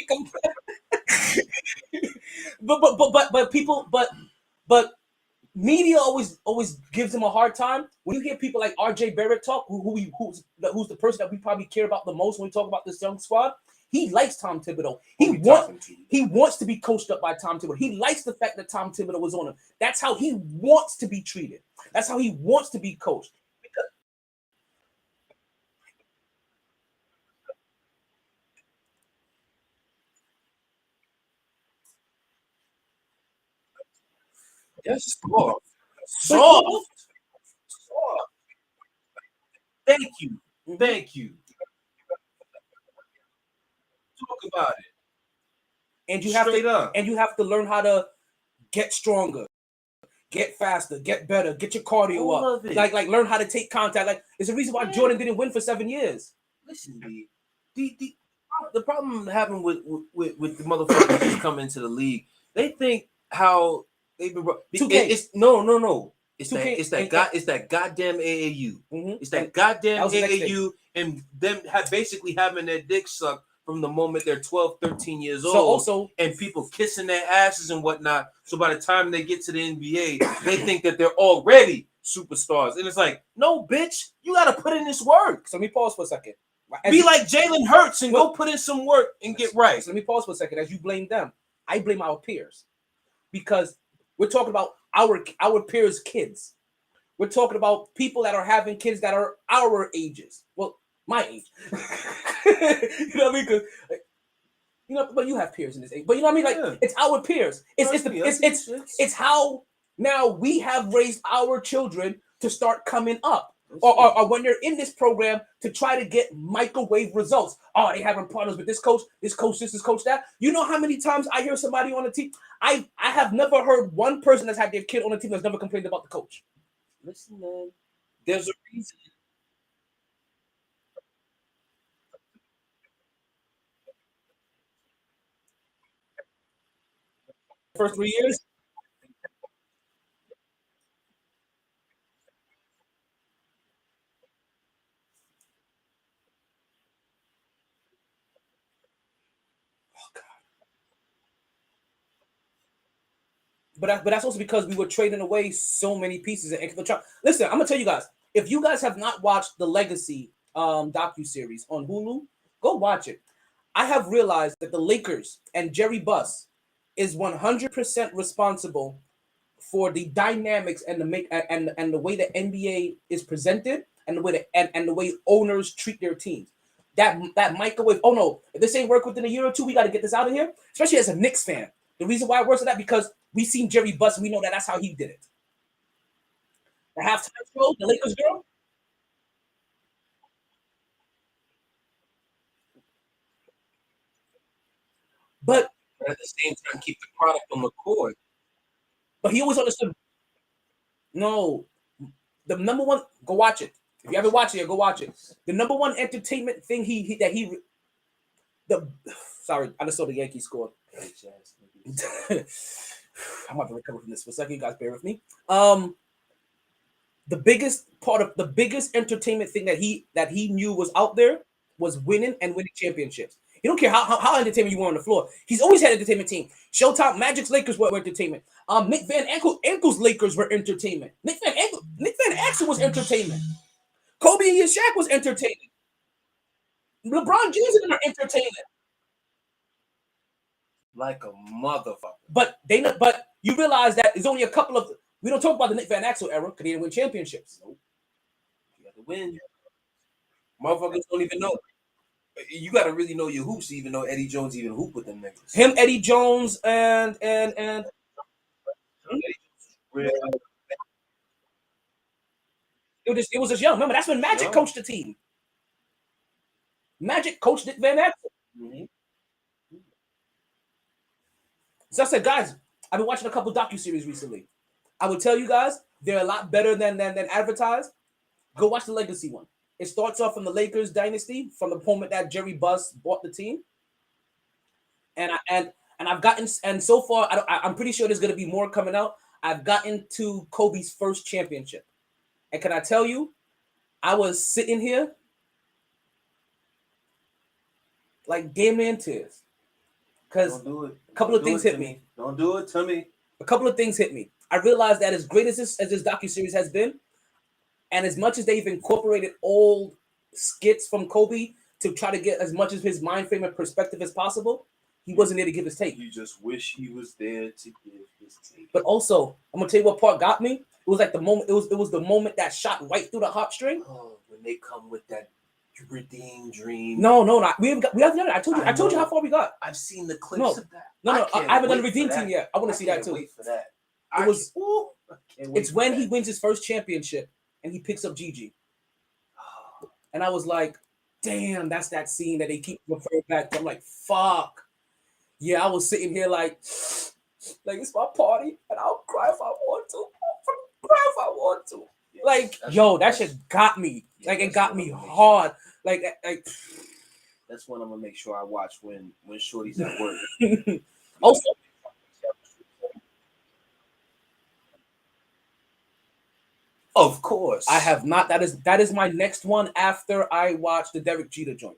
But media always gives him a hard time. When you hear people like RJ Barrett talk, who's the person that we probably care about the most when we talk about this young squad. He likes Tom Thibodeau. He wants to be coached up by Tom Thibodeau. He likes the fact that Tom Thibodeau was on him. That's how he wants to be treated. That's how he wants to be coached. That's soft. Thank you. Thank you. Talk about it. And you have to learn how to get stronger, get faster, get better, get your cardio up. Like learn how to take contact. Like it's a reason why Jordan didn't win for 7 years. Listen, the problem having with the motherfuckers who come into the league, they think how they've been. It's no. It's that goddamn AAU. Mm-hmm. It's that goddamn AAU, and them basically having their dick sucked from the moment they're 12, 13 years old, and people kissing their asses and whatnot. So by the time they get to the NBA, they think that they're already superstars. And it's like, no, bitch, you got to put in this work. So let me pause for a second. Be like Jalen Hurts and go put in some work and get right. So let me pause for a second. As you blame them, I blame our peers. Because we're talking about our peers' kids. We're talking about people that are having kids that are our ages. Well, my age. You know what I mean? But you have peers in this age. But you know what I mean? Like it's our peers. It's how now we have raised our children to start coming up. Or when they're in this program to try to get microwave results. Oh, they having partners with this coach, this coach, that. You know how many times I hear somebody on the team? I have never heard one person that's had their kid on the team that's never complained about the coach. Listen, man, there's a reason. First 3 years. But that's also because we were trading away so many pieces. Listen, I'm gonna tell you guys. If you guys have not watched the Legacy docu-series on Hulu, go watch it. I have realized that the Lakers and Jerry Buss is 100% responsible for the dynamics and the way the NBA is presented and the way and the way owners treat their teams. That microwave. Oh no, if this ain't work within a year or two, we got to get this out of here. Especially as a Knicks fan. The reason why it works like that because we seen Jerry Buss. We know that's how he did it. The halftime show, the Lakers girl. But at the same time, keep the product on the court. But he always understood. No, the number one. Go watch it. If you haven't watched it, go watch it. The number one entertainment thing sorry, I just saw the Yankees score. I'm about to recover from this for a second. You guys bear with me. The biggest entertainment thing that he knew was out there was winning and winning championships. He don't care how entertainment you want on the floor. He's always had an entertainment team. Showtime, Magic's Lakers were entertainment. Nick Van Ankle's Lakers were entertainment. Nick Van Exel was entertainment. Kobe and Shaq was entertainment. LeBron James and them are entertainment. Like a motherfucker. But you realize that there's only a couple of. We don't talk about the Nick Van Exel era because he didn't win championships. Nope. You got to win. Motherfuckers don't even know. You got to really know your hoops to even know Eddie Jones even hoop with them niggas. Him, Eddie Jones, and it was just young. Remember, that's when Magic coached the team. Magic coached Nick Van Exel. Mm-hmm. So I said, guys, I've been watching a couple docuseries recently. I would tell you guys they're a lot better than advertised. Go watch the Legacy one. It starts off from the Lakers dynasty, from the moment that Jerry Buss bought the team. And I've gotten, and so far I'm pretty sure there's going to be more coming out. I've gotten to Kobe's first championship, and can I tell you, I was sitting here like damn near in tears because a couple of things hit me. Don't do it to me. A couple of things hit me. I realized that as great as this docuseries has been, and as much as they've incorporated old skits from Kobe to try to get as much of his mind frame and perspective as possible, he wasn't there to give his take. You just wish he was there to give his take. But also, I'm gonna tell you what part got me. It was like the moment. It was the moment that shot right through the heartstring. Oh, when they come with that redeemed dream. No, we haven't done it. I told you how far we got. I've seen the clips of that. No, I haven't done the redeem team yet. I want to see that too. Wait for that. It's when he wins his first championship and he picks up Gigi. And I was like, damn, that's that scene that they keep referring back to. I'm like, fuck. Yeah, I was sitting here like it's my party and I'll cry if I want to. I'll cry if I want to. Yeah, like, yo, that shit got me. Like, it got me hard. Like that's one I'm gonna make sure I watch when Shorty's at work. Also, of course, I have not. That is my next one after I watch the Derek Jeter joint.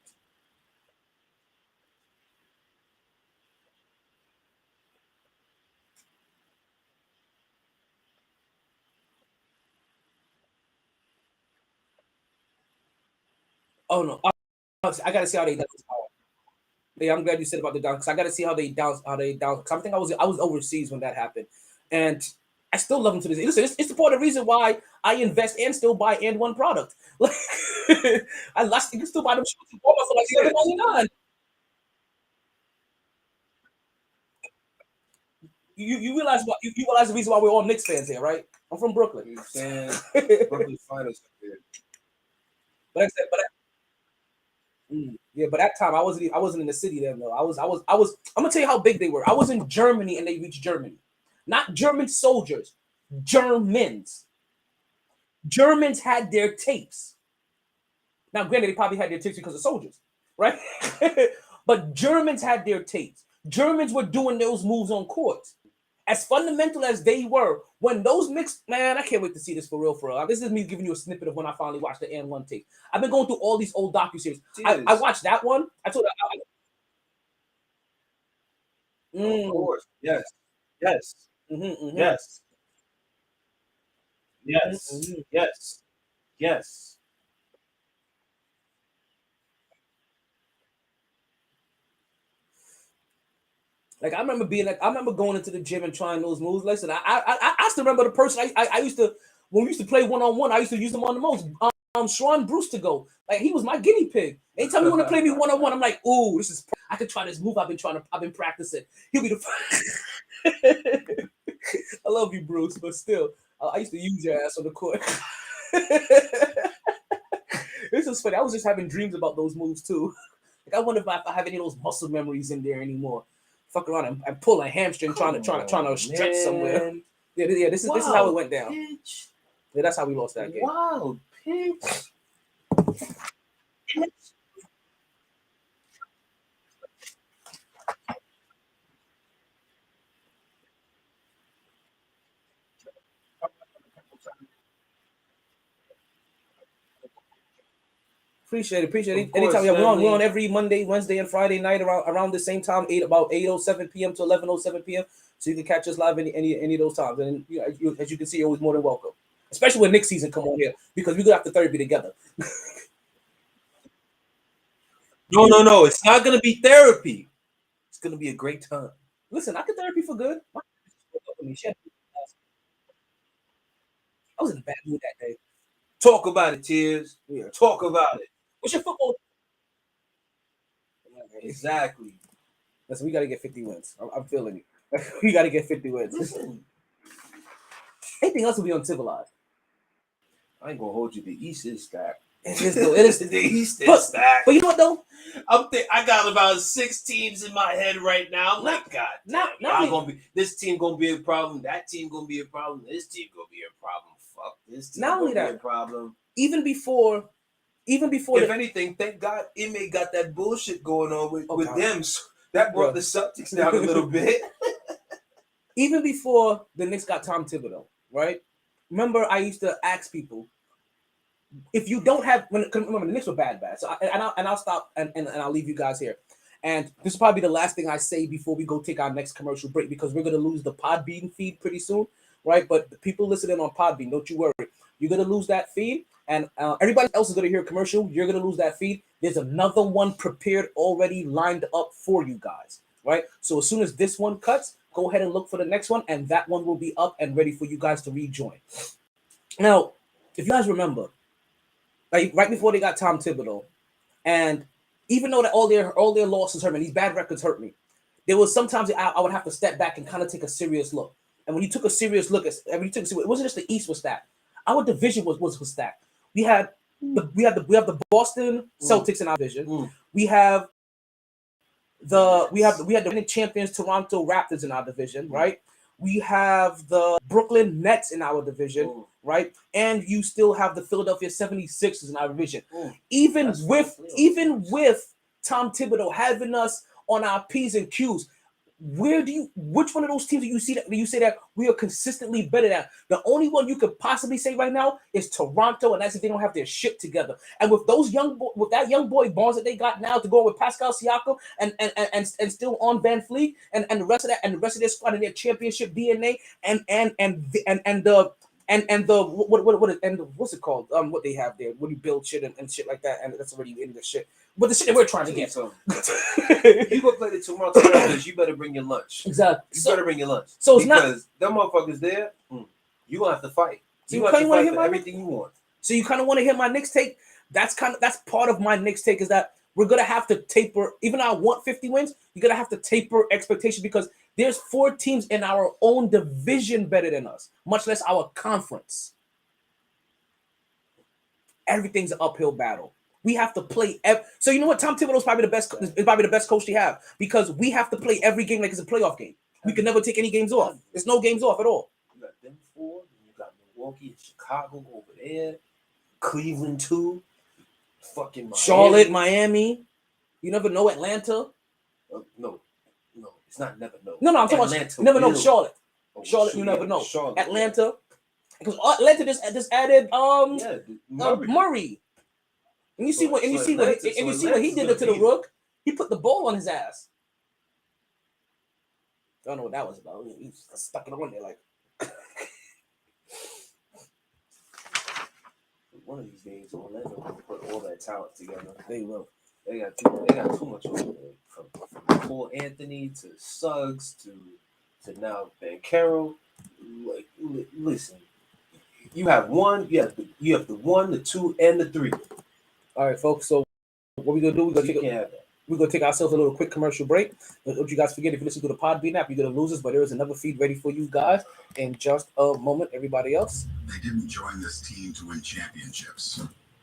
Oh no, I gotta see how they done. Yeah, I'm glad you said about the down because I gotta see how they down. Because I think I was overseas when that happened, and I still love them to this. Listen, it's the part of the reason why I invest and still buy and one product. Like I lost, you can still buy them shoes for like $7.99. You realize what you realize the reason why we're all Knicks fans here, right? I'm from Brooklyn. Brooklyn finals. But but that time I wasn't in the city then though. I was. I'm gonna tell you how big they were. I was in Germany and they reached Germany, not German soldiers, Germans. Germans had their tapes. Now, granted, they probably had their tapes because of soldiers, right? But Germans had their tapes. Germans were doing those moves on courts. As fundamental as they were, when those mixed, man, I can't wait to see this for real. This is me giving you a snippet of when I finally watched the N1 tape. I've been going through all these old docuseries. I watched that one. I told Of course. Yes. Yes. Mm-hmm. Yes. Yes. Mm-hmm. Yes. Yes. Like I remember going into the gym and trying those moves. Listen, I still remember the person I used to when we used to play one-on-one. I used to use them on the most. Sean Bruce to go. Like he was my guinea pig. Anytime you want to play me one-on-one, I'm like, ooh, this is. I could try this move. I've been practicing. He'll be the. I love you, Bruce, but still, I used to use your ass on the court. This is funny. I was just having dreams about those moves too. Like I wonder if I have any of those muscle memories in there anymore. Fuck around and pull a hamstring trying to stretch somewhere. Yeah. This is how it went down. Pitch. Yeah, that's how we lost that game. Wow, pitch. Appreciate it. Of course, Anytime we're family. on every Monday, Wednesday, and Friday night around the same time, about 8:07 p.m. to 11:07 p.m. So you can catch us live any of those times. And as you can see, you're always more than welcome. Especially when Nick season come on here, because we go after therapy together. No. It's not gonna be therapy. It's gonna be a great time. Listen, I could therapy for good. I was in a bad mood that day. Talk about it, Tears. Yeah. Talk about it. What's your football? Exactly. Listen, we got to get 50 wins. I'm feeling it. We got to get 50 wins. Anything else will be uncivilized. I ain't gonna hold you. The East is stacked. It is though. It is The East is stacked. But you know what though? I got about 6 teams in my head right now. I'm like, God, this team gonna be a problem. That team gonna be a problem. This team gonna be a problem. Fuck this team. Not only gonna be that, a problem. Even before. If anything, thank God Ime got that bullshit going on with them. So that brought the Celtics down a little bit. Even before the Knicks got Tom Thibodeau, right? Remember, I used to ask people, if you don't have, remember the Knicks were bad. So I'll stop and I'll leave you guys here. And this is probably the last thing I say before we go take our next commercial break, because we're gonna lose the Podbean feed pretty soon, right? But the people listening on Podbean, don't you worry, you're gonna lose that feed, and everybody else is gonna hear a commercial. You're gonna lose that feed. There's another one prepared already, lined up for you guys, right? So as soon as this one cuts, go ahead and look for the next one, and that one will be up and ready for you guys to rejoin. Now, if you guys remember, like right before they got Tom Thibodeau, and even though that all their losses hurt me, these bad records hurt me, there was sometimes I would have to step back and kind of take a serious look. And when you took a serious look at, it wasn't just the East was stacked. Our division was stacked. We have the Boston Celtics in our division. We have the defending champions Toronto Raptors in our division, right? We have the Brooklyn Nets in our division, right? And you still have the Philadelphia 76ers in our division. Even with Tom Thibodeau having us on our P's and Q's, which one of those teams do you say that we are consistently better than? The only one you could possibly say right now is Toronto, and that's if they don't have their shit together. And with that young boy Barnes that they got now to go with Pascal Siakam and still on Van Fleet and the rest of their squad and their championship DNA what's it called? What they have there? When you build shit and shit like that, and that's already in the shit. But the shit that we're trying to get. So you go play the Toronto Raptors, you better bring your lunch. Exactly. You better bring your lunch. So it's because them motherfuckers there, you gonna have to fight. So you have to fight for everything you want. So you kind of want to hear my Knicks take? That's part of my Knicks take, is that we're gonna have to taper. Even though I want 50 wins, you're gonna have to taper expectations, because there's 4 teams in our own division better than us, much less our conference. Everything's an uphill battle. We have to play. So you know what? Tom Thibodeau is probably the best coach they have, because we have to play every game like it's a playoff game. We can never take any games off. There's no games off at all. You got them 4. You got Milwaukee and Chicago over there. Cleveland 2. Fucking Miami. Charlotte, Miami. You never know. Atlanta. No, it's not never know. No, I'm talking about you never know. Charlotte. Charlotte, you never know. Charlotte, Atlanta. Because Atlanta just added Murray. And you see what he did to the Rook. He put the ball on his ass. I don't know what that was about. He stuck it on there like. One of these days, Orlando will put all that talent together. They will. They got too much over there. From Paul Anthony to Suggs to now Banchero. Like, listen, you have the 1, the 2, and the 3. All right, folks. So what we're gonna do? We're gonna take ourselves a little quick commercial break. Don't you guys forget, if you listen to the Podbean app, you're gonna lose us. But there is another feed ready for you guys in just a moment. Everybody else. They didn't join this team to win championships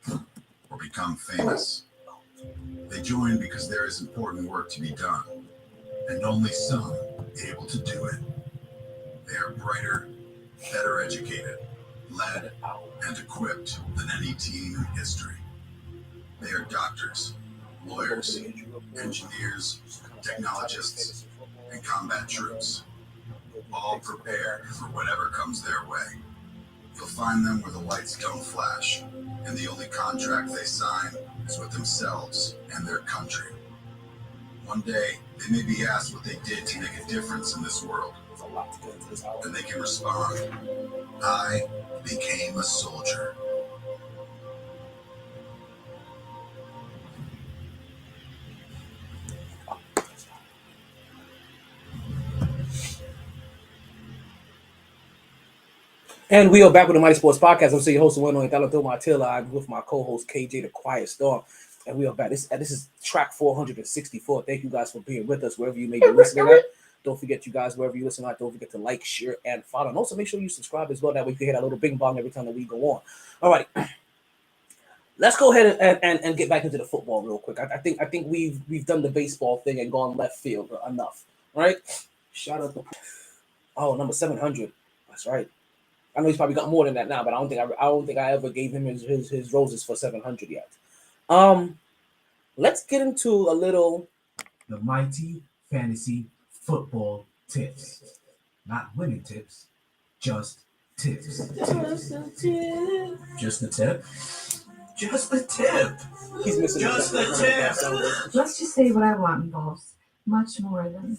or become famous. They joined because there is important work to be done, and only some able to do it. They are brighter, better educated, led, and equipped than any team in history. They are doctors, lawyers, engineers, technologists, and combat troops, all prepared for whatever comes their way. You'll find them where the lights don't flash, and the only contract they sign is with themselves and their country. One day, they may be asked what they did to make a difference in this world, There's a lot to go into this hour. and they can respond, I became a soldier. And we are back with the Mighty Sports Podcast. I'm your host, the one on Untitled Chapter. I'm with my co-host KJ, the Quiet Storm, and we are back. This is track 464. Thank you guys for being with us wherever you may be listening at. Don't forget, you guys, wherever you listen at, don't forget to like, share, and follow. And also make sure you subscribe as well. That way you can hit that little bing bong every time that we go on. All right, let's go ahead and get back into the football real quick. I think we've done the baseball thing and gone left field enough. Right? Shout out to number 700. That's right. I know he's probably got more than that now, but I don't think I ever gave him his roses for 700 yet. Let's get into a little The MyT fantasy football tips. Not winning tips, just tips. Just the tip. Just the tip. He's missing Just the tip. Let's just say what I want involves much more than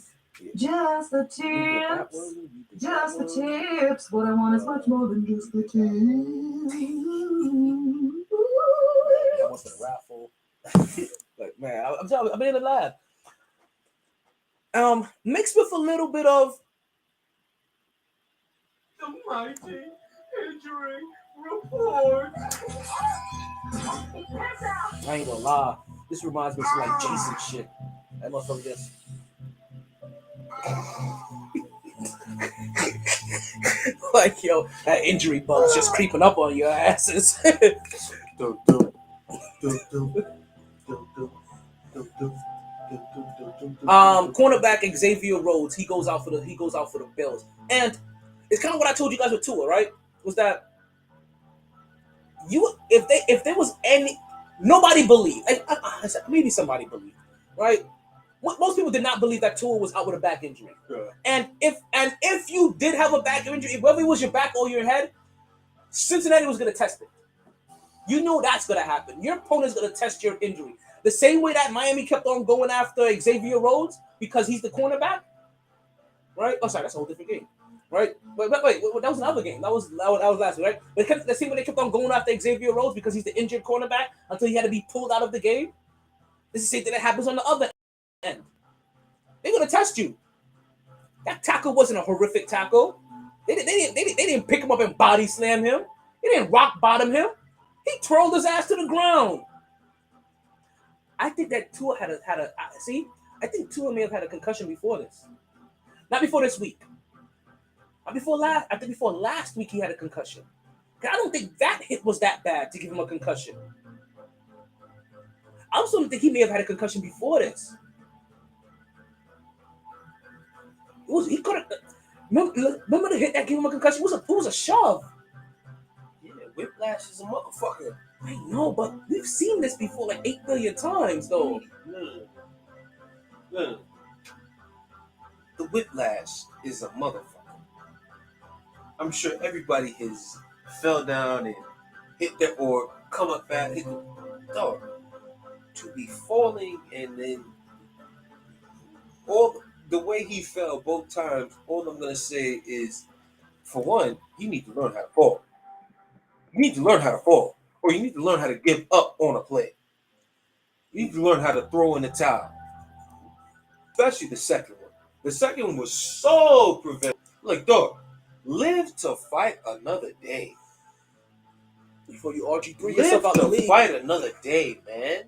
just the tips. Just the tips. What I want is much more than just the tips. I went for the raffle. Like, man, I'm in the lab. Mixed with a little bit of The MyT injury report. I ain't gonna lie. This reminds me of some like Jason shit. That motherfucker just like, yo, that injury bug's just creeping up on your asses. Cornerback Xavier Rhodes, he goes out for the Bills. And it's kind of what I told you guys with Tua, right? Was that if there was any nobody believed, I said maybe somebody believed, right? Most people did not believe that Tua was out with a back injury. Yeah. And if you did have a back injury, whether it was your back or your head, Cincinnati was going to test it. You know that's going to happen. Your opponent's going to test your injury. The same way that Miami kept on going after Xavier Rhodes because he's the cornerback, right? Oh, sorry, that's a whole different game, right? Wait, that was another game. That was last week, right? But the same way they kept on going after Xavier Rhodes because he's the injured cornerback until he had to be pulled out of the game. This is the same thing that happens on the other end. They're gonna test you. That tackle wasn't a horrific tackle. They didn't pick him up and body slam him. They didn't rock bottom him. He twirled his ass to the ground. I think that Tua had a I think Tua may have had a concussion before this. Not before this week. Not before last. I think before last week he had a concussion. I don't think that hit was that bad to give him a concussion. I also think he may have had a concussion before this. He could have. Remember the hit that gave him a concussion? It was a shove. Yeah, whiplash is a motherfucker. I know, but we've seen this before like 8 billion times, though. Look. The whiplash is a motherfucker. I'm sure everybody has fell down and hit that or come up fast. Dog, to be falling and then all the way he fell both times, all I'm gonna say is, for one, you need to learn how to fall. You need to learn how to fall, or you need to learn how to give up on a play. You need to learn how to throw in the towel. Especially the second one. The second one was so preventable. Like, dog, live to fight another day. Before you RG3 Live yourself out the to league. fight another day, man.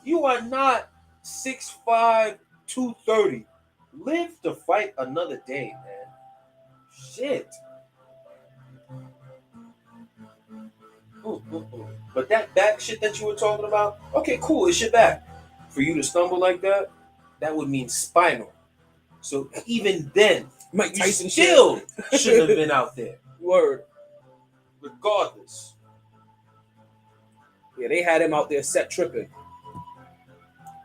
You are not 6'5", 230. Live to fight another day, man. Shit. But that back shit that you were talking about, okay, cool, it's your back. For you to stumble like that, that would mean spinal. So even then, Mike you Tyson still shouldn't have been out there. Word. Regardless. Yeah, they had him out there set tripping.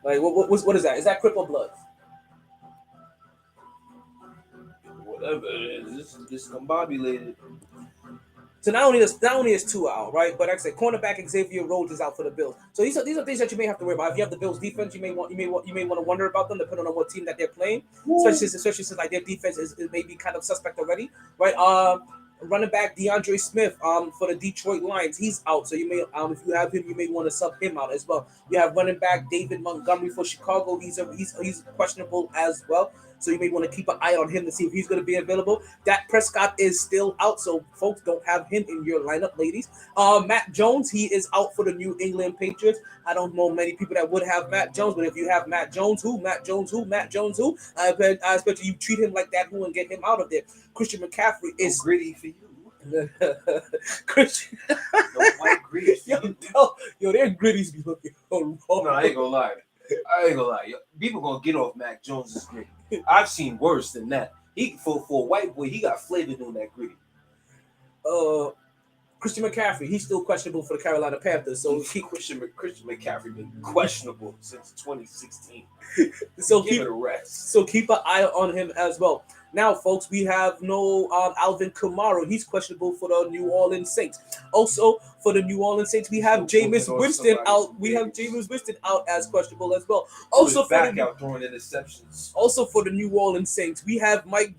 Like, what is that? Is that cripple blood? Whatever it is, discombobulated. So not only is 2 out, right? But like I said, cornerback Xavier Rhodes is out for the Bills. So these are things that you may have to worry about. If you have the Bills defense, you may want to wonder about them depending on what team that they're playing. Especially since like their defense is maybe kind of suspect already, right? Running back DeAndre Smith for the Detroit Lions, he's out. So you may if you have him, you may want to sub him out as well. You have running back David Montgomery for Chicago. He's questionable as well. So you may want to keep an eye on him to see if he's going to be available. Dak Prescott is still out, so folks, don't have him in your lineup, ladies. Matt Jones, he is out for the New England Patriots. I don't know many people that would have Matt Jones, but if you have Matt Jones, I expect you treat him like that and get him out of there. Christian McCaffrey is gritty for you. Christian, no white gritty. Yo, their gritties be looking. No, I ain't gonna lie. People gonna get off Mac Jones's gritty. I've seen worse than that. He for a white boy, he got flavored on that gritty. Christian McCaffrey, he's still questionable for the Carolina Panthers. So Christian McCaffrey been questionable since 2016. So give it a rest. So keep an eye on him as well. Now, folks, we have no Alvin Kamara. He's questionable for the New Orleans Saints. Also, for the New Orleans Saints, we have Jameis Winston out. We have Jameis Winston out as questionable as well. Also, for back out throwing interceptions. Also, for the New Orleans Saints, we have Mike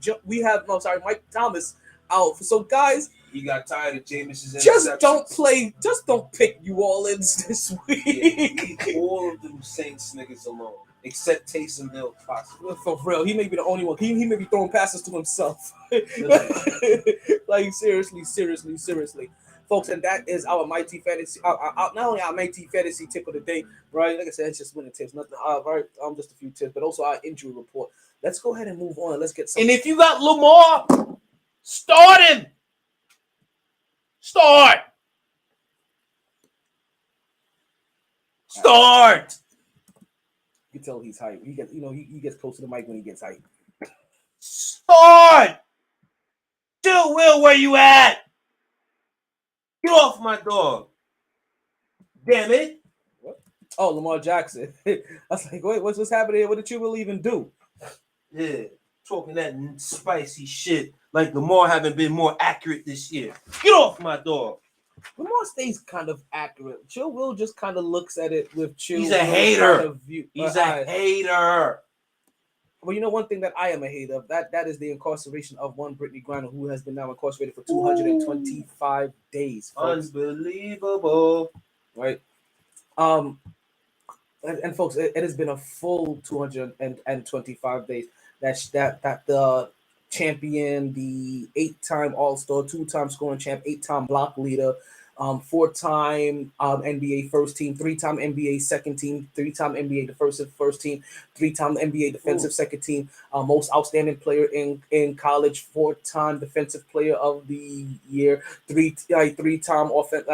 Thomas out. So, guys, he got tired of Jameis's interceptions. Just don't pick New Orleans this week. Yeah, leave all of them Saints niggas alone. Except Taysom Hill, possibly. For real, he may be the only one. He may be throwing passes to himself. Like seriously, folks. And that is our MyT fantasy. Not only our MyT fantasy tip of the day, right? Like I said, it's just winning tips, nothing. Right, just a few tips, but also our injury report. Let's go ahead and move on. Let's get some. And if you got Lamar, start him. Start. You can tell he's hyped. He gets close to the mic when he gets hyped. Start! Still, Will, where you at? Get off my dog. Damn it. What? Oh, Lamar Jackson. I was like, wait, what's happening here? What did you really even do? Yeah, talking that spicy shit like Lamar haven't been more accurate this year. Get off my dog. Lamar stays kind of accurate. Chill Will just kind of looks at it with chill. He's a hater. He's a hater. Well, you know one thing that I am a hater of, that is the incarceration of one Brittany Griner, who has been now incarcerated for 225 days. Folks. Unbelievable. Right? And folks, it has been a full 225 days that the champion, the 8-time All-Star, 2-time scoring champ, 8-time block leader, 4-time NBA first team, 3-time NBA second team, 3-time NBA defensive first team, 3-time NBA defensive second team, most outstanding player in college, 4-time defensive player of the year, 3-time offense.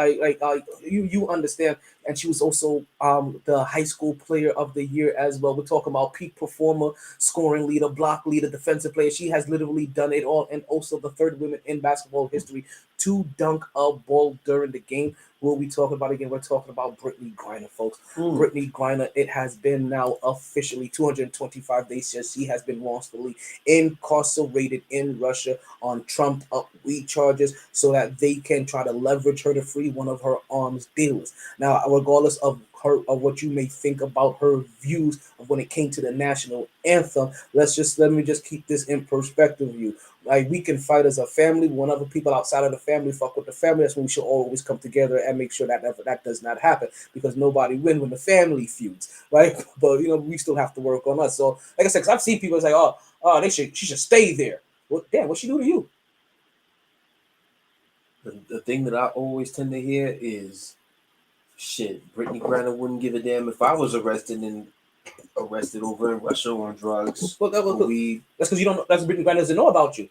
You understand. And she was also the high school player of the year as well. We're talking about peak performer, scoring leader, block leader, defensive player. She has literally done it all. And also the third woman in basketball history to dunk a ball during the game. We'll be talking about again. We're talking about Brittany Griner, folks. Brittany Griner, it has been now officially 225 days since she has been wrongfully incarcerated in Russia on trumped up weed charges so that they can try to leverage her to free one of her arms dealers. Now, regardless of what you may think about her views of when it came to the national anthem, let me just keep this in perspective view. Like, we can fight as a family. When other people outside of the family fuck with the family, that's when we should always come together and make sure that that does not happen, because nobody wins when the family feuds, right? But we still have to work on us. So, like I said, because I've seen people say, she should stay there. Well, damn, what'd she do to you? The thing that I always tend to hear is, shit, Brittany Griner wouldn't give a damn if I was arrested over in Russia on drugs. Well, weed. That's because you don't. That's Brittany Griner doesn't know about you.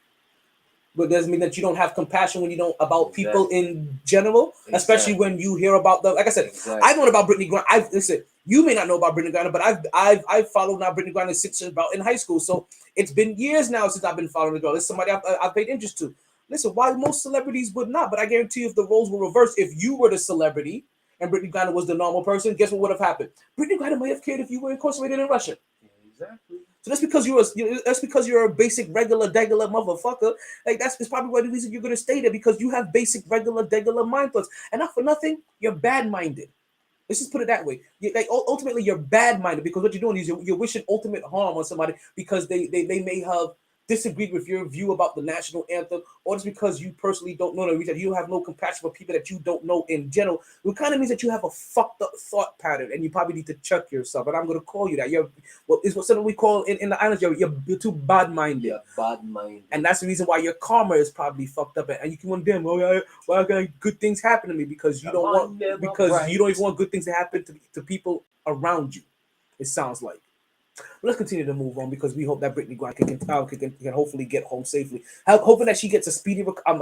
But doesn't mean that you don't have compassion when you don't about people in general, especially when you hear about them. Like I said, I know about Brittany Griner. Listen, you may not know about Brittany Griner, but I've followed now Brittany Griner since about in high school. So it's been years now since I've been following the girl. It's somebody I've paid interest to. Listen, why most celebrities would not, but I guarantee you, if the roles were reversed, if you were the celebrity and Brittany Griner was the normal person, guess what would have happened? Brittany Griner might have cared if you were incarcerated in Russia. Exactly. So that's because you're a basic regular degular motherfucker. Like it's probably why the reason you're gonna stay there, because you have basic regular degular mind thoughts, and not for nothing, you're bad minded. Let's just put it that way. Ultimately, you're bad minded, because what you're doing is you're wishing ultimate harm on somebody because they may have disagreed with your view about the national anthem, or just because you personally don't know them, that you have no compassion for people that you don't know in general. It kind of means that you have a fucked up thought pattern, and you probably need to check yourself. And I'm going to call you that. It's what something we call in the islands. You're too bad minded. Yeah, bad minded. And that's the reason why your karma is probably fucked up. And you can wonder, why got good things happen to me? Because you don't even want good things to happen to people around you. It sounds like. Let's continue to move on, because we hope that Brittany Grant can hopefully get home safely. Hoping that she gets a speedy return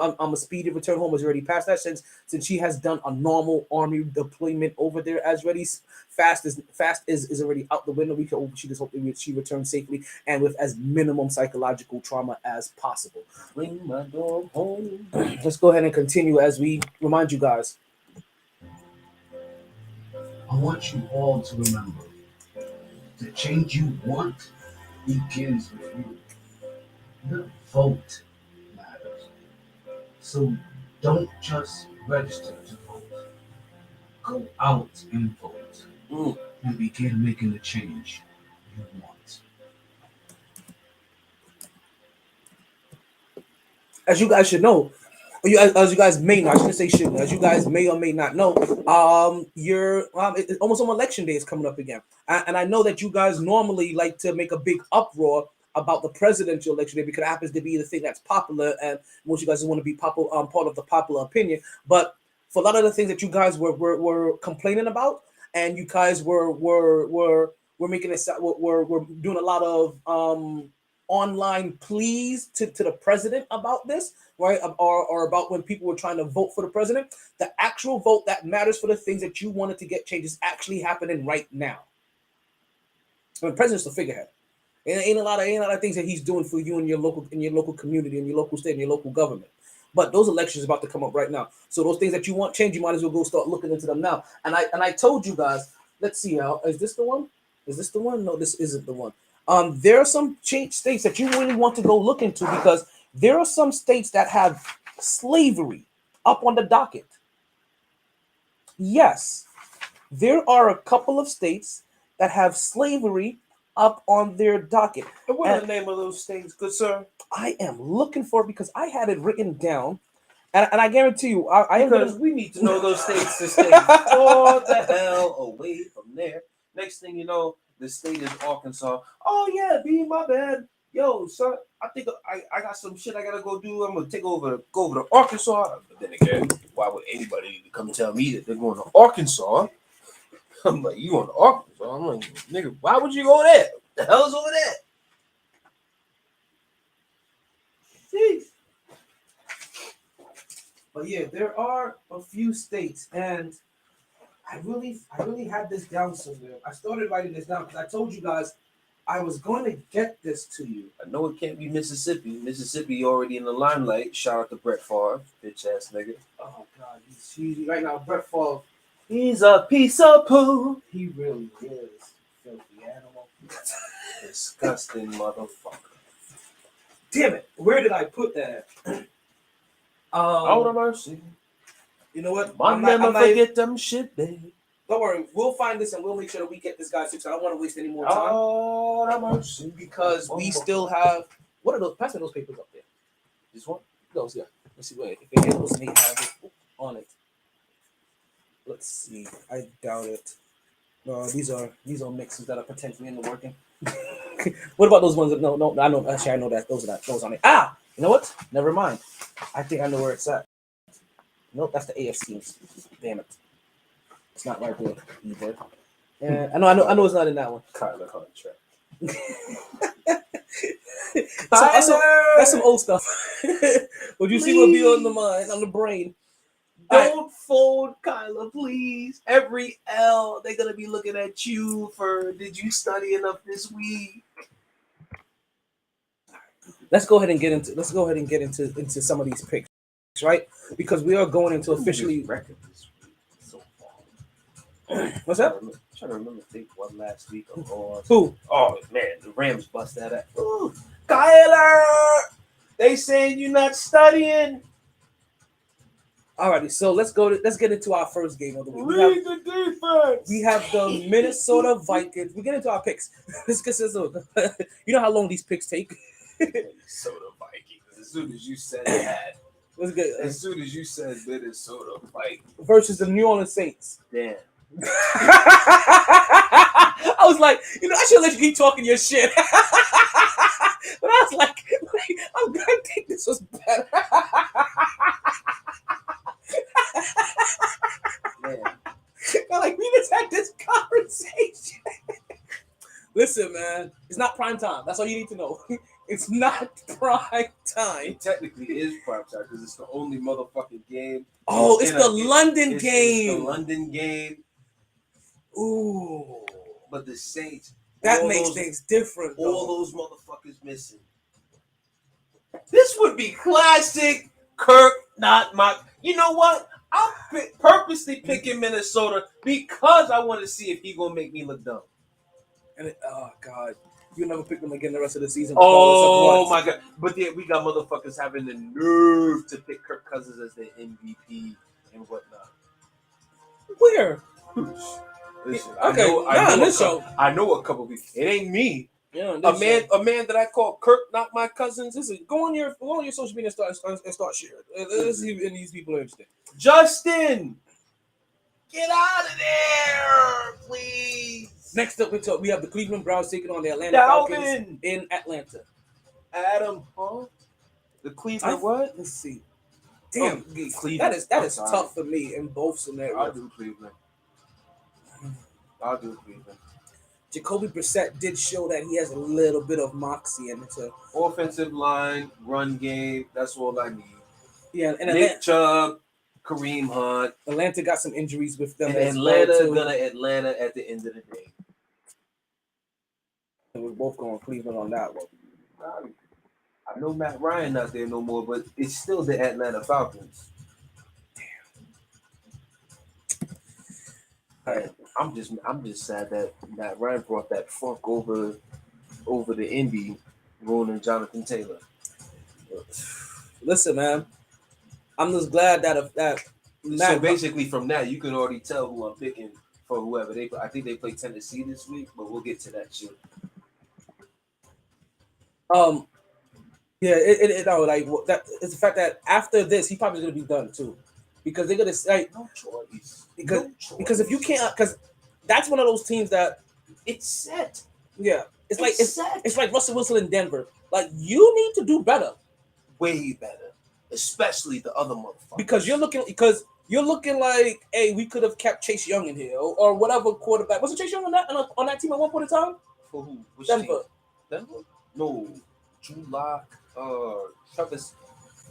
home, as already passed that, since she has done a normal army deployment over there as ready. Fast is already out the window. She just hope she returns safely and with as minimum psychological trauma as possible. Bring my dog home. Let's go ahead and continue as we remind you guys. I want you all to remember, the change you want begins with you. Your vote matters. So don't just register to vote. Go out and vote. And begin making the change you want. As you guys should know, as you guys may not, I shouldn't say should, as you guys may or may not know, it's almost on election day is coming up again, and I know that you guys normally like to make a big uproar about the presidential election day because it happens to be the thing that's popular, and most of you guys want to be part of the popular opinion. But for a lot of the things that you guys were complaining about, and you guys were making it, we're doing a lot of online pleas to the president about this, right? Or about when people were trying to vote for the president. The actual vote that matters for the things that you wanted to get changed is actually happening right now. I mean, the president's the figurehead. And ain't a lot of things that he's doing for you in your local community, in your local state, in your local government. But those elections are about to come up right now. So those things that you want change, you might as well go start looking into them now. And I told you guys, let's see how is this the one? Is this the one? No, this isn't the one. There are some states that you really want to go look into, because there are some states that have slavery up on the docket. Yes, there are a couple of states that have slavery up on their docket. And what are the name of those states, good sir? I am looking for it because I had it written down, and I guarantee you, we need to know those states to stay far the hell away from there. Next thing you know, the state is Arkansas. Oh yeah, be my bad. Yo, son, I think I got some shit I gotta go do. I'm gonna go over to Arkansas. But then again, why would anybody need to come tell me that they're going to Arkansas? I'm like, you going to Arkansas? I'm like, nigga, why would you go there? What the hell is over there? Jeez. But yeah, there are a few states, and I really had this down somewhere. I started writing this down because I told you guys I was going to get this to you. I know it can't be Mississippi. Mississippi already in the limelight. Shout out to Brett Favre, bitch ass nigga. Oh God, he's right now. Brett Favre, he's a piece of poo. He really is. Filthy animal. Disgusting motherfucker. Damn it! Where did I put that? Out of mercy. You know what? I'll never forget them shit, baby. Don't worry, we'll find this and we'll make sure that we get this guy fixed. I don't want to waste any more time. Oh, that mercy. Because we still have. What are those? Pass me those papers up there. This one? Those, yeah. Let's see. Wait, if it may have it on it. Let's see. I doubt it. No, these are mixes that are potentially in the working. What about those ones that no? I know. Actually, I know that those on it. Ah, you know what? Never mind. I think I know where it's at. Nope, that's the AFC. Damn it. It's not right there either. And I know it's not in that one. Kyler contract. That's some old stuff. But you see what be on the mind, on the brain. Don't fold Kyler, please. Every L, they're gonna be looking at you for did you study enough this week? Let's go ahead and get into some of these picks, right? Because we are going into officially. Record this week so far. What's that? trying to remember if they won last week or lost. Who? Oh man, the Rams bust that up. Ooh, Kyler! They saying you not studying. Alrighty, so let's get into our first game of the week. Read the defense. We have the Minnesota Vikings. We get into our picks. You know how long these picks take. Minnesota Vikings. As soon as you said that, Let's get as soon as you said Minnesota Vikings versus the New Orleans Saints. damn. I was like, I should let you keep talking your shit. But I was like, I'm gonna think this was better. I'm like, we just had this conversation. Listen, man, it's not prime time. That's all you need to know. It's not prime time. It technically is prime time because it's the only motherfucking game. Oh, it's the London game. It's the London game. Ooh, but the Saints. That makes things different. All those motherfuckers missing. This would be classic Kirk, not my. You know what? I'm purposely picking Minnesota because I want to see if he gonna make me look dumb. And oh god, you never pick them again the rest of the season. Oh my god! But yeah, we got motherfuckers having the nerve to pick Kirk Cousins as their MVP and whatnot. Where? Listen, Okay, I know a couple weeks. It ain't me. Yeah, a man that I call Kirk, not my cousins. Listen, go on your social media and start sharing. Let's see if these people are interested. Justin, get out of there, please. Next up, we have the Cleveland Browns taking on the Atlanta Falcons in Atlanta. Adam, huh? The Cleveland what? Let's see. Damn, Cleveland. That is tough for me in both scenarios. I'll do Cleveland. Jacoby Brissett did show that he has a little bit of moxie in it. Offensive line, run game, that's all I need. Yeah, and Nick Chubb, Kareem Hunt. Atlanta got some injuries with them. And Atlanta gonna Atlanta at the end of the day. And we're both going Cleveland on that one. I know Matt Ryan not there no more, but it's still the Atlanta Falcons. Damn. I'm just sad that Matt Ryan brought that funk over the Indy, ruining Jonathan Taylor. Listen, man, I'm just glad that so basically from that you can already tell who I'm picking for whoever they. I think they play Tennessee this week, but we'll get to that shit. Yeah, it's the fact that after this he probably gonna be done too, because they're gonna say no choice. Because if you can't, because that's one of those teams that it's set. Yeah, it's like Russell Wilson in Denver. Like you need to do better, way better, especially the other motherfuckers. Because you're looking like, hey, we could have kept Chase Young in here or whatever quarterback. Wasn't Chase Young on that team at one point in time? For who? Which Denver. Team? Denver? No, Drew Lock, Travis.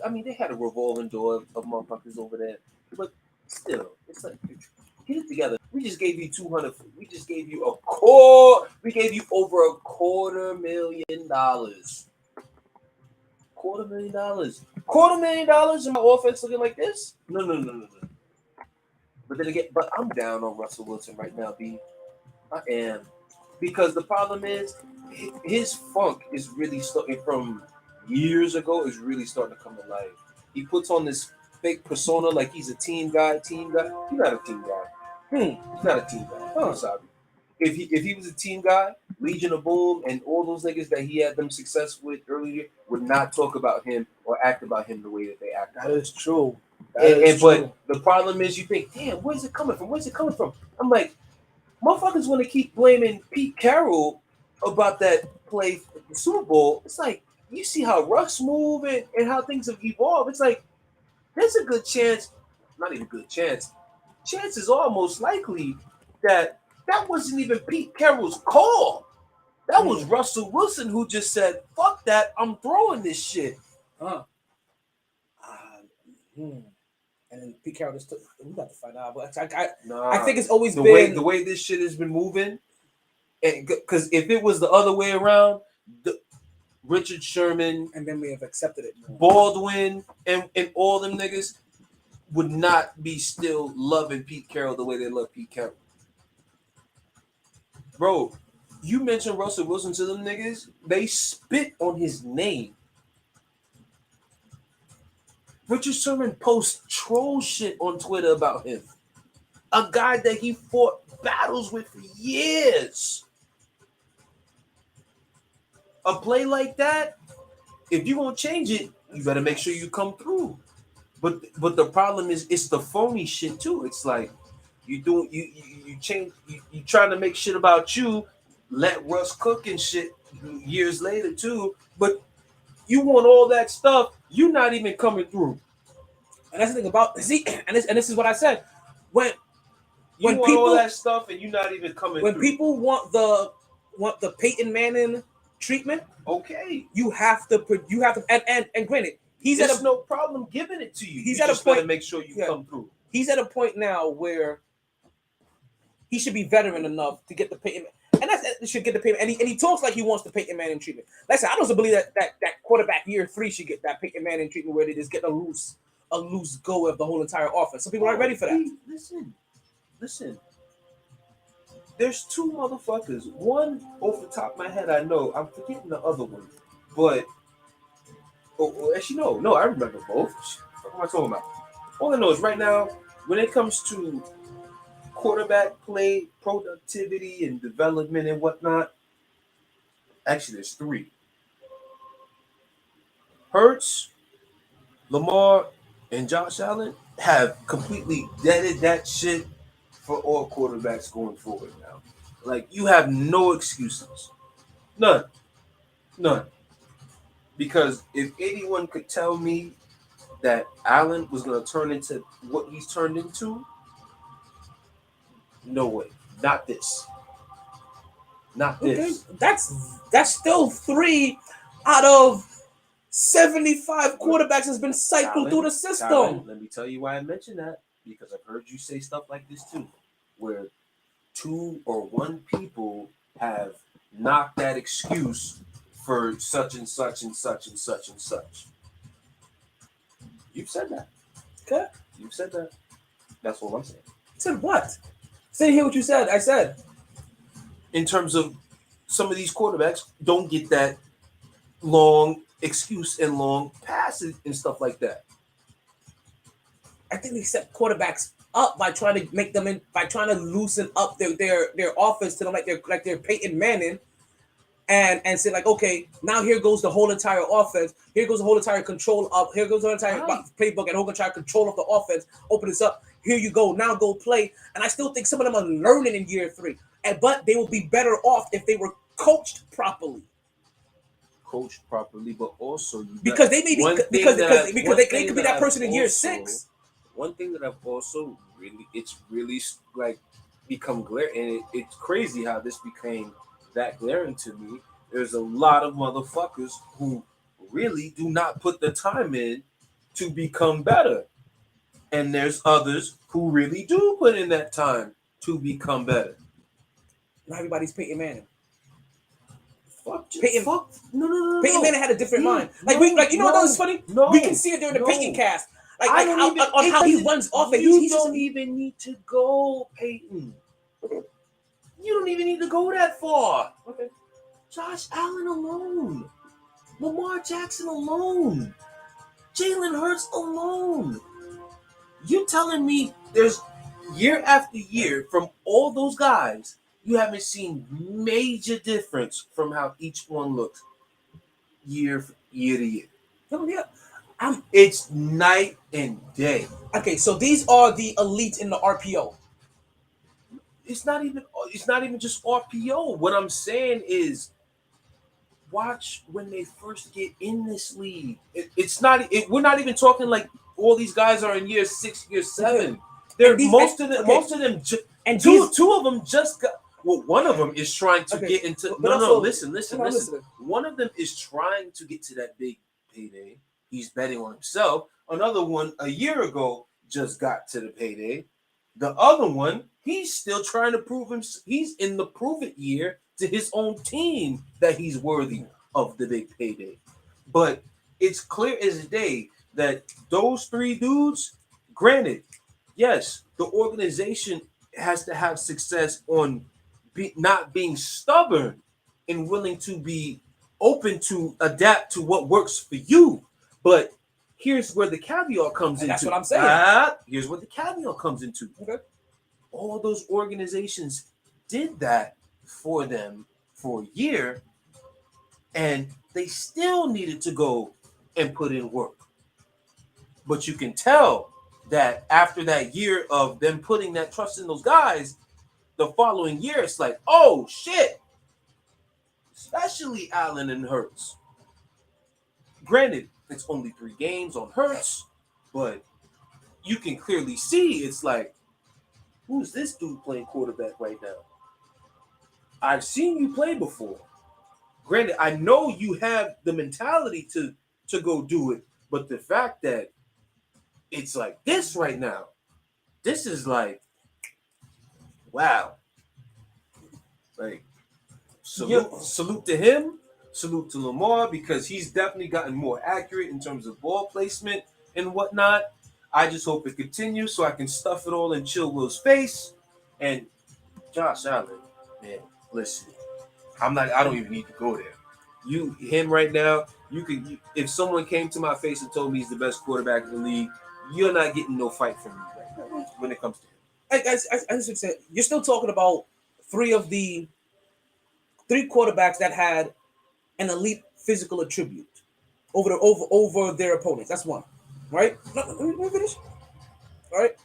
I mean, they had a revolving door of motherfuckers over there, but still, it's like get it together. We just gave you 200. We just gave you a core. We gave you over $250,000. $250,000, and my offense looking like this? No. But then again, I'm down on Russell Wilson right now, B. I am, because the problem is his funk is really starting from years ago. Is really starting to come to life. He puts on this fake persona like he's a team guy. He's not a team guy. He's not a team guy. I'm sorry. If he was a team guy, Legion of Boom and all those niggas that he had them success with earlier would not talk about him or act about him the way that they act. That is true. But the problem is, you think, damn, where's it coming from? I'm like, motherfuckers want to keep blaming Pete Carroll about that play at the Super Bowl. It's like, you see how Russ move and how things have evolved. It's like, there's a good chance, not even good chance, chance is almost likely that wasn't even Pete Carroll's call. That was Russell Wilson who just said, fuck that, I'm throwing this shit. And then Pete Carroll just we got to find out. But I think it's always the been the way this shit has been moving. Because if it was the other way around, Richard Sherman, and then we have accepted it. Baldwin, and all them niggas would not be still loving Pete Carroll the way they love Pete Carroll. Bro, you mentioned Russell Wilson to them niggas. They spit on his name. Richard Sherman posts troll shit on Twitter about him. A guy that he fought battles with for years. A play like that, if you're gonna change it, you better make sure you come through. But the problem is it's the phony shit too. It's like you change you trying to make shit about you, let Russ cook and shit years later too. But you want all that stuff, you're not even coming through. And that's the thing about and this is what I said. When want people all that stuff and you're not even coming when through. people want the Peyton Manning treatment, okay, you have to and granted, there's no problem giving it to you. He's you at a just gotta point. make sure you come through. He's at a point now where he should be veteran enough to get the Peyton, and that's should get the Peyton. And he talks like he wants the Peyton Manning treatment. Like I said, I don't believe that quarterback year 3 should get that Peyton Manning treatment where they just get a loose go of the whole entire offense. Some people aren't ready for that. Listen. There's 2 motherfuckers. One off the top of my head, I know. I'm forgetting the other one, but actually no, I remember both. What am I talking about? All I know is right now, when it comes to quarterback play, productivity, and development and whatnot, actually there's 3. Hurts, Lamar, and Josh Allen have completely deaded that shit for all quarterbacks going forward now. Like, you have no excuses. None. Because if anyone could tell me that Allen was going to turn into what he's turned into, no way. Not this. Okay. That's still 3 out of 75 quarterbacks has been cycled through the system. Talon, let me tell you why I mentioned that. Because I've heard you say stuff like this too, where 2 or 1 people have knocked that excuse for such and such and such and such and such. You've said that. Okay. You've said that. That's what I'm saying. Said what? Say here what you said. I said. In terms of some of these quarterbacks don't get that long excuse and long passes and stuff like that. I think they set quarterbacks up by trying to make them by trying to loosen up their offense to them like they're Peyton Manning, and say like, okay, now here goes the whole entire offense. Here goes the whole entire control up. Here goes the entire playbook and whole entire control of the offense. Open this up. Here you go. Now go play. And I still think some of them are learning in year 3. But they will be better off if they were coached properly. But also because they may be because they could be that person in year 6. One thing that I've also really like become glaring, and it's crazy how this became that glaring to me. There's a lot of motherfuckers who really do not put the time in to become better, and there's others who really do put in that time to become better. Not everybody's Peyton Manning. No. Peyton Manning had a different mind. Like you know what was funny? We can see it during the Peyton cast. Like how he runs off. You don't even need to go, Peyton. You don't even need to go that far. Okay. Josh Allen alone. Lamar Jackson alone. Jalen Hurts alone. You telling me there's year after year from all those guys, you haven't seen major difference from how each one looks year to year. Oh yeah. It's night and day. Okay, so these are the elite in the RPO. It's not even just RPO. What I'm saying is, watch when they first get in this league. We're not even talking like all these guys are in year 6, year 7. Most of them, two of them just got. Well, one of them is trying to get into. Listen. One of them is trying to get to that big payday. He's betting on himself. Another one a year ago just got to the payday. The other one, he's still trying to prove him. He's in the prove it year to his own team that he's worthy of the big payday. But it's clear as day that those 3 dudes, granted, yes, the organization has to have success on not being stubborn and willing to be open to adapt to what works for you. But here's where the caveat comes into. That's what I'm saying. Here's where the caveat comes into. Okay. All those organizations did that for them for a year, and they still needed to go and put in work. But you can tell that after that year of them putting that trust in those guys, the following year it's like, oh shit. Especially Allen and Hurts. Granted, it's only 3 games on Hurts, but you can clearly see it's like, who's this dude playing quarterback right now? I've seen you play before. Granted, I know you have the mentality to go do it, but the fact that it's like this right now, this is like, wow. Like, salute to him, salute to Lamar, because he's definitely gotten more accurate in terms of ball placement and whatnot. I just hope it continues so I can stuff it all in Chill Will's face. And Josh Allen, man, listen, I don't even need to go there. Him right now, if someone came to my face and told me he's the best quarterback in the league, you're not getting no fight from me right now when it comes to him. I just said, you're still talking about 3 quarterbacks that had an elite physical attribute over their opponents. That's one, right? Let me finish. All right,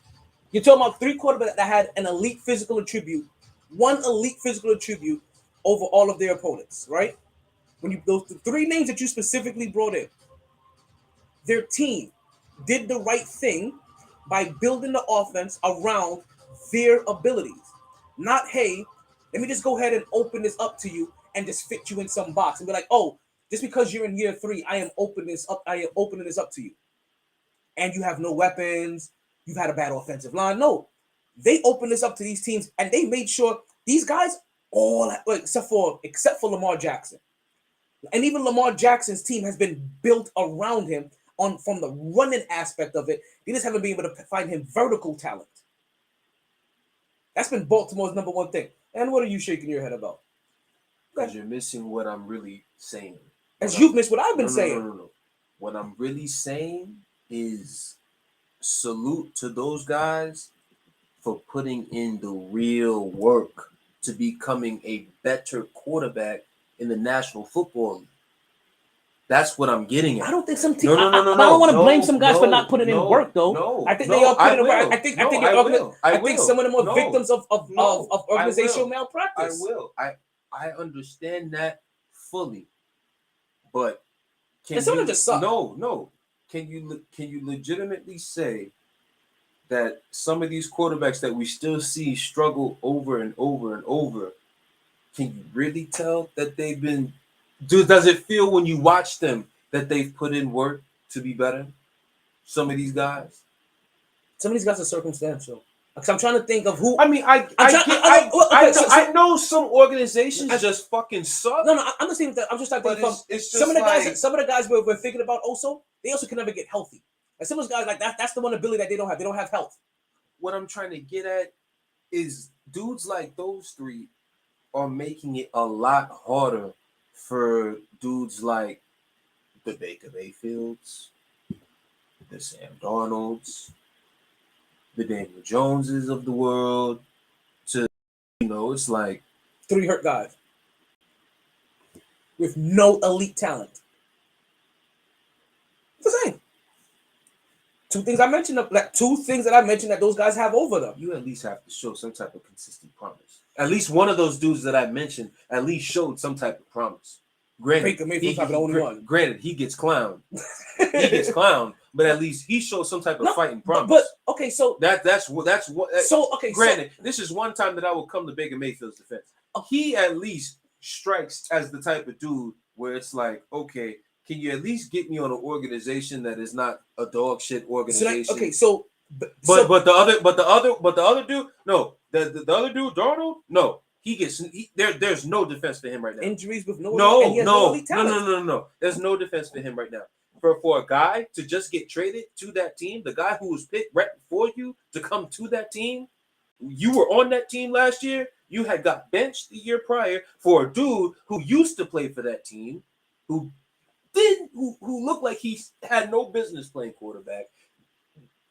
you're talking about 3 quarterbacks that had an elite physical attribute, one elite physical attribute over all of their opponents, right? Those 3 names that you specifically brought in, their team did the right thing by building the offense around their abilities. Not, hey, let me just go ahead and open this up to you and just fit you in some box and be like, oh, just because you're in year 3, I am opening this up to you. And you have no weapons, you've had a bad offensive line. No, they opened this up to these teams and they made sure these guys all, except for Lamar Jackson. And even Lamar Jackson's team has been built around him from the running aspect of it. They just haven't been able to find him vertical talent. That's been Baltimore's number 1 thing. And what are you shaking your head about? Because you're missing what I'm really saying. You've missed what I've been saying. No. What I'm really saying is salute to those guys for putting in the real work to becoming a better quarterback in the National Football League. That's what I'm getting at. I don't think some teams. No. I don't want to blame some guys for not putting in work, though. No, I think they are putting in work. I think some of them are victims of organizational malpractice. I will. I understand that fully, but some of them just suck. No. Can you legitimately say that some of these quarterbacks that we still see struggle over and over and over? Can you really tell that they've been? Does it feel when you watch them that they've put in work to be better? Some of these guys are circumstantial. Because I'm trying to think of who. I mean, I know some organizations just fucking suck. No, I'm not saying that. I'm just like some of the guys we're thinking about also. They also can never get healthy. And some of those guys like that. That's the one ability that they don't have. They don't have health. What I'm trying to get at is dudes like those 3 are making it a lot harder for dudes like the Baker Mayfields, the Sam Darnolds, the Daniel Joneses of the world, to, it's like 3 hurt guys with no elite talent. It's the same. 2 things I mentioned, like 2 things that I mentioned that those guys have over them. You at least have to show some type of consistent promise. At least one of those dudes that I mentioned at least showed some type of promise. Granted, he gets clowned. But at least he showed some type of fighting promise. But okay, so that's what. So okay, granted, this is one time that I will come to Baker Mayfield's defense. He at least strikes as the type of dude where it's like, okay, can you at least get me on an organization that is not a dog shit organization? But the other dude, no, the other dude, Darnold, no. There's no defense for him right now. Injuries with no. There's no defense for him right now. For a guy to just get traded to that team, the guy who was picked right before you to come to that team, you were on that team last year. You had got benched the year prior for a dude who used to play for that team, who looked like he had no business playing quarterback.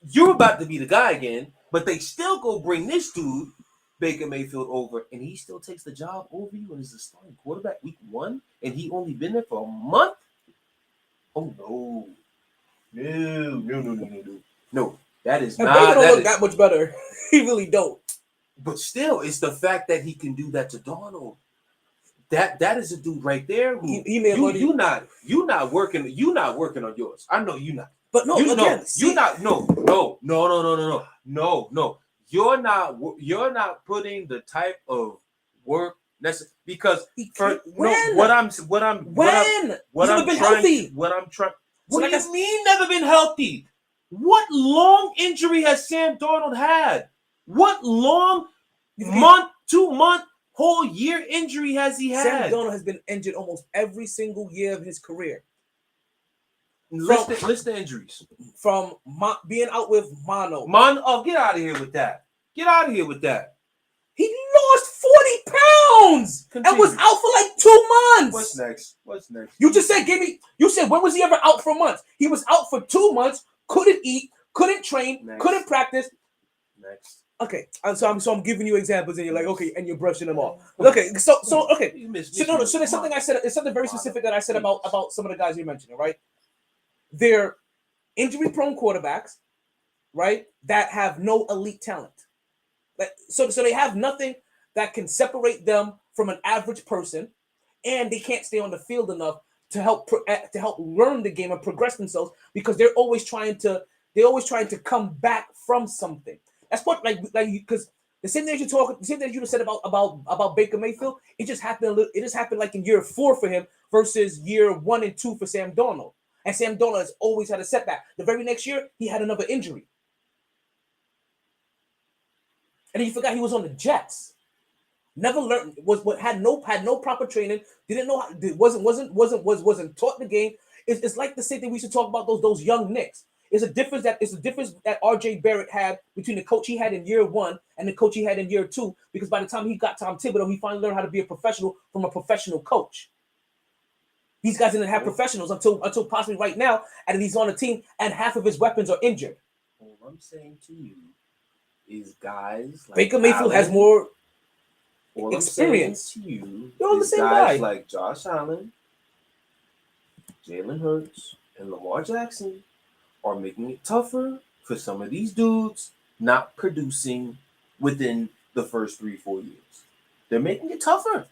You're about to be the guy again, but they still go bring this dude, Baker Mayfield, over, and he still takes the job over you and is the starting quarterback week 1, and he only been there for a month? Oh, no. No, that is And not. Baker don't look that much better. He really don't. But still, it's the fact that he can do that to Donald. That is a dude right there who He may have you not working on yours. I know you not. But no, again, you're not. No. You're not putting the type of work necessary because what I'm trying. What do you mean never been healthy? What long injury has Sam Darnold had? What long month, 2 month, whole year injury has he had? Sam Darnold has been injured almost every single year of his career. List the injuries. From being out with mono. Get out of here with that. Get out of here with that. He lost 40 pounds and was out for like 2 months. What's next? You just said you said when was he ever out for months? He was out for 2 months, couldn't eat, couldn't train, couldn't practice. Next. Okay, so I'm giving you examples, and you're like, okay, and you're brushing them off. Okay, so okay. So there's something I said. It's something very specific that I said about some of the guys you're mentioning, right? They're injury-prone quarterbacks, right? That have no elite talent. So they have nothing that can separate them from an average person, and they can't stay on the field enough to help learn the game and progress themselves because they're always trying to come back from something. That's what because the same thing you just said about Baker Mayfield. It just happened like in year 4 for him versus year 1 and 2 for Sam Darnold. And Sam Darnold has always had a setback. The very next year, he had another injury. And then you forgot he was on the Jets. Never learned, had no proper training. Didn't know how, wasn't taught the game. It's like the same thing we should talk about those young Knicks. It's a difference that RJ Barrett had between the coach he had in year 1 and the coach he had in year 2. Because by the time he got Tom Thibodeau, he finally learned how to be a professional from a professional coach. These guys didn't have professionals until possibly right now, and he's on a team, and half of his weapons are injured. All I'm saying to you is, guys, like Baker Mayfield has more experience. To you, they're all the same guys guy. Like Josh Allen, Jalen Hurts, and Lamar Jackson are making it tougher for some of these dudes not producing within the first 3-4 years. They're making it tougher.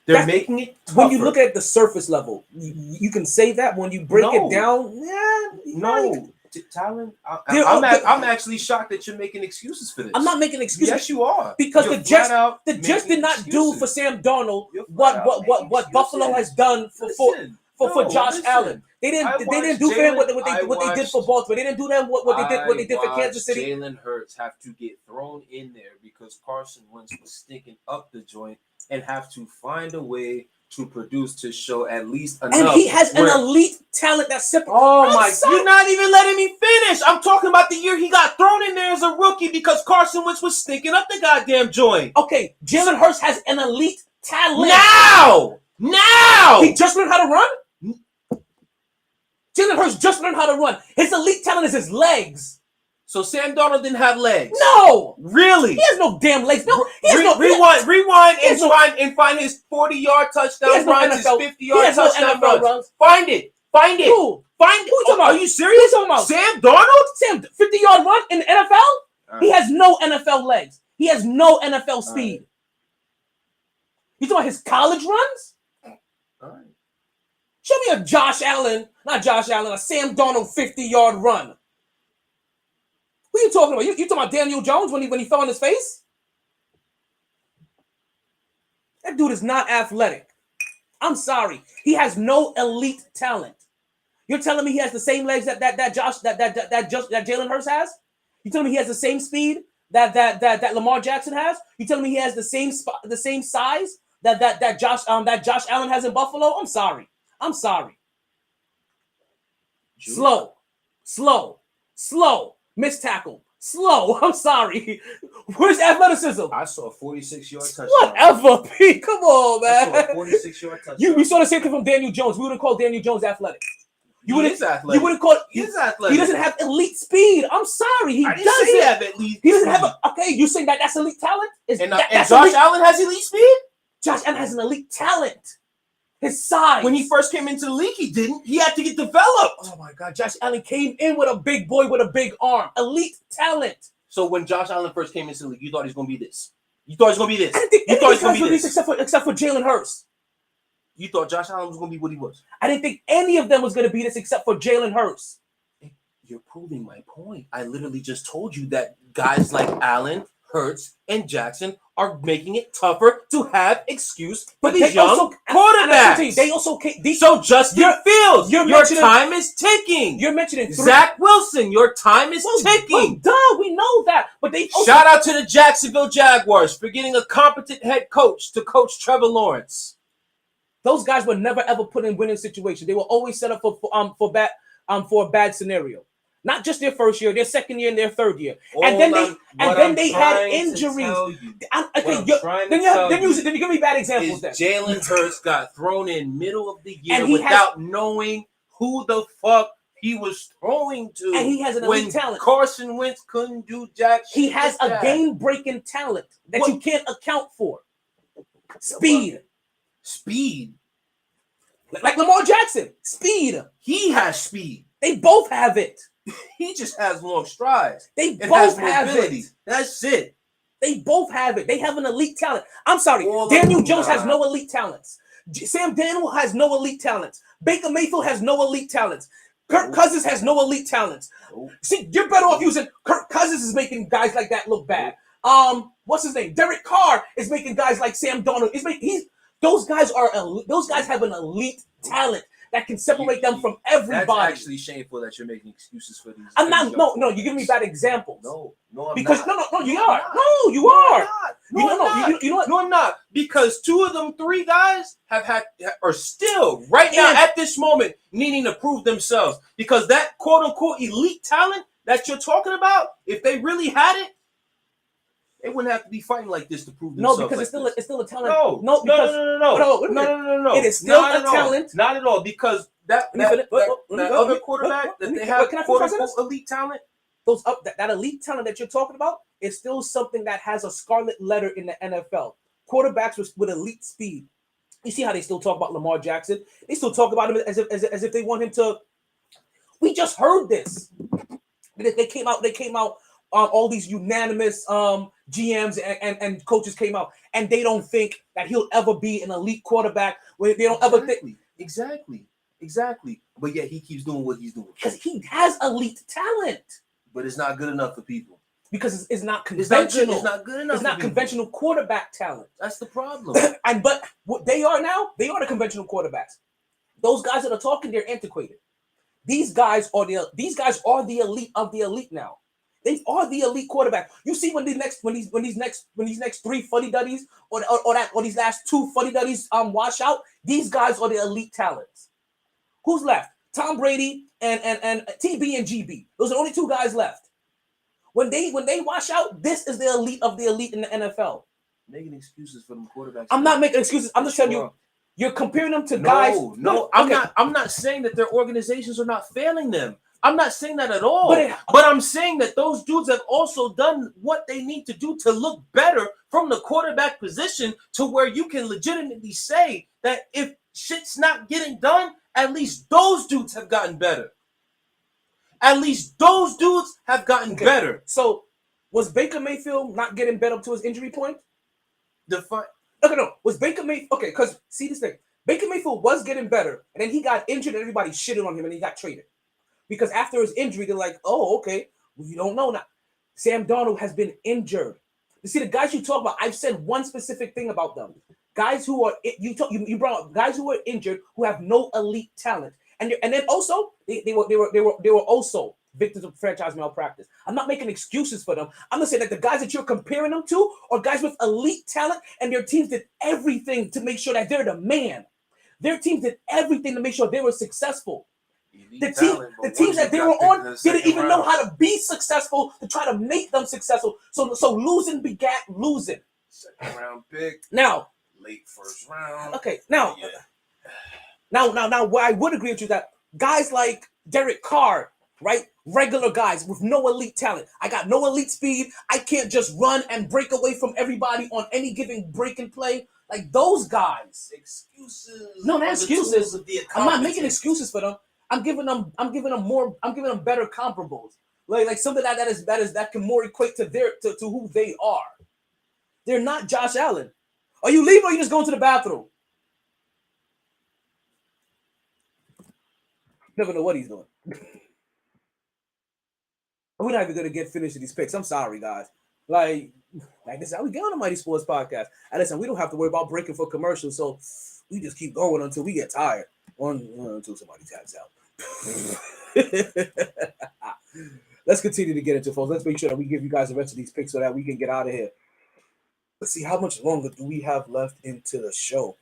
They're making it tougher. When you look at the surface level, you can say that. When you break it down, talent. I'm actually shocked that you're making excuses for this. I'm not making excuses. Yes, you are. Because the Jets did not do for Sam Darnold what Buffalo has done for Josh Allen. They didn't do for him what they did for Baltimore. They didn't do them what they did for Kansas City. Jalen Hurts have to get thrown in there because Carson Wentz was stinking up the joint and have to find a way to produce to show at least enough. And he has an elite talent that's separate. Oh my! You're not even letting me finish. I'm talking about the year he got thrown in there as a rookie because Carson Wentz was stinking up the goddamn joint. Okay, Jalen Hurts has an elite talent. Now he just learned how to run. Jalen Hurts just learned how to run. His elite talent is his legs. So Sam Darnold didn't have legs. No, really, he has no damn legs. No, rewind and find his 40-yard touchdown runs, his 50-yard touchdown runs. Find it. Who? Find it. Who you talking about? Are you serious? Who you talking about? Sam Darnold? 50-yard run in the NFL? He has no NFL legs. He has no NFL speed. Right. You talking about his college runs? All right. Show me a a Sam Darnold 50-yard run. Who are you talking about? You talking about Daniel Jones when he fell on his face? That dude is not athletic. I'm sorry. He has no elite talent. You're telling me he has the same legs that Jalen Hurts has? You telling me he has the same speed that Lamar Jackson has? You telling me he has the same size that Josh Allen has in Buffalo? I'm sorry. Slow. Missed tackle. Slow. I'm sorry. Where's athleticism? I saw a 46-yard touchdown. Whatever, P. Come on, I saw man. a 46-yard touchdown. You saw the same thing from Daniel Jones. We wouldn't call Daniel Jones athletic. You He is athletic. You wouldn't call. He is athletic. He doesn't have elite speed. I'm sorry. He I didn't doesn't. say have elite. He doesn't have. Okay, you saying that's elite talent? And That's Josh elite. Allen has elite speed? Josh Allen has an elite talent. His size. When he first came into the league, he didn't. He had to get developed. Oh my God, Josh Allen came in with a big boy with a big arm. Elite talent. So when Josh Allen first came into the league, you thought he was going to be this. You thought he was going to be this. I didn't think You any thought of he was these going guys to were be elite this. except for Jalen Hurts. You thought Josh Allen was going to be what he was. I didn't think any of them was going to be this except for Jalen Hurts. You're proving my point. I literally just told you that guys like Allen, Hurts, and Jackson are making it tougher to have excuse for But these they young also quarterbacks. They also came. So Justin Fields, you're your mentioning- time is ticking. You're mentioning three. Zach Wilson, your time is ticking. Duh, we know that. But they also, Shout out to the Jacksonville Jaguars for getting a competent head coach to coach Trevor Lawrence. those guys were never ever put in winning situations. They were always set up for a bad scenario. Not just their first year, their second year, and their third year. And then they had injuries. Then you give me bad examples. Then Jalen Hurts got thrown in middle of the year And he without knowing who the fuck he was throwing to. And he has an elite talent. Carson Wentz couldn't do jack shit. He has a game-breaking talent that you can't account for. Speed. Like Lamar Jackson. Speed. He has speed. They both have it. He just has long strides. They It both has have mobility. it. That's it. They both have it. They have an elite talent. I'm sorry. Daniel Jones has no elite talents. Sam Darnold has no elite talents. Baker Mayfield has no elite talents. Kirk Cousins has no elite talents. See, you're better off using Kirk Cousins is making guys like that look bad. What's his name? Derek Carr is making guys like Sam Darnold. Those guys have an elite talent that can separate them from everybody. That's actually shameful that you're making excuses for these. I'm not. No, you're giving me bad examples. No, Because not. no, you are. No, you are. No, I'm not. You know what? No, I'm not. Because two of them three guys are still right now at this moment needing to prove themselves. Because that quote unquote elite talent that you're talking about, if they really had it, they wouldn't have to be fighting like this to prove themselves. No, because like it's still a talent. No. No. It is still a talent. Not at all. Because that other quarterback that they have quote unquote elite talent. That elite talent that you're talking about is still something that has a scarlet letter in the NFL. Quarterbacks with elite speed. You see how they still talk about Lamar Jackson? They still talk about him as if they want him to. We just heard this. They came out. All these unanimous GMs and coaches came out, and they don't think that he'll ever be an elite quarterback. They don't ever think. Exactly. But yet he keeps doing what he's doing because he has elite talent. But it's not good enough for people. Because it's not conventional. It's not good enough. It's not conventional quarterback talent. That's the problem. But what they are now, they are the conventional quarterbacks. Those guys that are talking, they're antiquated. These guys are the elite of the elite now. They are the elite quarterback. You see when these next three fuddy duddies or these last two fuddy duddies wash out, these guys are the elite talents. Who's left? Tom Brady and TB and GB. Those are the only two guys left. When they wash out, this is the elite of the elite in the NFL. Making excuses for them quarterbacks. I'm not making excuses. I'm just telling you, you're comparing them to guys. No, I'm not saying that their organizations are not failing them. I'm not saying that at all. But I'm saying that those dudes have also done what they need to do to look better from the quarterback position to where you can legitimately say that if shit's not getting done, at least those dudes have gotten better. At least those dudes have gotten better. So was Baker Mayfield not getting better up to his injury point? Was Baker Mayfield okay? Because see this thing, Baker Mayfield was getting better, and then he got injured, and everybody shitted on him, and he got traded. Because after his injury, they're like, oh, okay, well, you don't know now. Sam Darnold has been injured. You see, the guys you talk about, I've said one specific thing about them. Guys who are you brought up guys who are injured who have no elite talent, and then also they were also victims of franchise malpractice. I'm not making excuses for them. I'm gonna say that the guys that you're comparing them to are guys with elite talent, and their teams did everything to make sure that they're the man. Their teams did everything to make sure they were successful. The teams that they were on didn't even know how to be successful to try to make them successful. So losing begat losing. Second round pick. Now, late first round. Okay, now, what I would agree with you that guys like Derek Carr, right? Regular guys with no elite talent. I got no elite speed. I can't just run and break away from everybody on any given break and play. Like those guys. Excuses. No, not excuses. I'm not making excuses for them. I'm giving them better comparables. Like something that can more equate to to who they are. They're not Josh Allen. Are you leaving or are you just going to the bathroom? Never know what he's doing. We're not even gonna get finished with these picks. I'm sorry, guys. Like this is how we get on the Mighty Sports Podcast. And listen, we don't have to worry about breaking for commercials, so we just keep going until we get tired. Until somebody taps out. Let's continue to get into it, folks. Let's make sure that we give you guys the rest of these picks so that we can get out of here. Let's see, how much longer do we have left into the show?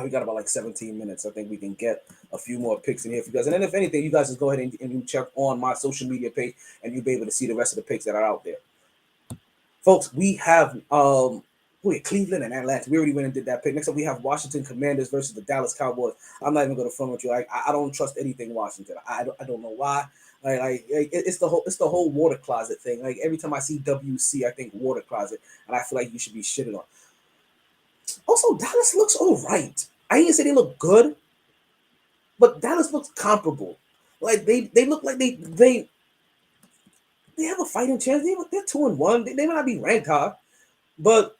We got about like 17 minutes. I think we can get a few more picks in here for you guys. And then if anything, you guys just go ahead and you check on my social media page and you'll be able to see the rest of the picks that are out there. Folks, we have Cleveland and Atlanta. We already went and did that pick. Next up, we have Washington Commanders versus the Dallas Cowboys. I'm not even going to front with you. I don't trust anything Washington. I don't know why. It's the whole water closet thing. Like every time I see WC, I think water closet, and I feel like you should be shitted on. Also, Dallas looks all right. I ain't say they look good, but Dallas looks comparable. Like they look like they have a fighting chance. They're 2-1. They might not be ranked high, but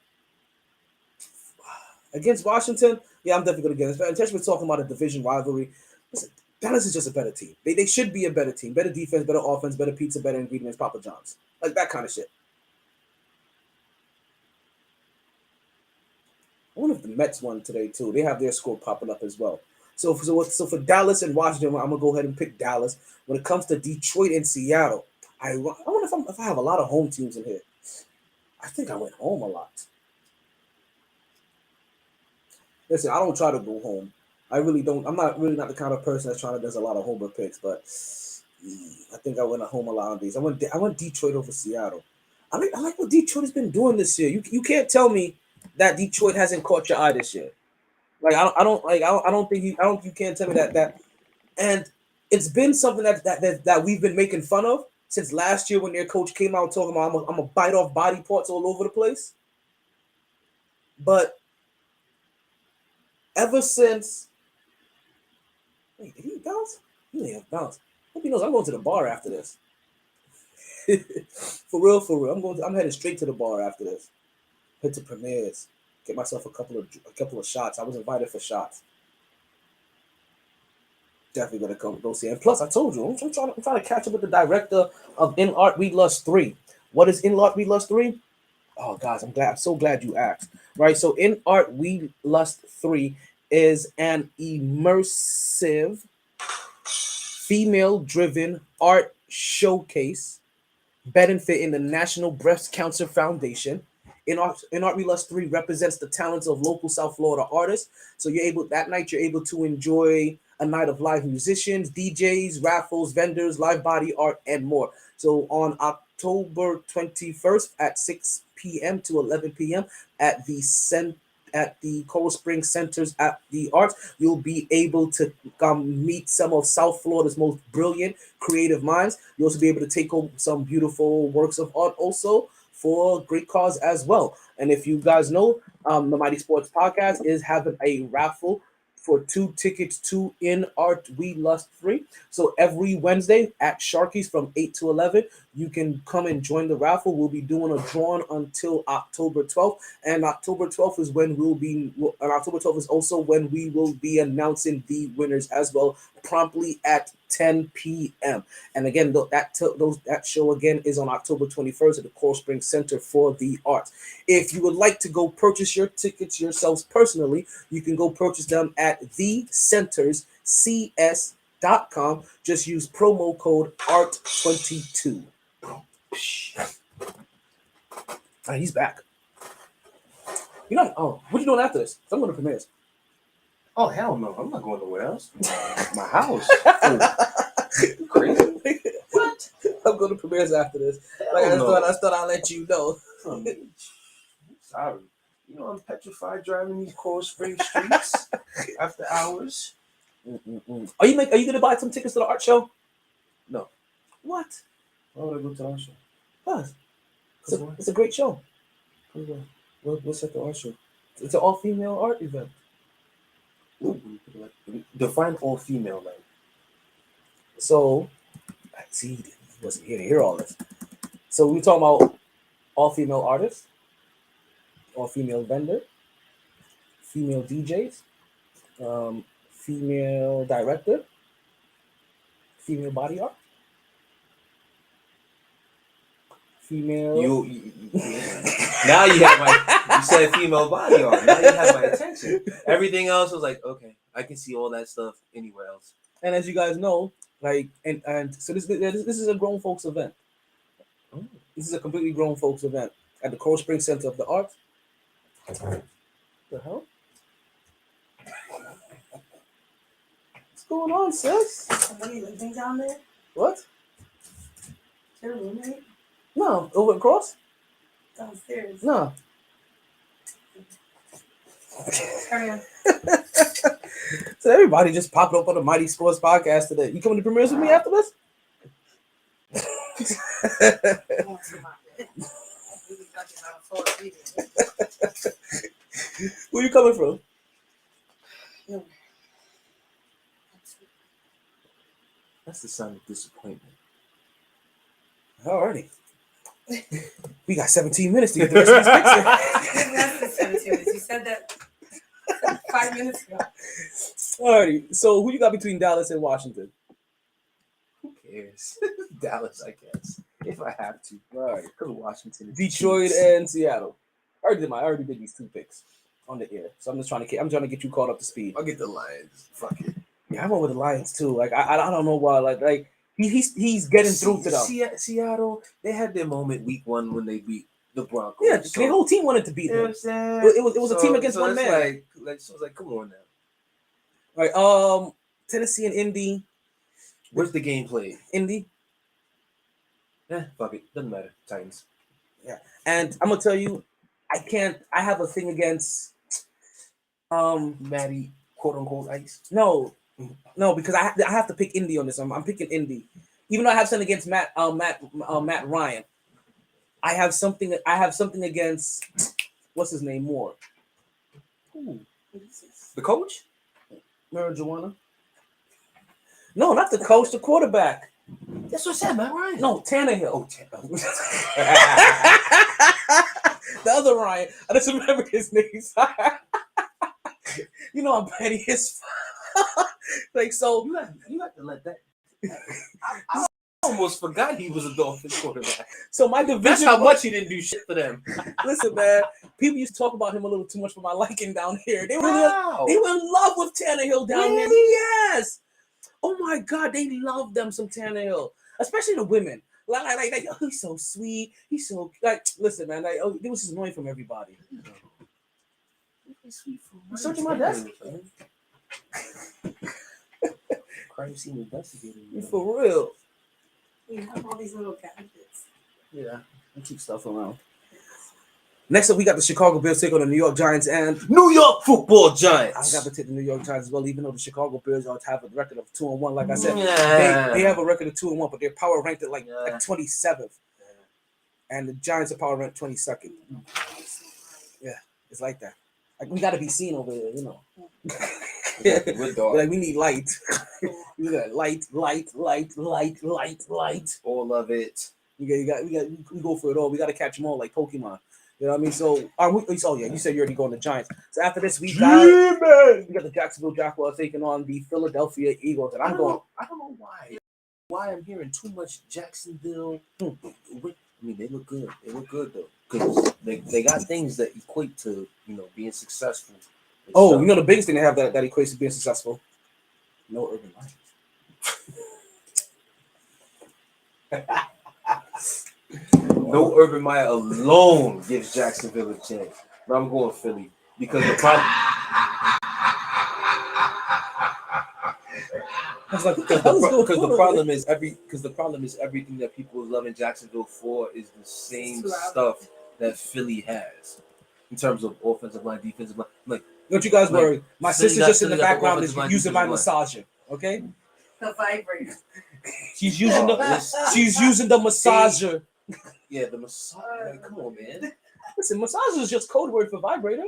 against Washington, yeah, I'm definitely gonna get this. Especially we're talking about a division rivalry. Listen, Dallas is just a better team. They should be a better team. Better defense, better offense, better pizza, better ingredients, Papa John's. Like that kind of shit. I wonder if the Mets won today too. They have their score popping up as well. So for Dallas and Washington, I'm gonna go ahead and pick Dallas. When it comes to Detroit and Seattle, I wonder if I have a lot of home teams in here. I think I went home a lot. Listen, I don't try to go home. I really don't. I'm not the kind of person that's trying to does a lot of homer picks, but I think I went home a lot on these. I went Detroit over Seattle. I like what Detroit has been doing this year. You can't tell me that Detroit hasn't caught your eye this year. Like I don't think you can't tell me that. And it's been something that we've been making fun of since last year when their coach came out talking about I'm gonna bite off body parts all over the place. But ever since, wait, did he bounce? He may have bounced. Hope he knows I'm going to the bar after this. For real. I'm heading straight to the bar after this. Head to Premier's. Get myself a couple of shots. I was invited for shots. Definitely gonna go see it. And plus, I told you, I'm trying to catch up with the director of In Art We Lust 3. What is In Art We Lust 3? Oh, guys, I'm so glad you asked. Right, so In Art We Lust 3 is an immersive, female-driven art showcase benefiting the National Breast Cancer Foundation. In Art We Lust 3 represents the talents of local South Florida artists. So you're able to enjoy a night of live musicians, DJs, raffles, vendors, live body art, and more. So on October 21st at 6 p.m. to 11 p.m. at the Coral Springs Centers at the Arts, you'll be able to meet some of South Florida's most brilliant creative minds. You'll also be able to take home some beautiful works of art also for great cause as well. And if you guys know, the Mighty Sports Podcast is having a raffle for 2 tickets to In Art We Lust 3. So every Wednesday at Sharky's from 8 to 11, you can come and join the raffle. We'll be doing a drawing until October 12th. And October 12th is also when we will be announcing the winners as well, promptly at 10 p.m. And again, that show again is on October 21st at the Coral Springs Center for the Arts. If you would like to go purchase your tickets yourselves personally, you can go purchase them at thecenterscs.com. Just use promo code ART22. All right, he's back. What are you doing after this? I'm going to Premier's. Oh hell no! I'm not going nowhere else. My house. You crazy? What? I'm going to premieres after this. Like Hell no. I thought I'd let you know. Sorry. You know I'm petrified driving these Coral Spring streets after hours. Are you gonna buy some tickets to the art show? No. What? Why would I go to the art show? What? It's a great show. What's at the art show? It's an all-female art event. Define all female, like. So, I see, he wasn't here to hear all this. So we're talking about all-female artists, all-female vendor, female DJs, female director, female body art, female. Now you have my. You said female body art. Now you have my attention. Everything else was like, okay, I can see all that stuff anywhere else. And as you guys know, like, and so this is a grown folks event. This is a completely grown folks event at the Coral Springs Center of the Arts. The hell? What's going on, sis? Somebody living down there? What? Your roommate? No, over across? Downstairs. No. Carry on. So everybody just popped up on the Mighty Sports Podcast today. You coming to premieres with me after this? Where you coming from? That's the sign of disappointment. Alrighty. We got 17 minutes to get the rest of this picture. Less than 17 minutes. You said that 5 minutes ago. Alrighty. So who you got between Dallas and Washington? Who cares? Dallas, I guess. If I have to. Alright. Because Washington. Detroit and Seattle. I already did these two picks on the air. So I'm trying to get you caught up to speed. I'll get the Lions. Fuck it. Yeah, I went with the Lions too. Like I don't know why. Like he's getting through to them. Seattle, they had their moment week 1 when they beat the Broncos. Yeah, the whole team wanted to beat You know them. what I'm saying? It was a team against one man. So it's like, come on now. Right. Tennessee and Indy. Where's the game played? Indy. Fuck it. Doesn't matter. Titans. Yeah. And I'm gonna tell you, I have a thing against Matty, quote unquote ice. No, because I have to pick Indy on this. I'm picking Indy. Even though I have something against Matt Ryan. I have something against what's his name Moore. Ooh. The coach? Marijuana. No, not the coach, the quarterback. That's what I said, Matt Ryan. No, Tannehill. Oh, The other Ryan. I just remember his name. You know I'm petty as fuck. Like, so you have to let that. I almost forgot he was a Dolphins quarterback. So my division. That's how much he didn't do shit for them. Listen, man. People used to talk about him a little too much for my liking down here. They were Wow. in love with Tannehill down Really? there. Yes. Oh my God, they love them some Tannehill, especially the women. Like oh, he's so sweet. He's so like. Listen, man. Like, oh, it was just annoying from everybody. I'm searching my desk. Crime scene investigator. For real. We have all these little gadgets. Yeah, I keep stuff around. Next up, we got the Chicago Bears take on the New York Giants, and New York Football Giants. I got to take the New York Giants as well, even though the Chicago Bears have a record of 2-1. Like I said, Yeah. they have a record of 2-1, but they're power ranked at like 27th, and the Giants are power ranked 22nd. Yeah, it's like that. Like we got to be seen over there, you know. Like we need light. We got light. All of it. We go for it all. We got to catch them all like Pokemon. You know what I mean? So, you said you're already going to Giants. So after this, we got the Jacksonville Jaguars taking on the Philadelphia Eagles, and I don't know why I'm hearing too much Jacksonville. I mean, they look good. They look good though, because they got things that equate to being successful. Oh, you know the biggest thing they have that equates to being successful? No urban Lions. No Urban Meyer alone gives Jacksonville a chance. But I'm going Philly because the problem. I was like, what the hell is going Because on? the problem is everything that people love in Jacksonville for is the same stuff that Philly has in terms of offensive line, defensive line. Like, Don't you guys Like, worry. My Philly sister's got- just in the Philly got the background is offensive line, using my defensive line. massager. Okay, The vibrator. she's using Oh, the massager. yeah, the massage. Like, come on, man. Listen, massager is just code word for vibrator.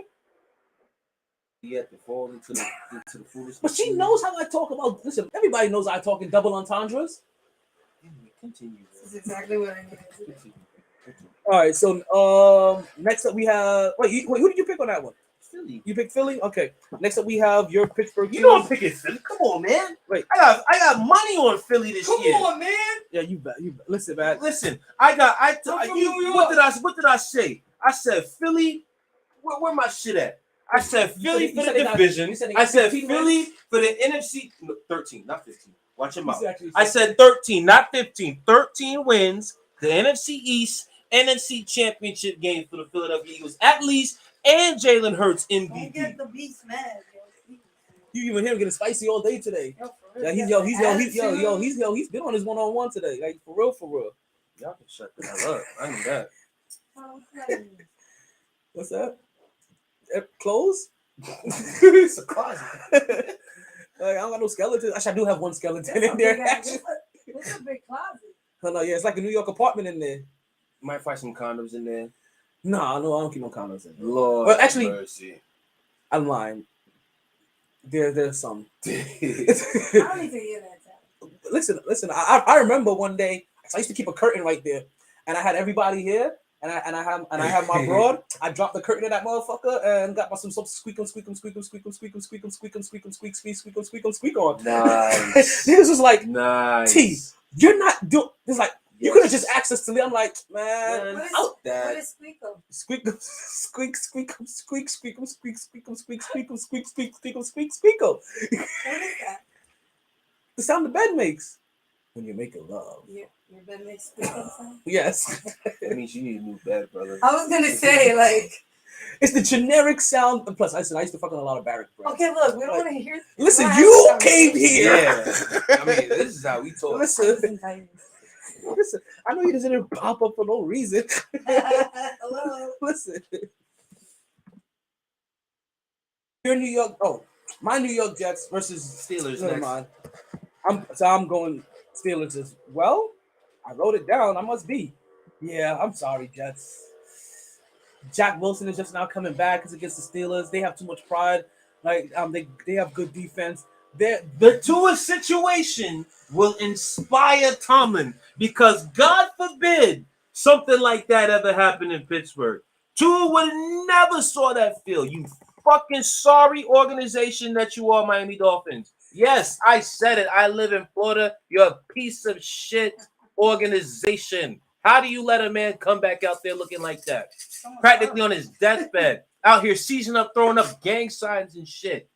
You have to fall into the foolishness. But she knows how I talk about. Listen, everybody knows I talk in double entendres. Continue. This is exactly what I needed. Continue. All right, so next up we have wait, who did you pick on that one? Philly. You picked Philly? Okay. Next up we have your Pittsburgh. You know I'm picking Philly. Come on, man. Wait. I got money on Philly this year. Come on, man. Yeah, you bet. Listen, man. Listen, I'm from New York. what did I say? I said Philly. Where my shit at? I said Philly for the division. I said Philly for the NFC. No, 13, not 15. Watch your mouth. I said 13, not 15. 13 wins. The NFC East, NFC Championship game for the Philadelphia Eagles, at least, and Jalen Hurts Don't MVP. get the beast mad, yo. You even hear him getting spicy all day today. Yo, for real. Yeah, he's been on his one-on-one today. Like for real. Y'all can shut the hell up. I knew that. What's that? Clothes? It's a closet. Like, I don't got no skeleton. Actually, I do have one skeleton in there. Actually. It's a big closet. Oh, no, yeah, it's like a New York apartment in there. Might find some condoms in there. No, I don't keep no condoms in there. Lord, Well, actually- mercy. I'm lying. There's some. I don't need to hear that. Listen. I remember one day I used to keep a curtain right there, and I had everybody here, and I have my broad. I dropped the curtain in that motherfucker and got my some squeak on. Nice. This was like Nice. T. You're not doing. It's like you could have just asked us to leave. I'm like, man, What is, out what is Squeako? squeak. What is that? The sound the bed makes when you're making love. Your bed makes squeako sound? Yes. That means you need a new bed, brother. I was gonna say, like, It's the generic sound. And plus, I used to fuck on a lot of barrack bread. okay, look, we don't want to hear. Listen, Wow. you came here. Yeah. I mean, this is how we talk. Listen, I know you just didn't pop up for no reason. Hello. Listen. You're New York. Oh, my New York Jets versus Steelers Never next. mind. I'm going Steelers as well. I wrote it down. I must be. Yeah, I'm sorry, Jets. Jack Wilson is just now coming back because against the Steelers. They have too much pride. Like they have good defense. The Tua situation will inspire Tomlin because God forbid something like that ever happened in Pittsburgh. Tua would never saw that field. You fucking sorry organization that you are, Miami Dolphins. Yes, I said it. I live in Florida. You're a piece of shit organization. How do you let a man come back out there looking like that? Practically on his deathbed. Out here seizing up, throwing up gang signs and shit.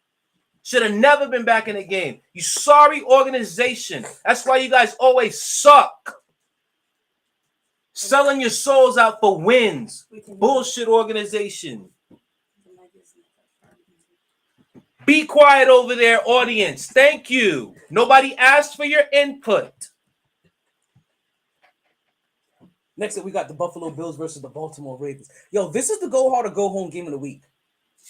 Should have never been back in the game. You sorry organization. That's why you guys always suck. Selling your souls out for wins. Bullshit organization. Be quiet over there, audience. Thank you. Nobody asked for your input. Next up, we got the Buffalo Bills versus the Baltimore Ravens. Yo, this is the go hard or go home game of the week.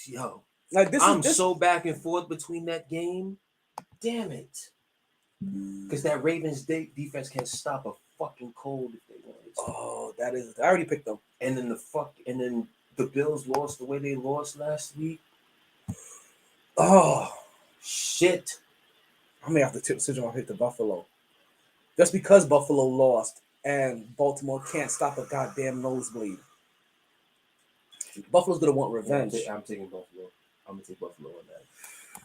Yo, Like I'm so back and forth between that game. Damn it. Because that Ravens defense can't stop a fucking cold if they want it. Oh, that is. I already picked them. And then the Bills lost the way they lost last week. Oh, Shit. I may have to tip decision I'll hit the Buffalo. Just because Buffalo lost and Baltimore can't stop a goddamn nosebleed. Buffalo's gonna want revenge. I'm taking Buffalo. I'm gonna take Buffalo on that. I'm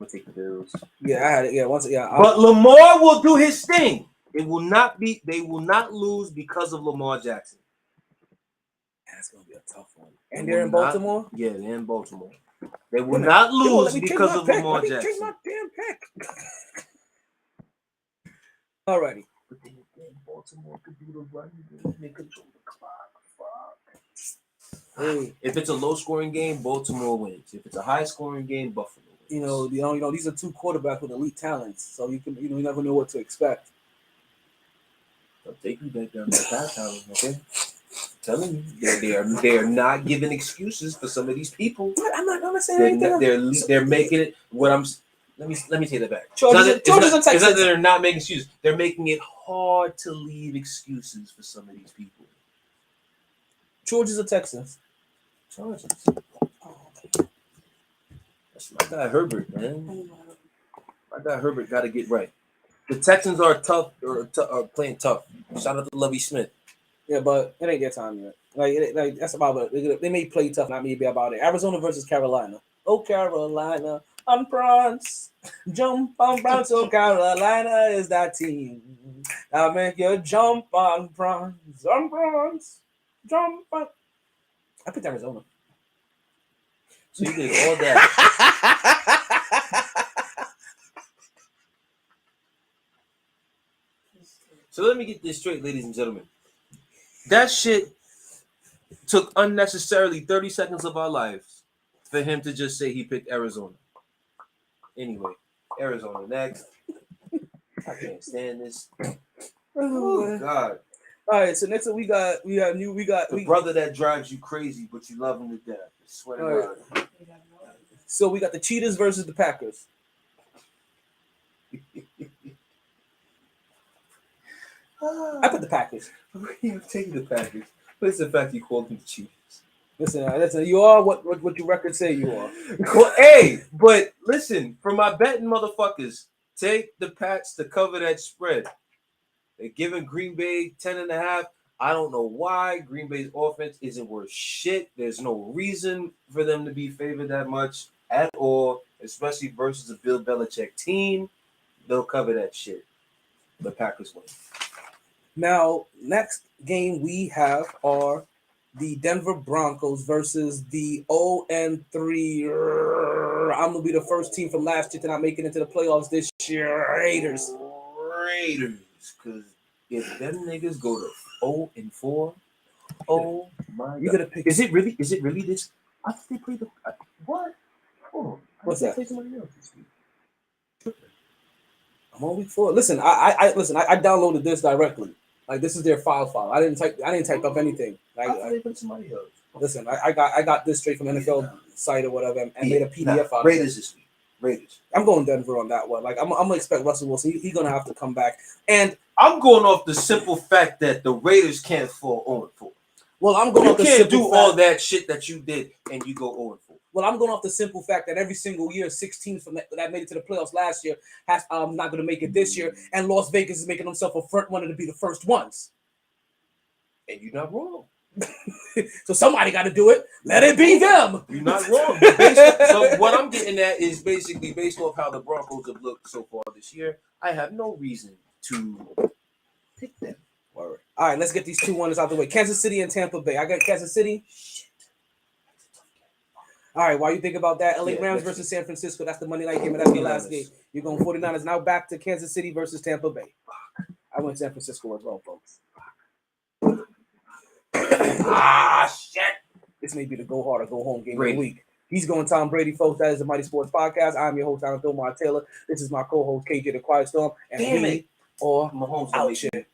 gonna take the Bills. Yeah, I had it. Yeah, once. Yeah, But Lamar will do his thing. They will not lose because of Lamar Jackson. that's gonna be a tough one. And they're in Baltimore. Yeah, they're in Baltimore. They will not lose because of Lamar Jackson. Drink my damn pick. Alrighty. Baltimore could do the run game. They control the clock. Fuck. Hey. If it's a low-scoring game, Baltimore wins. If it's a high-scoring game, Buffalo wins. these are two quarterbacks with elite talents, so you never know what to expect. I'll take you back down that path, okay? Telling you, they are not giving excuses for some of these people. I'm not saying anything. They're making it. Let me take that back. Chargers and It's not Texans. that they're not making excuses. They're making it hard to leave excuses for some of these people. Chargers or Texans? Chargers. That's my guy Herbert, man. My guy Herbert got to get right. The Texans are tough or are playing tough. Shout out to Lovie Smith. Yeah, but it ain't their time yet. Like that's about it. They may play tough, not me be about it. Arizona versus Carolina. Oh, Carolina on bronze. Jump on bronze. Oh, Carolina is that team. I'll make you jump on bronze. On bronze. Jump on. I picked Arizona. So you did all that. So let me get this straight, ladies and gentlemen. That shit took unnecessarily 30 seconds of our lives for him to just say he picked Arizona. Anyway, Arizona next. I can't stand this. Oh God. All right, so next up we got the brother that drives you crazy, but you love him to death. I swear to God. So we got the Cheetahs versus the Packers. I put the Packers. I'm taking the Packers. But it's the fact you called them the Cheetahs. Listen, you are what your records say you are. Well, hey, but listen, for my betting motherfuckers, take the Pats to cover that spread. They're giving Green Bay 10.5. I don't know why. Green Bay's offense isn't worth shit. There's no reason for them to be favored that much at all, especially versus a Bill Belichick team. They'll cover that shit. The Packers win. Now, next game we have are the Denver Broncos versus the 0-3. I'm gonna be the first team from last year to not make it into the playoffs this year. Raiders, because if them niggas go to 0-4, oh my God. You gotta pick. Is it really this? I think they played the what? Hold on. What's that? Play somebody else this week. I'm on week 4. Listen, I downloaded this directly. Like this is their file. I didn't type up anything. I put somebody else. Listen, I got this straight from NFL site or whatever and made a PDF out of it. Raiders this week. Raiders. I'm going Denver on that one. Like I'm gonna expect Russell Wilson. He's gonna have to come back. And I'm going off the simple fact that the Raiders can't fall 0-4. Well, I'm going off the simple simple fact. All that shit that you did and you go 0-4. Well, I'm going off the simple fact that every single year, 6 teams from that made it to the playoffs last year has not going to make it this year, and Las Vegas is making themselves a front runner to be the first ones. And you're not wrong. So somebody got to do it. Let it be them. You're not wrong. So what I'm getting at is basically based off how the Broncos have looked so far this year. I have no reason to pick them. All right, let's get these 2 winners out the way. Kansas City and Tampa Bay. I got Kansas City. All right, while you think about that, LA Rams versus San Francisco. That's the Monday night game, and that's the last game. You're going 49ers. Now back to Kansas City versus Tampa Bay. I went San Francisco as well, folks. Shit. This may be the go hard or go home game of the week. He's going Tom Brady, folks. That is the Mighty Sports Podcast. I'm your host, Untitled Chapter. This is my co-host, KJ the Quiet Storm. And we are out here.